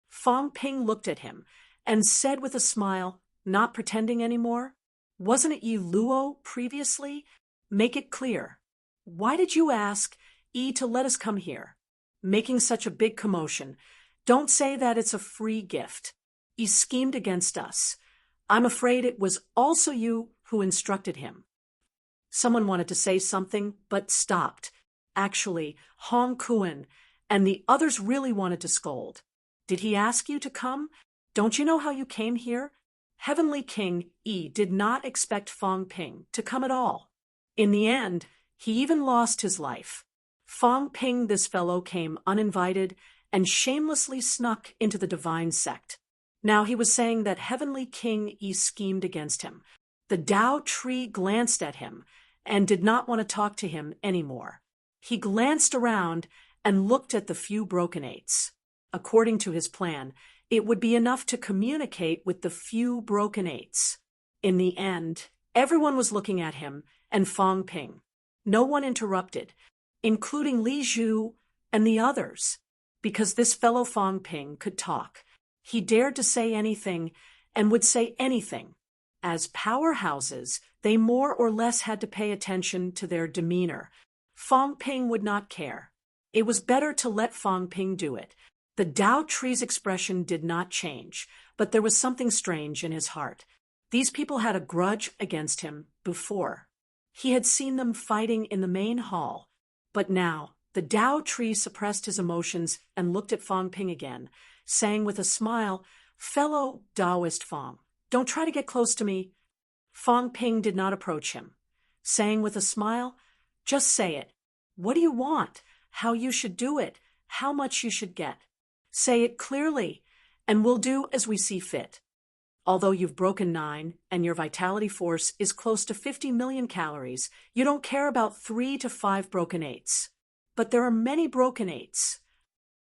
Fong Ping looked at him and said with a smile, not pretending anymore, "Wasn't it Yi Luo previously? Make it clear. Why did you ask Yi to let us come here? Making such a big commotion. Don't say that it's a free gift. He schemed against us. I'm afraid it was also you who instructed him." Someone wanted to say something, but stopped. Actually, Hong Kuan and the others really wanted to scold. "Did he ask you to come? Don't you know how you came here?" Heavenly King Yi did not expect Fong Ping to come at all. In the end, he even lost his life. Fong Ping, this fellow, came uninvited and shamelessly snuck into the divine sect. Now he was saying that Heavenly King Yi schemed against him. The Dao tree glanced at him and did not want to talk to him anymore. He glanced around and looked at the few broken eights. According to his plan, it would be enough to communicate with the few broken eights. In the end, everyone was looking at him and Fong Ping. No one interrupted, including Li Zhu and the others, because this fellow Fong Ping could talk. He dared to say anything and would say anything. As powerhouses, they more or less had to pay attention to their demeanor. Fong Ping would not care. It was better to let Fong Ping do it. The Tao tree's expression did not change, but there was something strange in his heart. These people had a grudge against him before. He had seen them fighting in the main hall, but now the Tao tree suppressed his emotions and looked at Fang Ping again, saying with a smile, "Fellow Taoist Fang, don't try to get close to me." Fang Ping did not approach him, saying with a smile, "Just say it. What do you want? How you should do it? How much you should get? Say it clearly, and we'll do as we see fit. Although you've broken 9 and your vitality force is close to 50 million calories, you don't care about 3 to 5 broken 8s. But there are many broken 8s.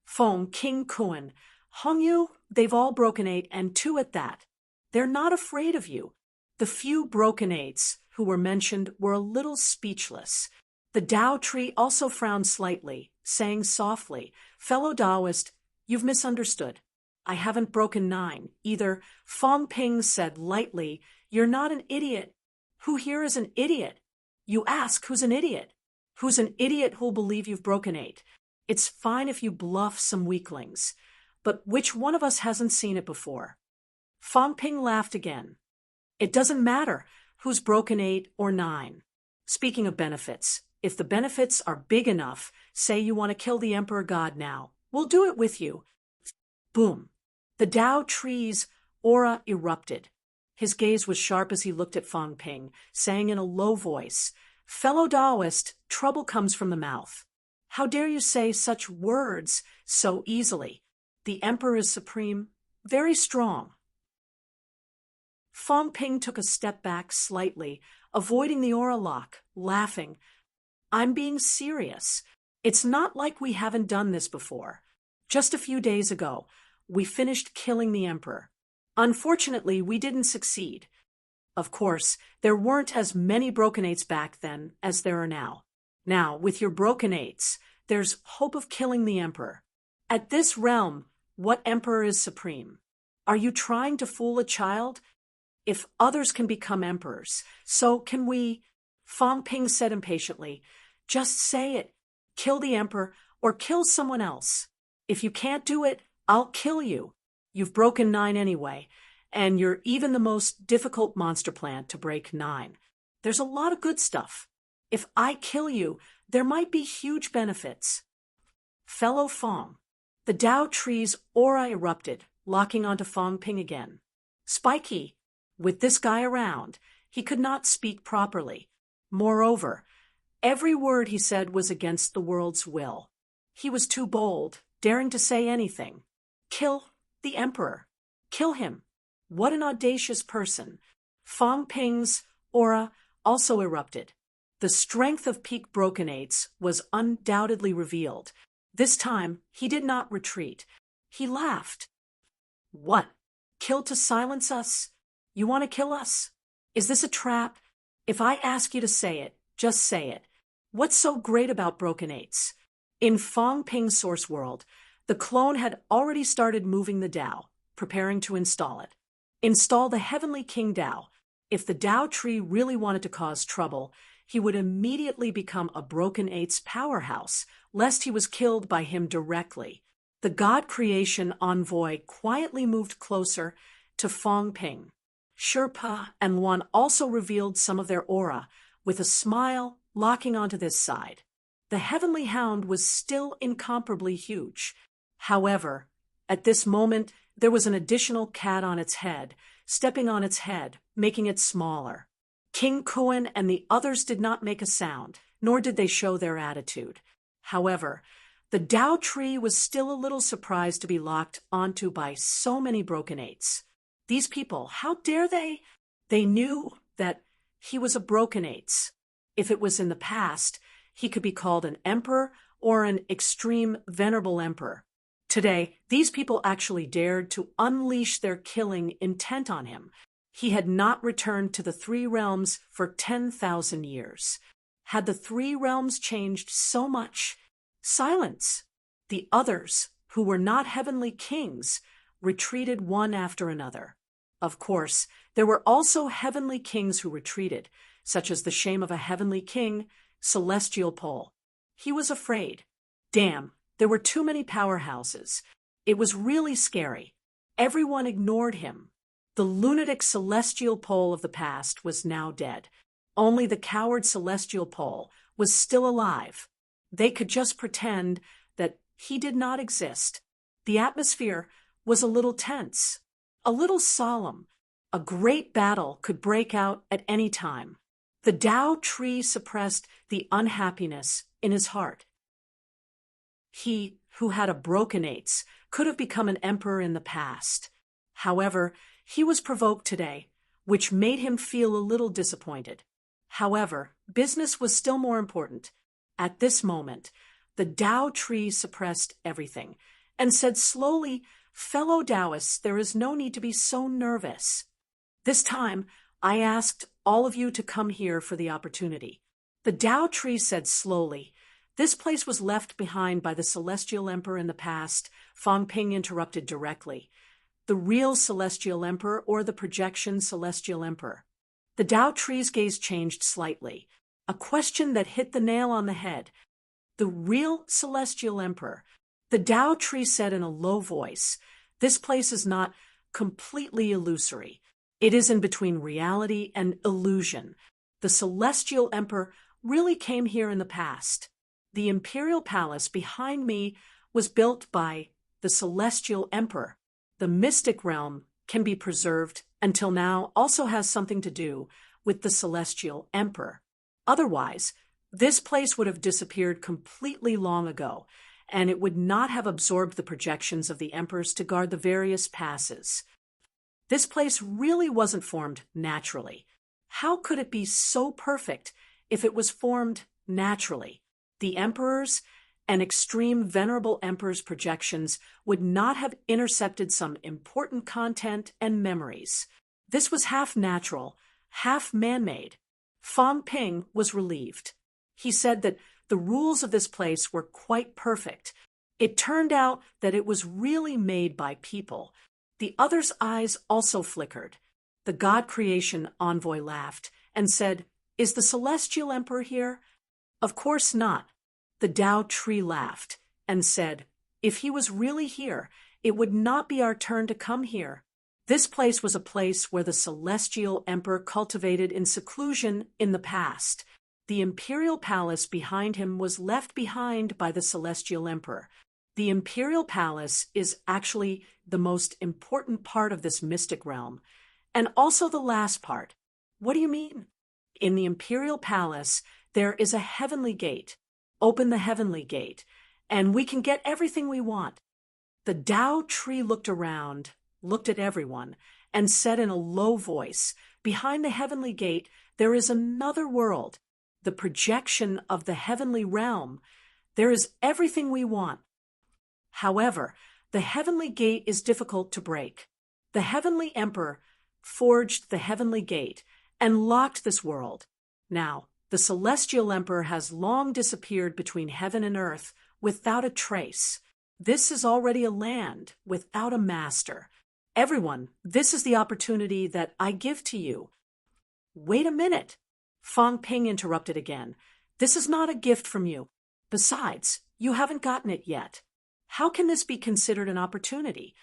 Feng, King Kuan, Hong Yu, they've all broken 8 and 2 at that. They're not afraid of you." The few broken 8s who were mentioned were a little speechless. The Tao tree also frowned slightly, saying softly, "Fellow Taoist, you've misunderstood. I haven't broken 9 either." Fang Ping said lightly, "You're not an idiot. Who here is an idiot? You ask who's an idiot? Who's an idiot who'll believe you've broken 8? It's fine if you bluff some weaklings, but which one of us hasn't seen it before?" Fang Ping laughed again. "It doesn't matter who's broken 8 or 9. Speaking of benefits, if the benefits are big enough, say you want to kill the Emperor God now, we'll do it with you." Boom. The Tao tree's aura erupted. His gaze was sharp as he looked at Fang Ping, saying in a low voice, "Fellow Taoist, trouble comes from the mouth. How dare you say such words so easily? The Emperor is supreme, very strong." Fang Ping took a step back slightly, avoiding the aura lock, laughing. "I'm being serious. It's not like we haven't done this before. Just a few days ago, we finished killing the Emperor. Unfortunately, we didn't succeed. Of course, there weren't as many broken 8s back then as there are now. Now, with your broken 8s, there's hope of killing the Emperor. At this realm, what Emperor is supreme? Are you trying to fool a child? If others can become emperors, so can we." Fang Ping said impatiently, "Just say it. Kill the Emperor or kill someone else. If you can't do it, I'll kill you. You've broken 9 anyway, and you're even the most difficult monster plant to break 9. There's a lot of good stuff. If I kill you, there might be huge benefits." Fellow Fang. The Tao tree's aura erupted, locking onto Fang Ping again. Spiky. With this guy around, he could not speak properly. Moreover, every word he said was against the world's will. He was too bold, daring to say anything. Kill the Emperor. Kill him. What an audacious person. Fang Ping's aura also erupted. The strength of peak broken 8s was undoubtedly revealed. This time, he did not retreat. He laughed. "What? Kill to silence us? You want to kill us? Is this a trap? If I ask you to say it, just say it. What's so great about broken 8s? In Fang Ping's source world, the clone had already started moving the Tao, preparing to install it. Install the Heavenly King Tao. If the Tao tree really wanted to cause trouble, he would immediately become a broken 8's powerhouse, lest he was killed by him directly. The God creation envoy quietly moved closer to Fang Ping. Sherpa and Luan also revealed some of their aura, with a smile locking onto this side. The Heavenly Hound was still incomparably huge. However, at this moment, there was an additional cat on its head, stepping on its head, making it smaller. King Kuan and the others did not make a sound, nor did they show their attitude. However, the Tao tree was still a little surprised to be locked onto by so many broken 8s. These people, how dare they? They knew that he was a broken 8s. If it was in the past, he could be called an emperor or an extreme venerable emperor. Today, these people actually dared to unleash their killing intent on him. He had not returned to the 3 realms for 10,000 years. Had the 3 realms changed so much? Silence. The others, who were not heavenly kings, retreated one after another. Of course, there were also heavenly kings who retreated, such as the shame of a heavenly king, Celestial Pole. He was afraid. Damn, there were too many powerhouses. It was really scary. Everyone ignored him. The lunatic celestial pole of the past was now dead. Only the coward celestial pole was still alive. They could just pretend that he did not exist. The atmosphere was a little tense, a little solemn. A great battle could break out at any time. The Tao tree suppressed the unhappiness in his heart. He, who had a broken ace, could have become an emperor in the past. However, he was provoked today, which made him feel a little disappointed. However, business was still more important. At this moment, the Tao tree suppressed everything and said slowly, "Fellow Taoists, there is no need to be so nervous. This time, I asked all of you to come here for the opportunity." The Tao tree said slowly, "This place was left behind by the celestial emperor in the past." Fang Ping interrupted directly. "The real celestial emperor or the projection celestial emperor?" The Tao tree's gaze changed slightly. A question that hit the nail on the head. "The real celestial emperor." The Tao tree said in a low voice, "This place is not completely illusory. It is in between reality and illusion. The celestial emperor really came here in the past. The imperial palace behind me was built by the celestial emperor. The mystic realm can be preserved until now also has something to do with the celestial emperor. Otherwise, this place would have disappeared completely long ago, and it would not have absorbed the projections of the emperors to guard the various passes. This place really wasn't formed naturally. How could it be so perfect if it was formed naturally? The emperors and extreme venerable emperors' projections would not have intercepted some important content and memories. This was half natural, half man-made. Fang Ping was relieved. He said that the rules of this place were quite perfect. It turned out that it was really made by people. The other's eyes also flickered. The God Creation envoy laughed and said, "Is the celestial emperor here?" "Of course not." The Tao tree laughed and said, "If he was really here, it would not be our turn to come here. This place was a place where the celestial emperor cultivated in seclusion in the past. The imperial palace behind him was left behind by the celestial emperor. The imperial palace is actually the most important part of this mystic realm, and also the last part." "What do you mean?" "In the imperial palace, there is a heavenly gate. Open the heavenly gate, and we can get everything we want." The Tao tree looked around, looked at everyone, and said in a low voice, "Behind the heavenly gate, there is another world, the projection of the heavenly realm. There is everything we want. However, the heavenly gate is difficult to break. The heavenly emperor forged the heavenly gate and locked this world. Now, the celestial emperor has long disappeared between heaven and earth without a trace. This is already a land without a master. Everyone, this is the opportunity that I give to you." "Wait a minute," Fang Ping interrupted again. "This is not a gift from you. Besides, you haven't gotten it yet. How can this be considered an opportunity?"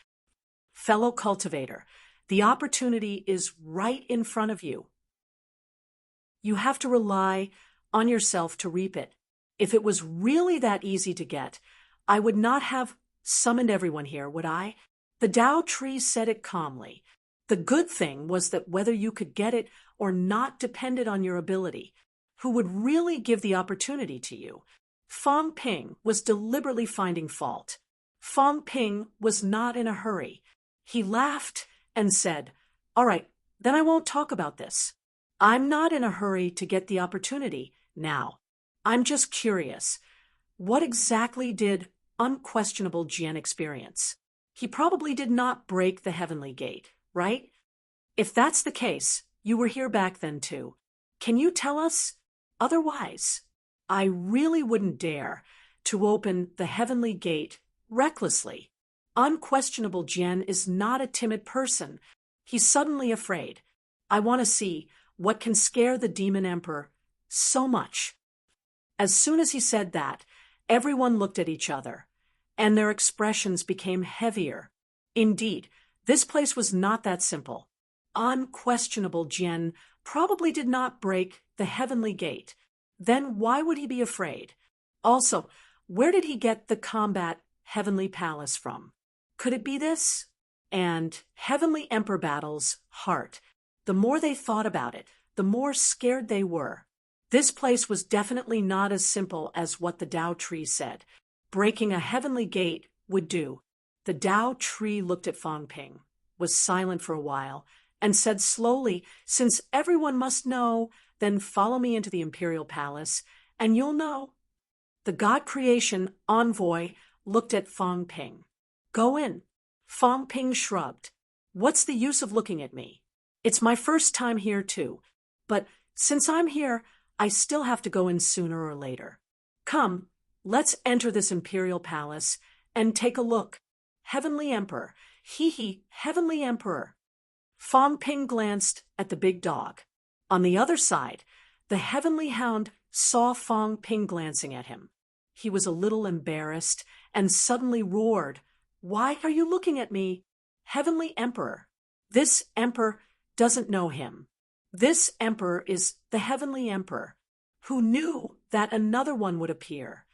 "Fellow cultivator, the opportunity is right in front of you. You have to rely on yourself to reap it. If it was really that easy to get, I would not have summoned everyone here, would I?" The Tao tree said it calmly. "The good thing was that whether you could get it or not depended on your ability. Who would really give the opportunity to you?" Fang Ping was deliberately finding fault. Fang Ping was not in a hurry. He laughed and said, "All right, then I won't talk about this. I'm not in a hurry to get the opportunity now. I'm just curious. What exactly did unquestionable Jian experience? He probably did not break the heavenly gate, right? If that's the case, you were here back then too. Can you tell us? Otherwise, I really wouldn't dare to open the heavenly gate recklessly. Unquestionable Jian is not a timid person. He's suddenly afraid. I want to see what can scare the demon emperor so much." As soon as he said that, everyone looked at each other. and their expressions became heavier. Indeed, this place was not that simple. Unquestionable Jian probably did not break the heavenly gate. Then why would he be afraid? Also, where did he get the combat heavenly palace from? Could it be this? And heavenly emperor battles, heart. The more they thought about it, the more scared they were. This place was definitely not as simple as what the Tao tree said. Breaking a heavenly gate would do. The Tao tree looked at Fang Ping, was silent for a while, and said slowly, "Since everyone must know, then follow me into the imperial palace, and you'll know." The God creation envoy looked at Fang Ping. "Go in." Fang Ping shrugged. "What's the use of looking at me? It's my first time here too. But since I'm here, I still have to go in sooner or later. Come, let's enter this imperial palace and take a look. Heavenly Emperor, Heavenly Emperor." Fang Ping glanced at the big dog. On the other side, the Heavenly Hound saw Fang Ping glancing at him. He was a little embarrassed and suddenly roared, "Why are you looking at me? Heavenly Emperor. This emperor doesn't know him. This emperor is the Heavenly Emperor, who knew that another one would appear.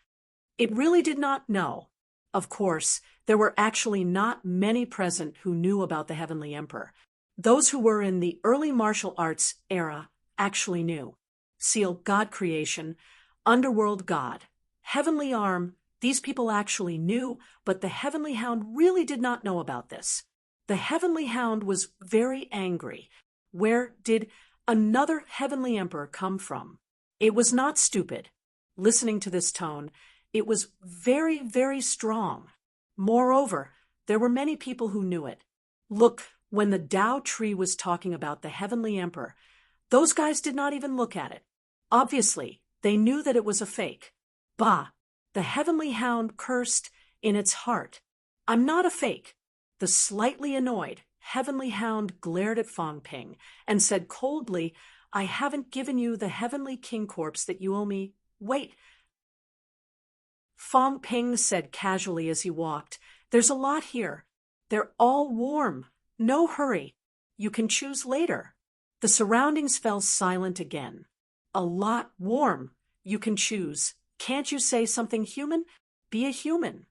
It really did not know. Of course, there were actually not many present who knew about the Heavenly Emperor. Those who were in the early martial arts era actually knew. Seal, God creation, underworld God, heavenly arm, these people actually knew, but the Heavenly Hound really did not know about this. The Heavenly Hound was very angry. Where did another Heavenly Emperor come from? It was not stupid. Listening to this tone, it was very, very strong. Moreover, there were many people who knew it. Look, when the Tao tree was talking about the Heavenly Emperor, those guys did not even look at it. Obviously, they knew that it was a fake. Bah! The Heavenly Hound cursed in its heart. "I'm not a fake." The slightly annoyed Heavenly Hound glared at Fang Ping and said coldly, "I haven't given you the Heavenly King corpse that you owe me. Wait." Fang Ping said casually as he walked, "There's a lot here. They're all warm. No hurry. You can choose later." The surroundings fell silent again. "A lot warm. You can choose. Can't you say something human? Be a human."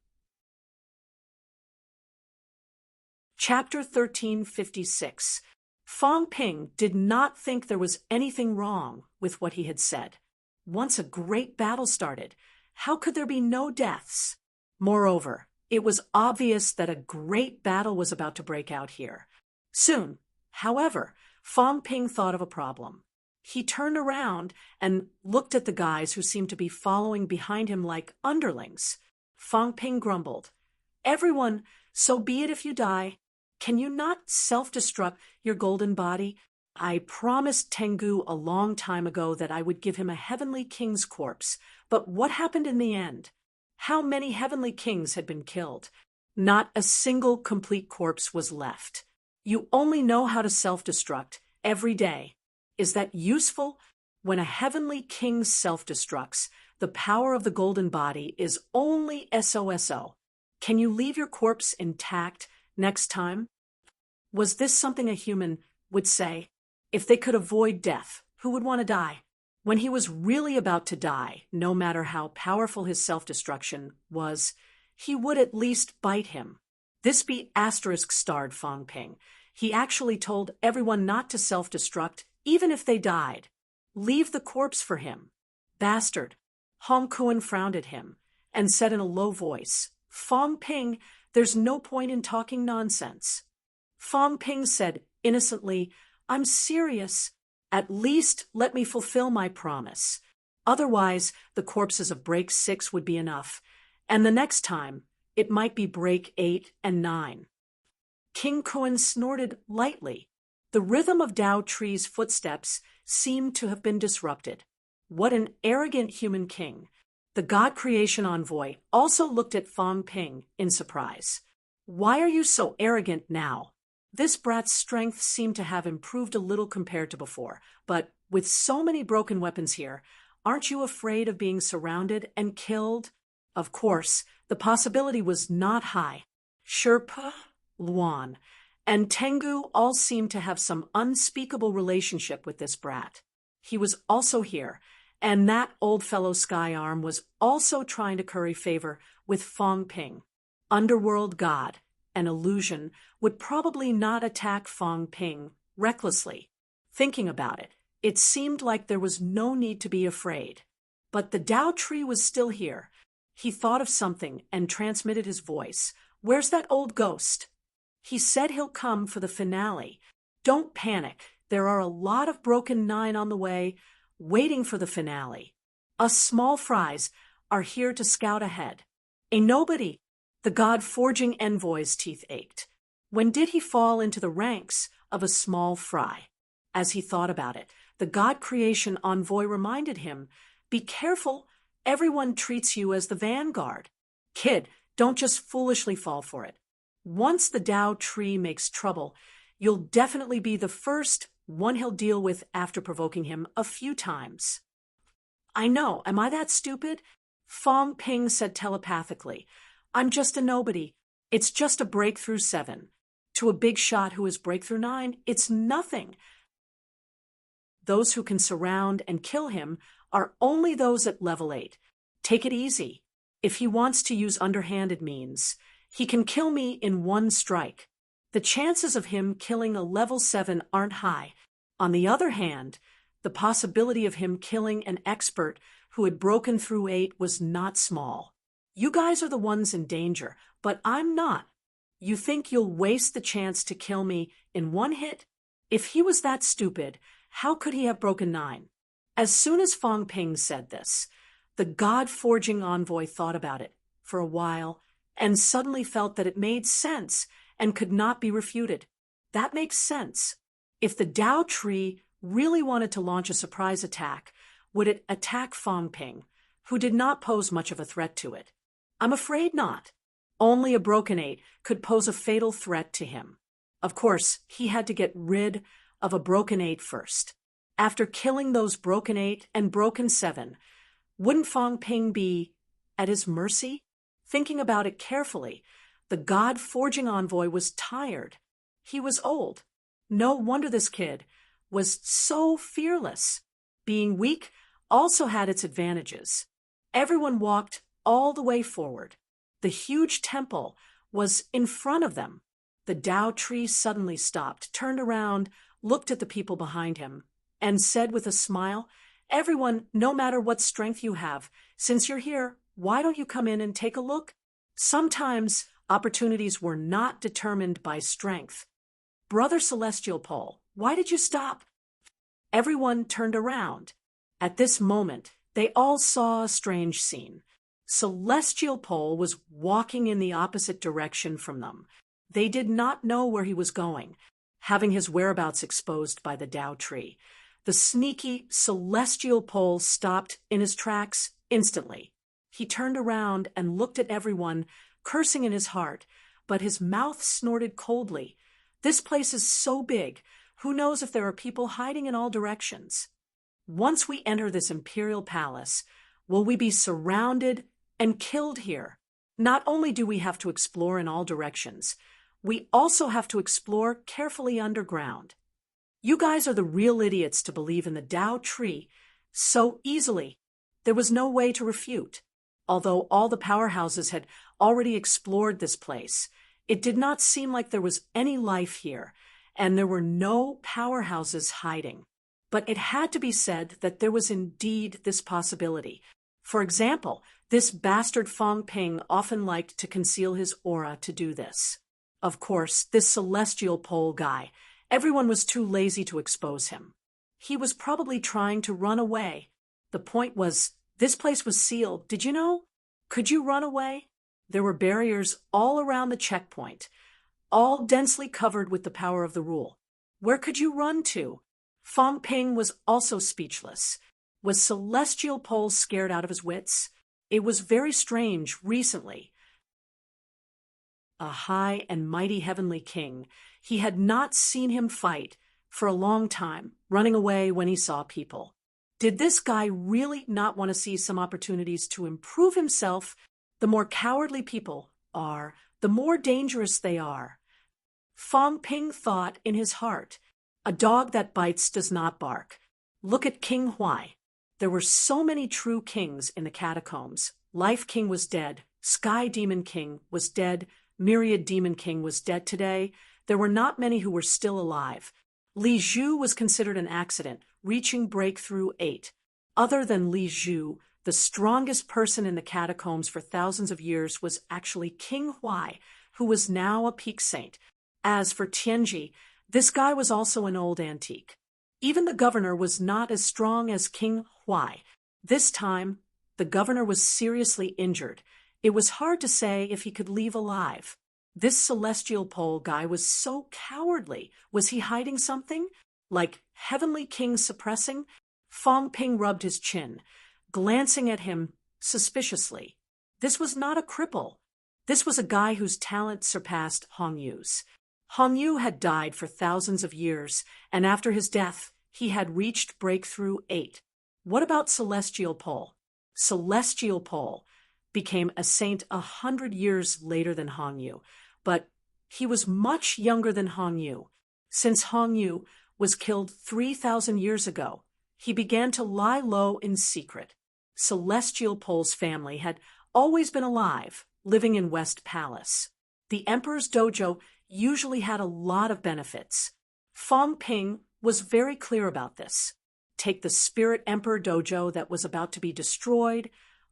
Chapter 1356. Fang Ping did not think there was anything wrong with what he had said. Once a great battle started, how could there be no deaths? Moreover, it was obvious that a great battle was about to break out here. Soon, however, Fang Ping thought of a problem. He turned around and looked at the guys who seemed to be following behind him like underlings. Fang Ping grumbled, "Everyone, so be it if you die. Can you not self-destruct your golden body? I promised Tengu a long time ago that I would give him a heavenly king's corpse, but what happened in the end? How many heavenly kings had been killed? Not a single complete corpse was left. You only know how to self-destruct every day. Is that useful? When a heavenly king self-destructs, the power of the golden body is only SOSO. Can you leave your corpse intact next time?" Was this something a human would say? If they could avoid death, who would want to die? When he was really about to die, no matter how powerful his self-destruction was, he would at least bite him. This be *starred Fang Ping. He actually told everyone not to self-destruct, even if they died. Leave the corpse for him. Bastard. Hong Kuan frowned at him and said in a low voice, "Fang Ping, there's no point in talking nonsense." Fang Ping said innocently, "I'm serious. At least let me fulfill my promise. Otherwise, the corpses of break 6 would be enough, and the next time, it might be break 8 and 9. King Kuan snorted lightly. The rhythm of Tao Tree's footsteps seemed to have been disrupted. What an arrogant human king. The God creation envoy also looked at Fang Ping in surprise. "Why are you so arrogant now?" This brat's strength seemed to have improved a little compared to before, but with so many broken weapons here, aren't you afraid of being surrounded and killed? Of course, the possibility was not high. Sherpa, Luan, and Tengu all seemed to have some unspeakable relationship with this brat. He was also here, and that old fellow Skyarm was also trying to curry favor with Fong Ping. Underworld god, an illusion, would probably not attack Fong Ping recklessly. Thinking about it, it seemed like there was no need to be afraid. But the Tao tree was still here. He thought of something and transmitted his voice. "Where's that old ghost?" "He said he'll come for the finale. Don't panic. There are a lot of broken 9 on the way, waiting for the finale. Us small fries are here to scout ahead." A nobody. The god-forging envoy's teeth ached. When did he fall into the ranks of a small fry? As he thought about it, the god creation envoy reminded him, "Be careful, everyone treats you as the vanguard. Kid, don't just foolishly fall for it. Once the Tao tree makes trouble, you'll definitely be the first one he'll deal with after provoking him a few times." "I know, am I that stupid?" Fong Ping said telepathically. "I'm just a nobody. It's just a breakthrough 7. To a big shot who is breakthrough 9, it's nothing. Those who can surround and kill him are only those at level 8. Take it easy. If he wants to use underhanded means, he can kill me in one strike. The chances of him killing a level 7 aren't high. On the other hand, the possibility of him killing an expert who had broken through 8 was not small. You guys are the ones in danger, but I'm not. You think you'll waste the chance to kill me in one hit? If he was that stupid, how could he have broken 9? As soon as Fong Ping said this, the god-forging envoy thought about it for a while and suddenly felt that it made sense and could not be refuted. That makes sense. If the Tao tree really wanted to launch a surprise attack, would it attack Fong Ping, who did not pose much of a threat to it? I'm afraid not. Only a broken 8 could pose a fatal threat to him. Of course, he had to get rid of a broken 8 first. After killing those broken 8 and broken 7, wouldn't Fong Ping be at his mercy? Thinking about it carefully, the god-forging envoy was tired. He was old. No wonder this kid was so fearless. Being weak also had its advantages. Everyone walked all the way forward. The huge temple was in front of them. The Tao tree suddenly stopped, turned around, looked at the people behind him, and said with a smile, "Everyone, no matter what strength you have, since you're here, why don't you come in and take a look?" Sometimes opportunities were not determined by strength. "Brother Celestial Pole, why did you stop?" Everyone turned around. At this moment, they all saw a strange scene. Celestial Pole was walking in the opposite direction from them. They did not know where he was going, having his whereabouts exposed by the Tao tree. The sneaky Celestial Pole stopped in his tracks instantly. He turned around and looked at everyone, cursing in his heart, but his mouth snorted coldly. "This place is so big. Who knows if there are people hiding in all directions? Once we enter this imperial palace, will we be surrounded and killed here? Not only do we have to explore in all directions, we also have to explore carefully underground. You guys are the real idiots to believe in the Tao tree so easily." There was no way to refute. Although all the powerhouses had already explored this place, it did not seem like there was any life here, and there were no powerhouses hiding. But it had to be said that there was indeed this possibility. For example, this bastard Fong Ping often liked to conceal his aura to do this. Of course, this Celestial Pole guy, everyone was too lazy to expose him. He was probably trying to run away. The point was, this place was sealed, did you know? Could you run away? There were barriers all around the checkpoint, all densely covered with the power of the rule. Where could you run to? Fong Ping was also speechless. Was Celestial Pole scared out of his wits? It was very strange recently. A high and mighty heavenly king, he had not seen him fight for a long time, running away when he saw people. Did this guy really not want to see some opportunities to improve himself The more cowardly people are, the more dangerous they are. Fong Ping thought in his heart, a dog that bites does not bark. Look at King Huai. There were so many true kings in the catacombs. Life King was dead. Sky Demon King was dead. Myriad Demon King was dead today. There were not many who were still alive. Li Zhu was considered an accident, reaching breakthrough 8. Other than Li Zhu, the strongest person in the catacombs for thousands of years was actually King Huai, who was now a peak saint. As for Tianji, this guy was also an old antique. Even the governor was not as strong as King Huai. This time, the governor was seriously injured. It was hard to say if he could leave alive. This celestial pole guy was so cowardly. Was he hiding something? Like Heavenly King suppressing? Fong Ping rubbed his chin, glancing at him suspiciously. This was not a cripple. This was a guy whose talent surpassed Hong Yu's. Hong Yu had died for thousands of years, and after his death, he had reached breakthrough 8. What about Celestial Pole? Celestial Pole became a saint 100 years later than Hong Yu, but he was much younger than Hong Yu. Since Hong Yu was killed 3,000 years ago, he began to lie low in secret. Celestial Pole's family had always been alive, living in West Palace. The Emperor's dojo usually had a lot of benefits. Fong Ping was very clear about this. Take the Spirit Emperor dojo that was about to be destroyed,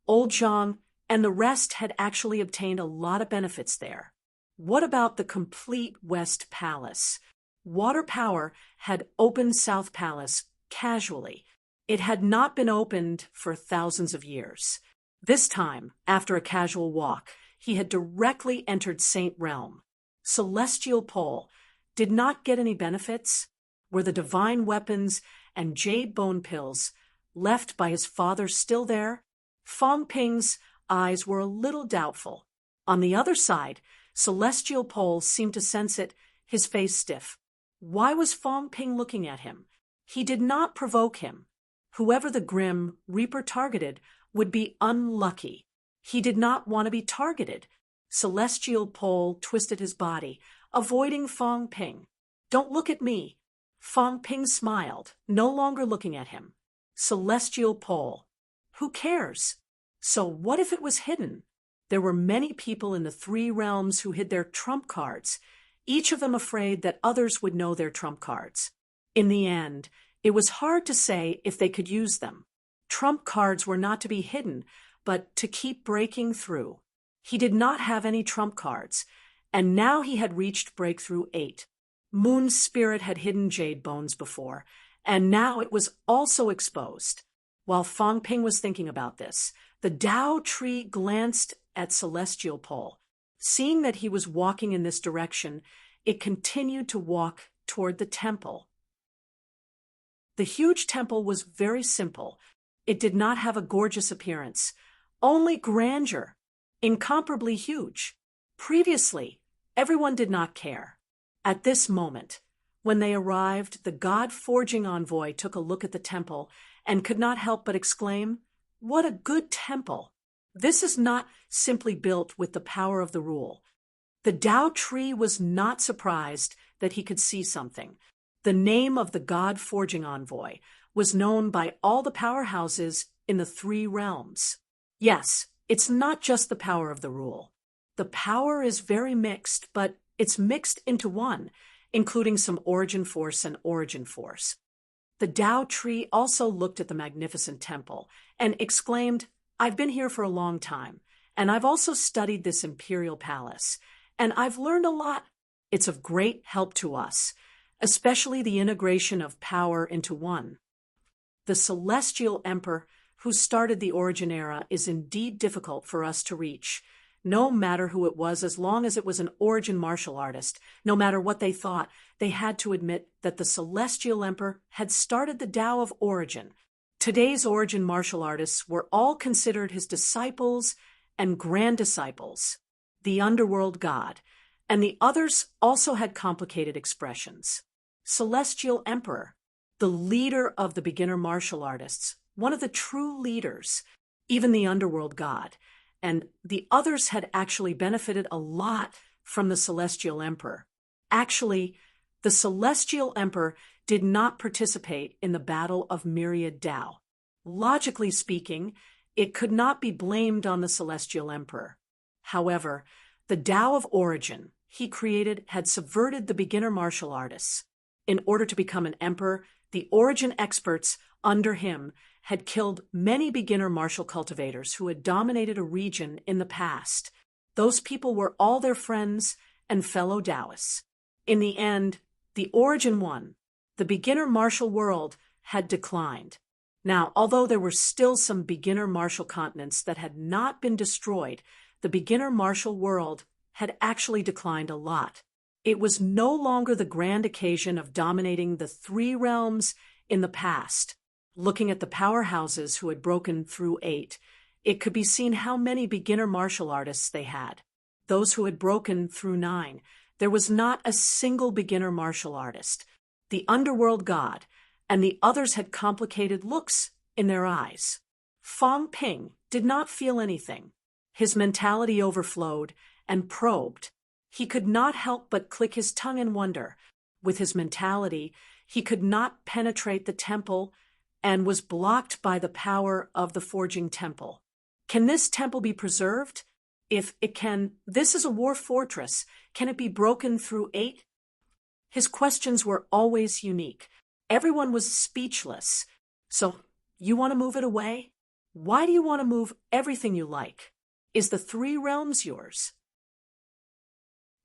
Old Zhang, and the rest had actually obtained a lot of benefits there. What about the complete West Palace? Water Power had opened South Palace casually. It had not been opened for thousands of years. This time, after a casual walk, he had directly entered Saint Realm. Celestial Pole did not get any benefits. Were the divine weapons and jade bone pills left by his father still there? Fong Ping's eyes were a little doubtful. On the other side, Celestial Pole seemed to sense it, his face stiff. Why was Fong Ping looking at him? He did not provoke him. Whoever the Grim Reaper targeted would be unlucky. He did not want to be targeted. Celestial Pole twisted his body, avoiding Fong Ping. Don't look at me. Fong Ping smiled, no longer looking at him. Celestial Pole. Who cares? So what if it was hidden? There were many people in the 3 realms who hid their trump cards, each of them afraid that others would know their trump cards. In the end, it was hard to say if they could use them. Trump cards were not to be hidden, but to keep breaking through. He did not have any trump cards, and now he had reached breakthrough 8. Moon's spirit had hidden jade bones before, and now it was also exposed. While Fong Ping was thinking about this, the Dao tree glanced at Celestial Pole. Seeing that he was walking in this direction, it continued to walk toward the temple. The huge temple was very simple. It did not have a gorgeous appearance, only grandeur, incomparably huge. Previously, everyone did not care. At this moment, when they arrived, the God-forging envoy took a look at the temple and could not help but exclaim, "What a good temple! This is not simply built with the power of the rule." The Dao tree was not surprised that he could see something. The name of the God-forging envoy was known by all the powerhouses in the 3 realms. Yes, it's not just the power of the rule. The power is very mixed, but it's mixed into one, including some origin force and origin force. The Dao tree also looked at the magnificent temple and exclaimed, "I've been here for a long time, and I've also studied this imperial palace, and I've learned a lot. It's of great help to us, especially the integration of power into one. The celestial emperor who started the origin era is indeed difficult for us to reach. No matter who it was, as long as it was an origin martial artist, no matter what they thought, they had to admit that the celestial emperor had started the Tao of origin. Today's origin martial artists were all considered his disciples and grand disciples, the underworld god, and the others also had complicated expressions. Celestial Emperor, the leader of the beginner martial artists, one of the true leaders, even the underworld god, and the others had actually benefited a lot from the Celestial Emperor. Actually, the Celestial Emperor did not participate in the Battle of Myriad Tao. Logically speaking, it could not be blamed on the Celestial Emperor. However, the Tao of Origin he created had subverted the beginner martial artists. In order to become an emperor, the Origin experts under him had killed many beginner martial cultivators who had dominated a region in the past. Those people were all their friends and fellow Taoists. In the end, the Origin won. The beginner martial world had declined. Now, although there were still some beginner martial continents that had not been destroyed, the beginner martial world had actually declined a lot. It was no longer the grand occasion of dominating the 3 realms in the past. Looking at the powerhouses who had broken through 8, it could be seen how many beginner martial artists they had. Those who had broken through 9, there was not a single beginner martial artist. The underworld god and the others had complicated looks in their eyes. Fang Ping did not feel anything. His mentality overflowed and probed. He could not help but click his tongue in wonder. With his mentality, he could not penetrate the temple and was blocked by the power of the forging temple. Can this temple be preserved? If it can, this is a war fortress. Can it be broken through 8? His questions were always unique. Everyone was speechless. So, you want to move it away? Why do you want to move everything you like? Is the 3 realms yours?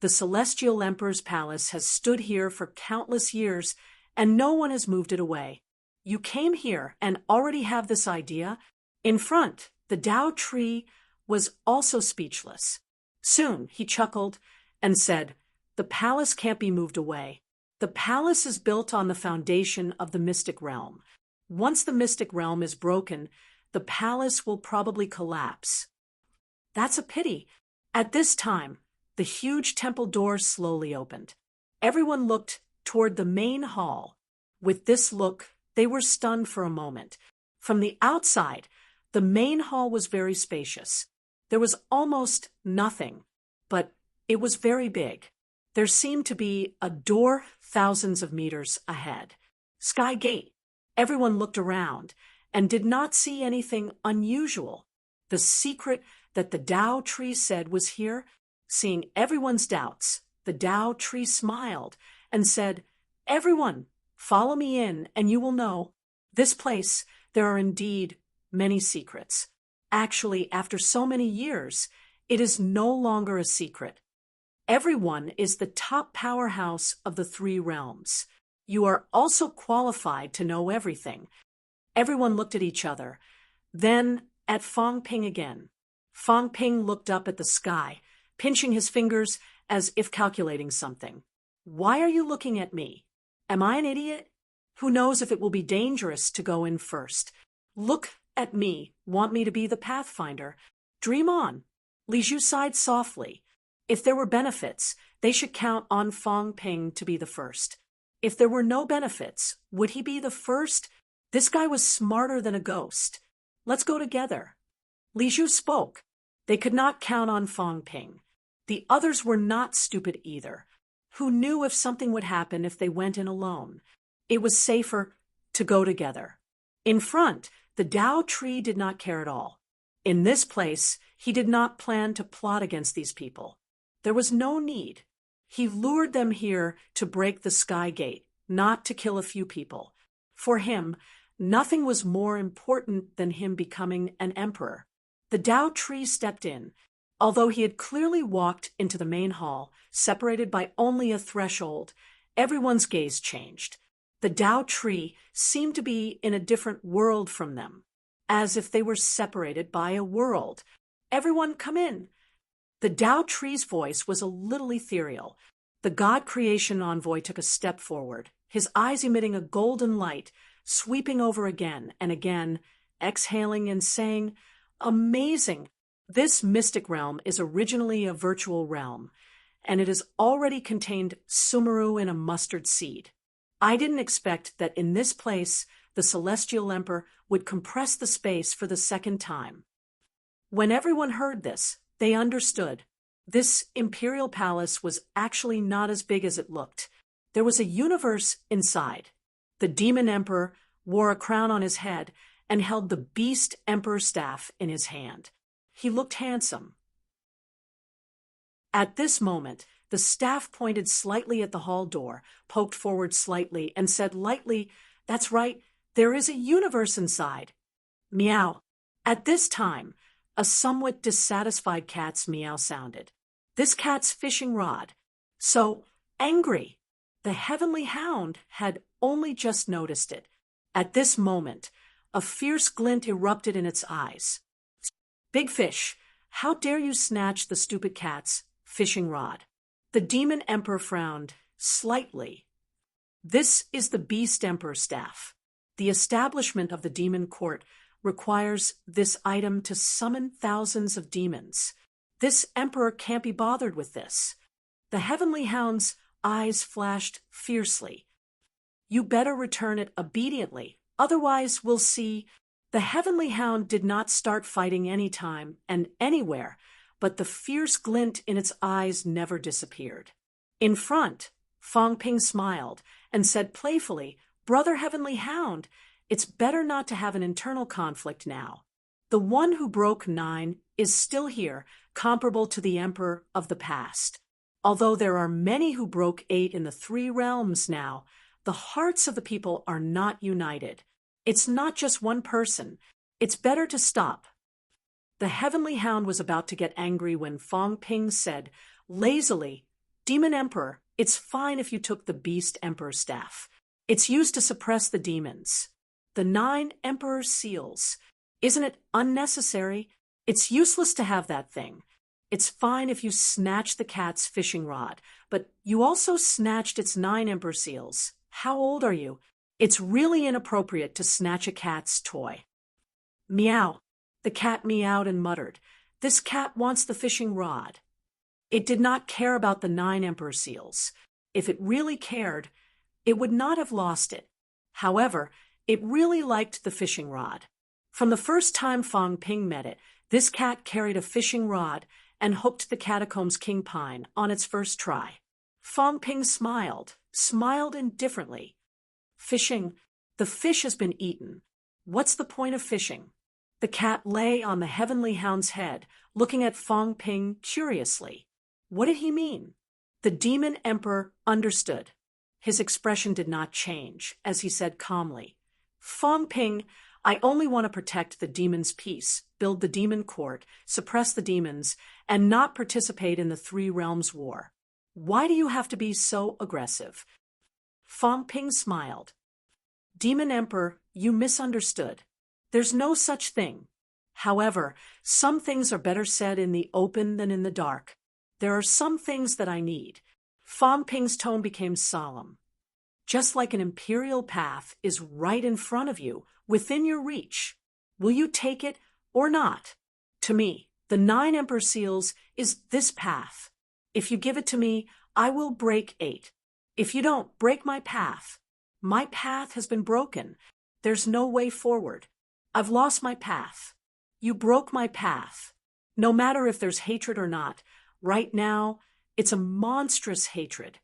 The Celestial Emperor's palace has stood here for countless years, and no one has moved it away. You came here and already have this idea? In front, the Tao tree was also speechless. Soon, he chuckled and said, "The palace can't be moved away. The palace is built on the foundation of the mystic realm. Once the mystic realm is broken, the palace will probably collapse." That's a pity. At this time, the huge temple door slowly opened. Everyone looked toward the main hall. With this look, they were stunned for a moment. From the outside, the main hall was very spacious. There was almost nothing, but it was very big. There seemed to be a door thousands of meters ahead. Sky Gate. Everyone looked around and did not see anything unusual. The secret that the Tao tree said was here. Seeing everyone's doubts, the Tao tree smiled and said, "Everyone, follow me in and you will know. This place, there are indeed many secrets. Actually, after so many years, it is no longer a secret. Everyone is the top powerhouse of the 3 realms. You are also qualified to know everything." Everyone looked at each other, then at Fang Ping again. Fang Ping looked up at the sky, pinching his fingers as if calculating something. "Why are you looking at me? Am I an idiot? Who knows if it will be dangerous to go in first? Look at me. Want me to be the pathfinder? Dream on." Li Zhu sighed softly. If there were benefits, they should count on Fang Ping to be the first. If there were no benefits, would he be the first? This guy was smarter than a ghost. "Let's go together." Li Zhu spoke. They could not count on Fang Ping. The others were not stupid either. Who knew if something would happen if they went in alone? It was safer to go together. In front, the Tao tree did not care at all. In this place, he did not plan to plot against these people. There was no need. He lured them here to break the Sky Gate, not to kill a few people. For him, nothing was more important than him becoming an emperor. The Tao tree stepped in. Although he had clearly walked into the main hall, separated by only a threshold, everyone's gaze changed. The Tao tree seemed to be in a different world from them, as if they were separated by a world. "Everyone come in." The Tao tree's voice was a little ethereal. The God creation envoy took a step forward, his eyes emitting a golden light, sweeping over again and again, exhaling and saying, "Amazing! This mystic realm is originally a virtual realm, and it has already contained Sumeru in a mustard seed. I didn't expect that in this place the Celestial Emperor would compress the space for the second time." When everyone heard this, they understood. This imperial palace was actually not as big as it looked. There was a universe inside. The demon emperor wore a crown on his head and held the beast emperor's staff in his hand. He looked handsome. At this moment, the staff pointed slightly at the hall door, poked forward slightly, and said lightly, "That's right, there is a universe inside." Meow. At this time, a somewhat dissatisfied cat's meow sounded. This cat's fishing rod. So angry. The heavenly hound had only just noticed it. At this moment, a fierce glint erupted in its eyes. "Big fish, how dare you snatch the stupid cat's fishing rod?" The demon emperor frowned slightly. "This is the beast emperor's staff. The establishment of the demon court requires this item to summon thousands of demons. This emperor can't be bothered with this." The heavenly hound's eyes flashed fiercely. "You better return it obediently, otherwise we'll see." The heavenly hound did not start fighting any time and anywhere, but the fierce glint in its eyes never disappeared. In front, Fong Ping smiled and said playfully, "Brother Heavenly Hound, it's better not to have an internal conflict now. The one who broke 9 is still here, comparable to the emperor of the past. Although there are many who broke 8 in the 3 realms now, the hearts of the people are not united. It's not just one person. It's better to stop." The heavenly hound was about to get angry when Fong Ping said, lazily, "Demon Emperor, it's fine if you took the beast emperor's staff. It's used to suppress the demons. The 9 emperor's seals. Isn't it unnecessary? It's useless to have that thing. It's fine if you snatch the cat's fishing rod, but you also snatched its 9 emperor seals. How old are you? It's really inappropriate to snatch a cat's toy." Meow. The cat meowed and muttered, "This cat wants the fishing rod." It did not care about the 9 emperor seals. If it really cared, it would not have lost it. However, it really liked the fishing rod. From the first time Fong Ping met it, this cat carried a fishing rod and hooked the catacomb's king pine on its first try. Fong Ping smiled indifferently. "Fishing? The fish has been eaten. What's the point of fishing?" The cat lay on the heavenly hound's head, looking at Fong Ping curiously. What did he mean? The demon emperor understood. His expression did not change, as he said calmly, "Fong Ping, I only want to protect the demon's peace, build the demon court, suppress the demons, and not participate in the 3 realms war. Why do you have to be so aggressive?" Fong Ping smiled. "Demon Emperor, you misunderstood. There's no such thing. However, some things are better said in the open than in the dark. There are some things that I need." Fong Ping's tone became solemn. "Just like an imperial path is right in front of you, within your reach. Will you take it or not? To me, the 9 emperor seals is this path. If you give it to me, I will break 8. If you don't, break my path. My path has been broken. There's no way forward. I've lost my path. You broke my path. No matter if there's hatred or not, right now, it's a monstrous hatred.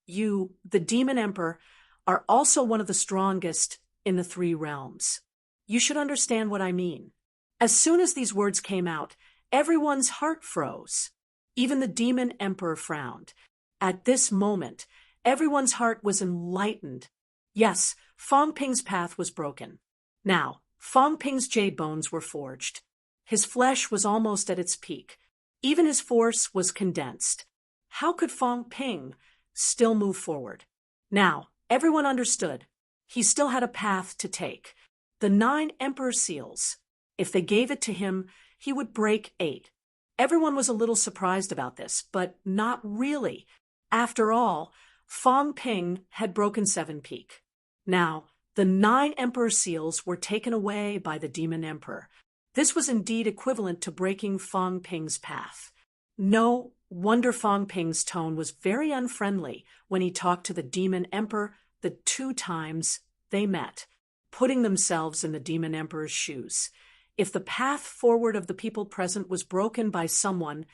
You, the Demon Emperor, are also one of the strongest in the 3 realms. You should understand what I mean." As soon as these words came out, everyone's heart froze. Even the Demon Emperor frowned. At this moment, everyone's heart was enlightened. Yes, Fong Ping's path was broken. Now, Fong Ping's jade bones were forged. His flesh was almost at its peak. Even his force was condensed. How could Fong Ping still move forward? Now, everyone understood. He still had a path to take. The 9 emperor seals. If they gave it to him, he would break 8. Everyone was a little surprised about this, but not really. After all, Fong Ping had broken 7 peak. Now, the 9 emperor seals were taken away by the demon emperor. This was indeed equivalent to breaking Fong Ping's path. No wonder Fong Ping's tone was very unfriendly when he talked to the demon emperor the 2 times they met, putting themselves in the demon emperor's shoes. If the path forward of the people present was broken by someone,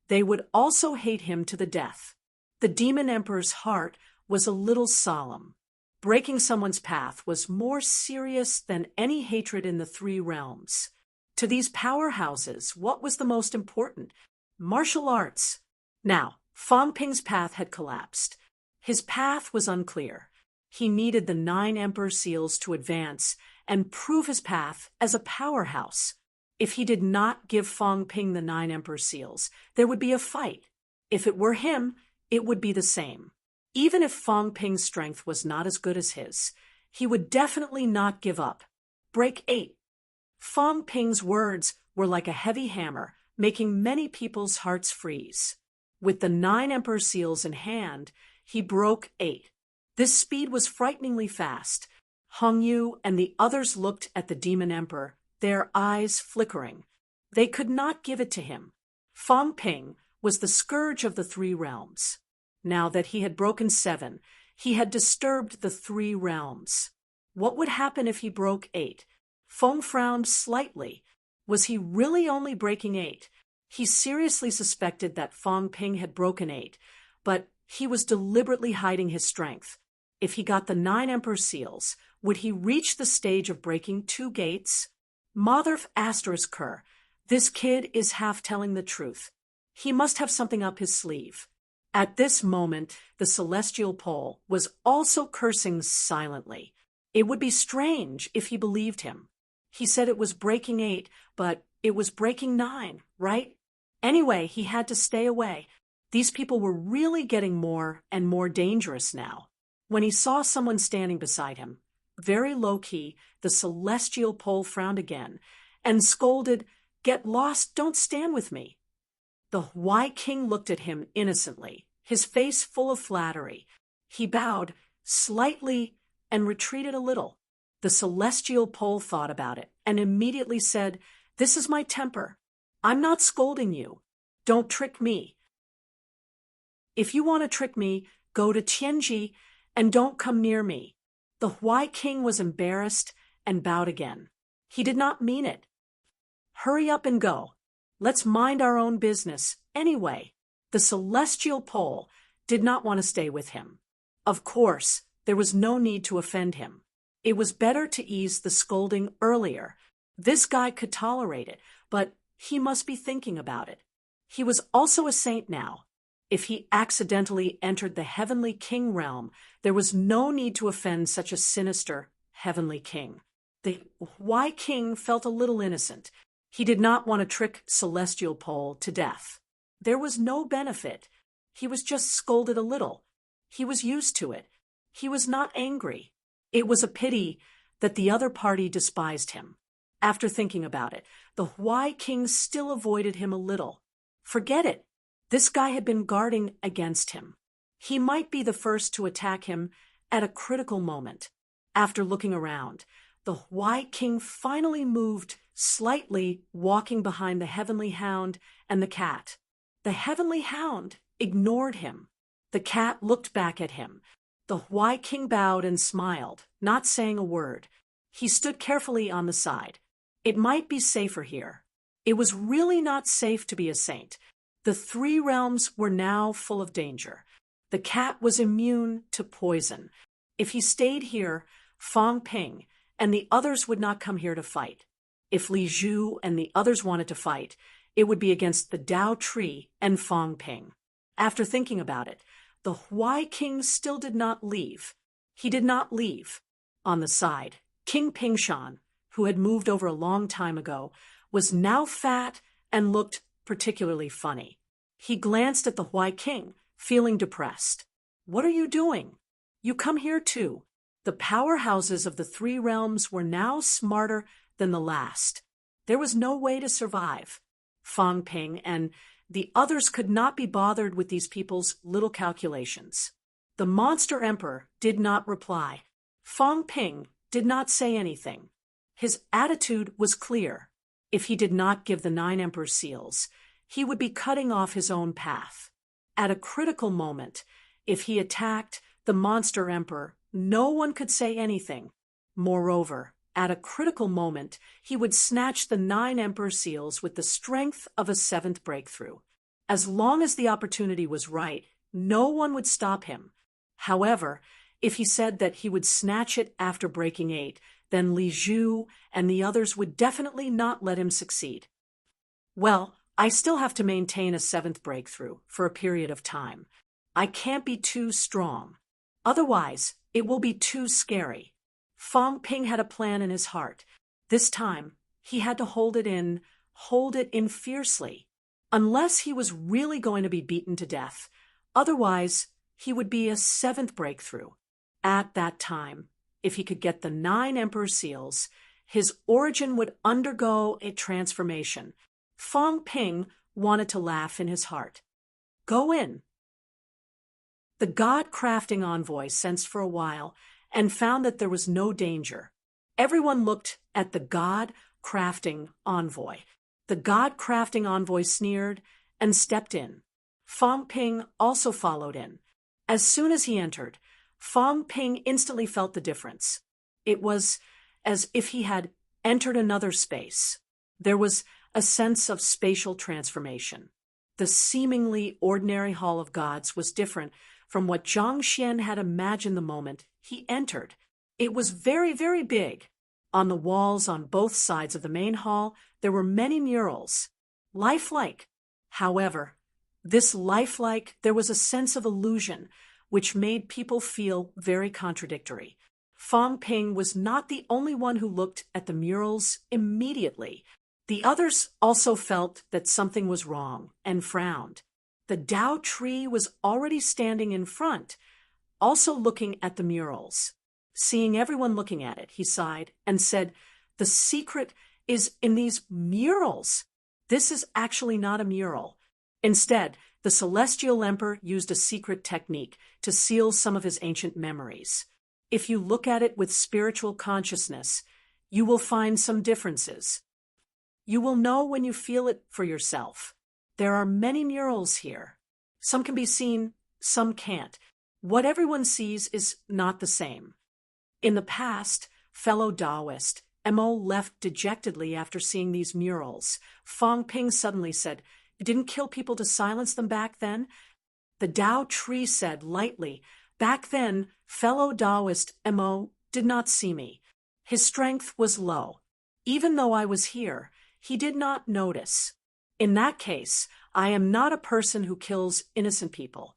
they would also hate him to the death. The demon emperor's heart was a little solemn. Breaking someone's path was more serious than any hatred in the three realms. To these powerhouses, what was the most important? Martial arts. Now, Fang Ping's path had collapsed. His path was unclear. He needed the 9 Emperor Seals to advance and prove his path as a powerhouse. If he did not give Fang Ping the 9 Emperor Seals, there would be a fight. If it were him, it would be the same. Even if Fang Ping's strength was not as good as his, he would definitely not give up. Break 8. Fang Ping's words were like a heavy hammer, making many people's hearts freeze. With the 9 Emperor Seals in hand, he broke 8. This speed was frighteningly fast. Hong Yu and the others looked at the Demon Emperor, their eyes flickering. They could not give it to him. Fang Ping was the scourge of the three realms. Now that he had broken 7, he had disturbed the three realms. What would happen if he broke 8? Feng frowned slightly. Was he really only breaking 8? He seriously suspected that Fang Ping had broken 8, but he was deliberately hiding his strength. If he got the 9 Emperor Seals, would he reach the stage of breaking 2 gates? Motherf asterisk her. This kid is half telling the truth. He must have something up his sleeve. At this moment, the celestial pole was also cursing silently. It would be strange if he believed him. He said it was breaking 8, but it was breaking 9, right? Anyway, he had to stay away. These people were really getting more and more dangerous now. When he saw someone standing beside him, very low-key, the celestial pole frowned again and scolded, "Get lost, don't stand with me." The White King looked at him innocently, his face full of flattery. He bowed slightly and retreated a little. The celestial pole thought about it and immediately said, "This is my temper. I'm not scolding you. Don't trick me. If you want to trick me, go to Tianji and don't come near me." The White King was embarrassed and bowed again. He did not mean it. "Hurry up and go. Let's mind our own business. Anyway." The celestial pole did not want to stay with him. Of course, there was no need to offend him. It was better to ease the scolding earlier. This guy could tolerate it, but he must be thinking about it. He was also a saint now. If he accidentally entered the Heavenly King realm, there was no need to offend such a sinister Heavenly King. The White King felt a little innocent. He did not want to trick Celestial Pole to death. There was no benefit. He was just scolded a little. He was used to it. He was not angry. It was a pity that the other party despised him. After thinking about it, the White King still avoided him a little. Forget it. This guy had been guarding against him. He might be the first to attack him at a critical moment. After looking around, the White King finally moved slightly, walking behind the Heavenly Hound and the cat. The Heavenly Hound ignored him. The cat looked back at him. The White King bowed and smiled, not saying a word. He stood carefully on the side. It might be safer here. It was really not safe to be a saint. The three realms were now full of danger. The cat was immune to poison. If he stayed here, Fang Ping and the others would not come here to fight. If Li Zhu and the others wanted to fight, it would be against the Dao Tree and Fang Ping. After thinking about it, the White King still did not leave. He did not leave. On the side, King Pingshan, who had moved over a long time ago, was now fat and looked particularly funny. He glanced at the White King, feeling depressed. "What are you doing? You come here too." The powerhouses of the three realms were now smarter than the last. There was no way to survive. Fang Ping and the others could not be bothered with these people's little calculations. The monster emperor did not reply. Fang Ping did not say anything. His attitude was clear. If he did not give the 9 Emperor Seals, he would be cutting off his own path. At a critical moment, if he attacked the monster emperor, no one could say anything. Moreover, at a critical moment, he would snatch the 9 emperor seals with the strength of a 7th breakthrough. As long as the opportunity was right, no one would stop him. However, if he said that he would snatch it after breaking 8, then Li Zhu and the others would definitely not let him succeed. Well, I still have to maintain a 7th breakthrough for a period of time. I can't be too strong. Otherwise, it will be too scary. Fang Ping had a plan in his heart. This time, he had to hold it in fiercely. Unless he was really going to be beaten to death. Otherwise, he would be a 7th breakthrough. At that time, if he could get the 9 emperor seals, his origin would undergo a transformation. Fang Ping wanted to laugh in his heart. Go in. The God-crafting envoy sensed for a while and found that there was no danger. Everyone looked at the God-crafting envoy. The God-crafting envoy sneered and stepped in. Fang Ping also followed in. As soon as he entered, Fang Ping instantly felt the difference. It was as if he had entered another space. There was a sense of spatial transformation. The seemingly ordinary Hall of Gods was different from what Zhang Xian had imagined the moment he entered. It was very, very big. On the walls on both sides of the main hall, there were many murals, lifelike. However, there was a sense of illusion, which made people feel very contradictory. Fang Ping was not the only one who looked at the murals immediately. The others also felt that something was wrong and frowned. The Dao tree was already standing in front, also looking at the murals. Seeing everyone looking at it, he sighed and said, "The secret is in these murals. This is actually not a mural." Instead, the Celestial Emperor used a secret technique to seal some of his ancient memories. If you look at it with spiritual consciousness, you will find some differences. You will know when you feel it for yourself. There are many murals here. Some can be seen, some can't. What everyone sees is not the same. In the past, fellow Taoist, Mo left dejectedly after seeing these murals. Fang Ping suddenly said, "You didn't kill people to silence them back then?" The Dao tree said lightly, "Back then, fellow Taoist Mo did not see me. His strength was low. Even though I was here, he did not notice. In that case, I am not a person who kills innocent people."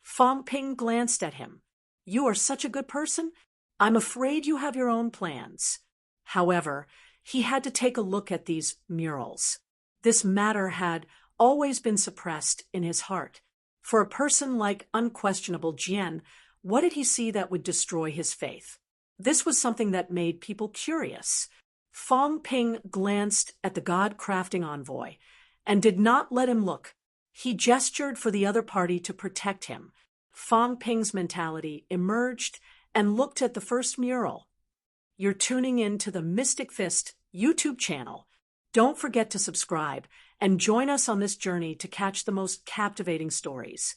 Fang Ping glanced at him. "You are such a good person? I'm afraid you have your own plans." However, he had to take a look at these murals. This matter had always been suppressed in his heart. For a person like unquestionable Jian, what did he see that would destroy his faith? This was something that made people curious. Fang Ping glanced at the God-crafting envoy and did not let him look. He gestured for the other party to protect him. Fang Ping's mentality emerged and looked at the first mural. You're tuning in to the Mystic Fist YouTube channel. Don't forget to subscribe and join us on this journey to catch the most captivating stories.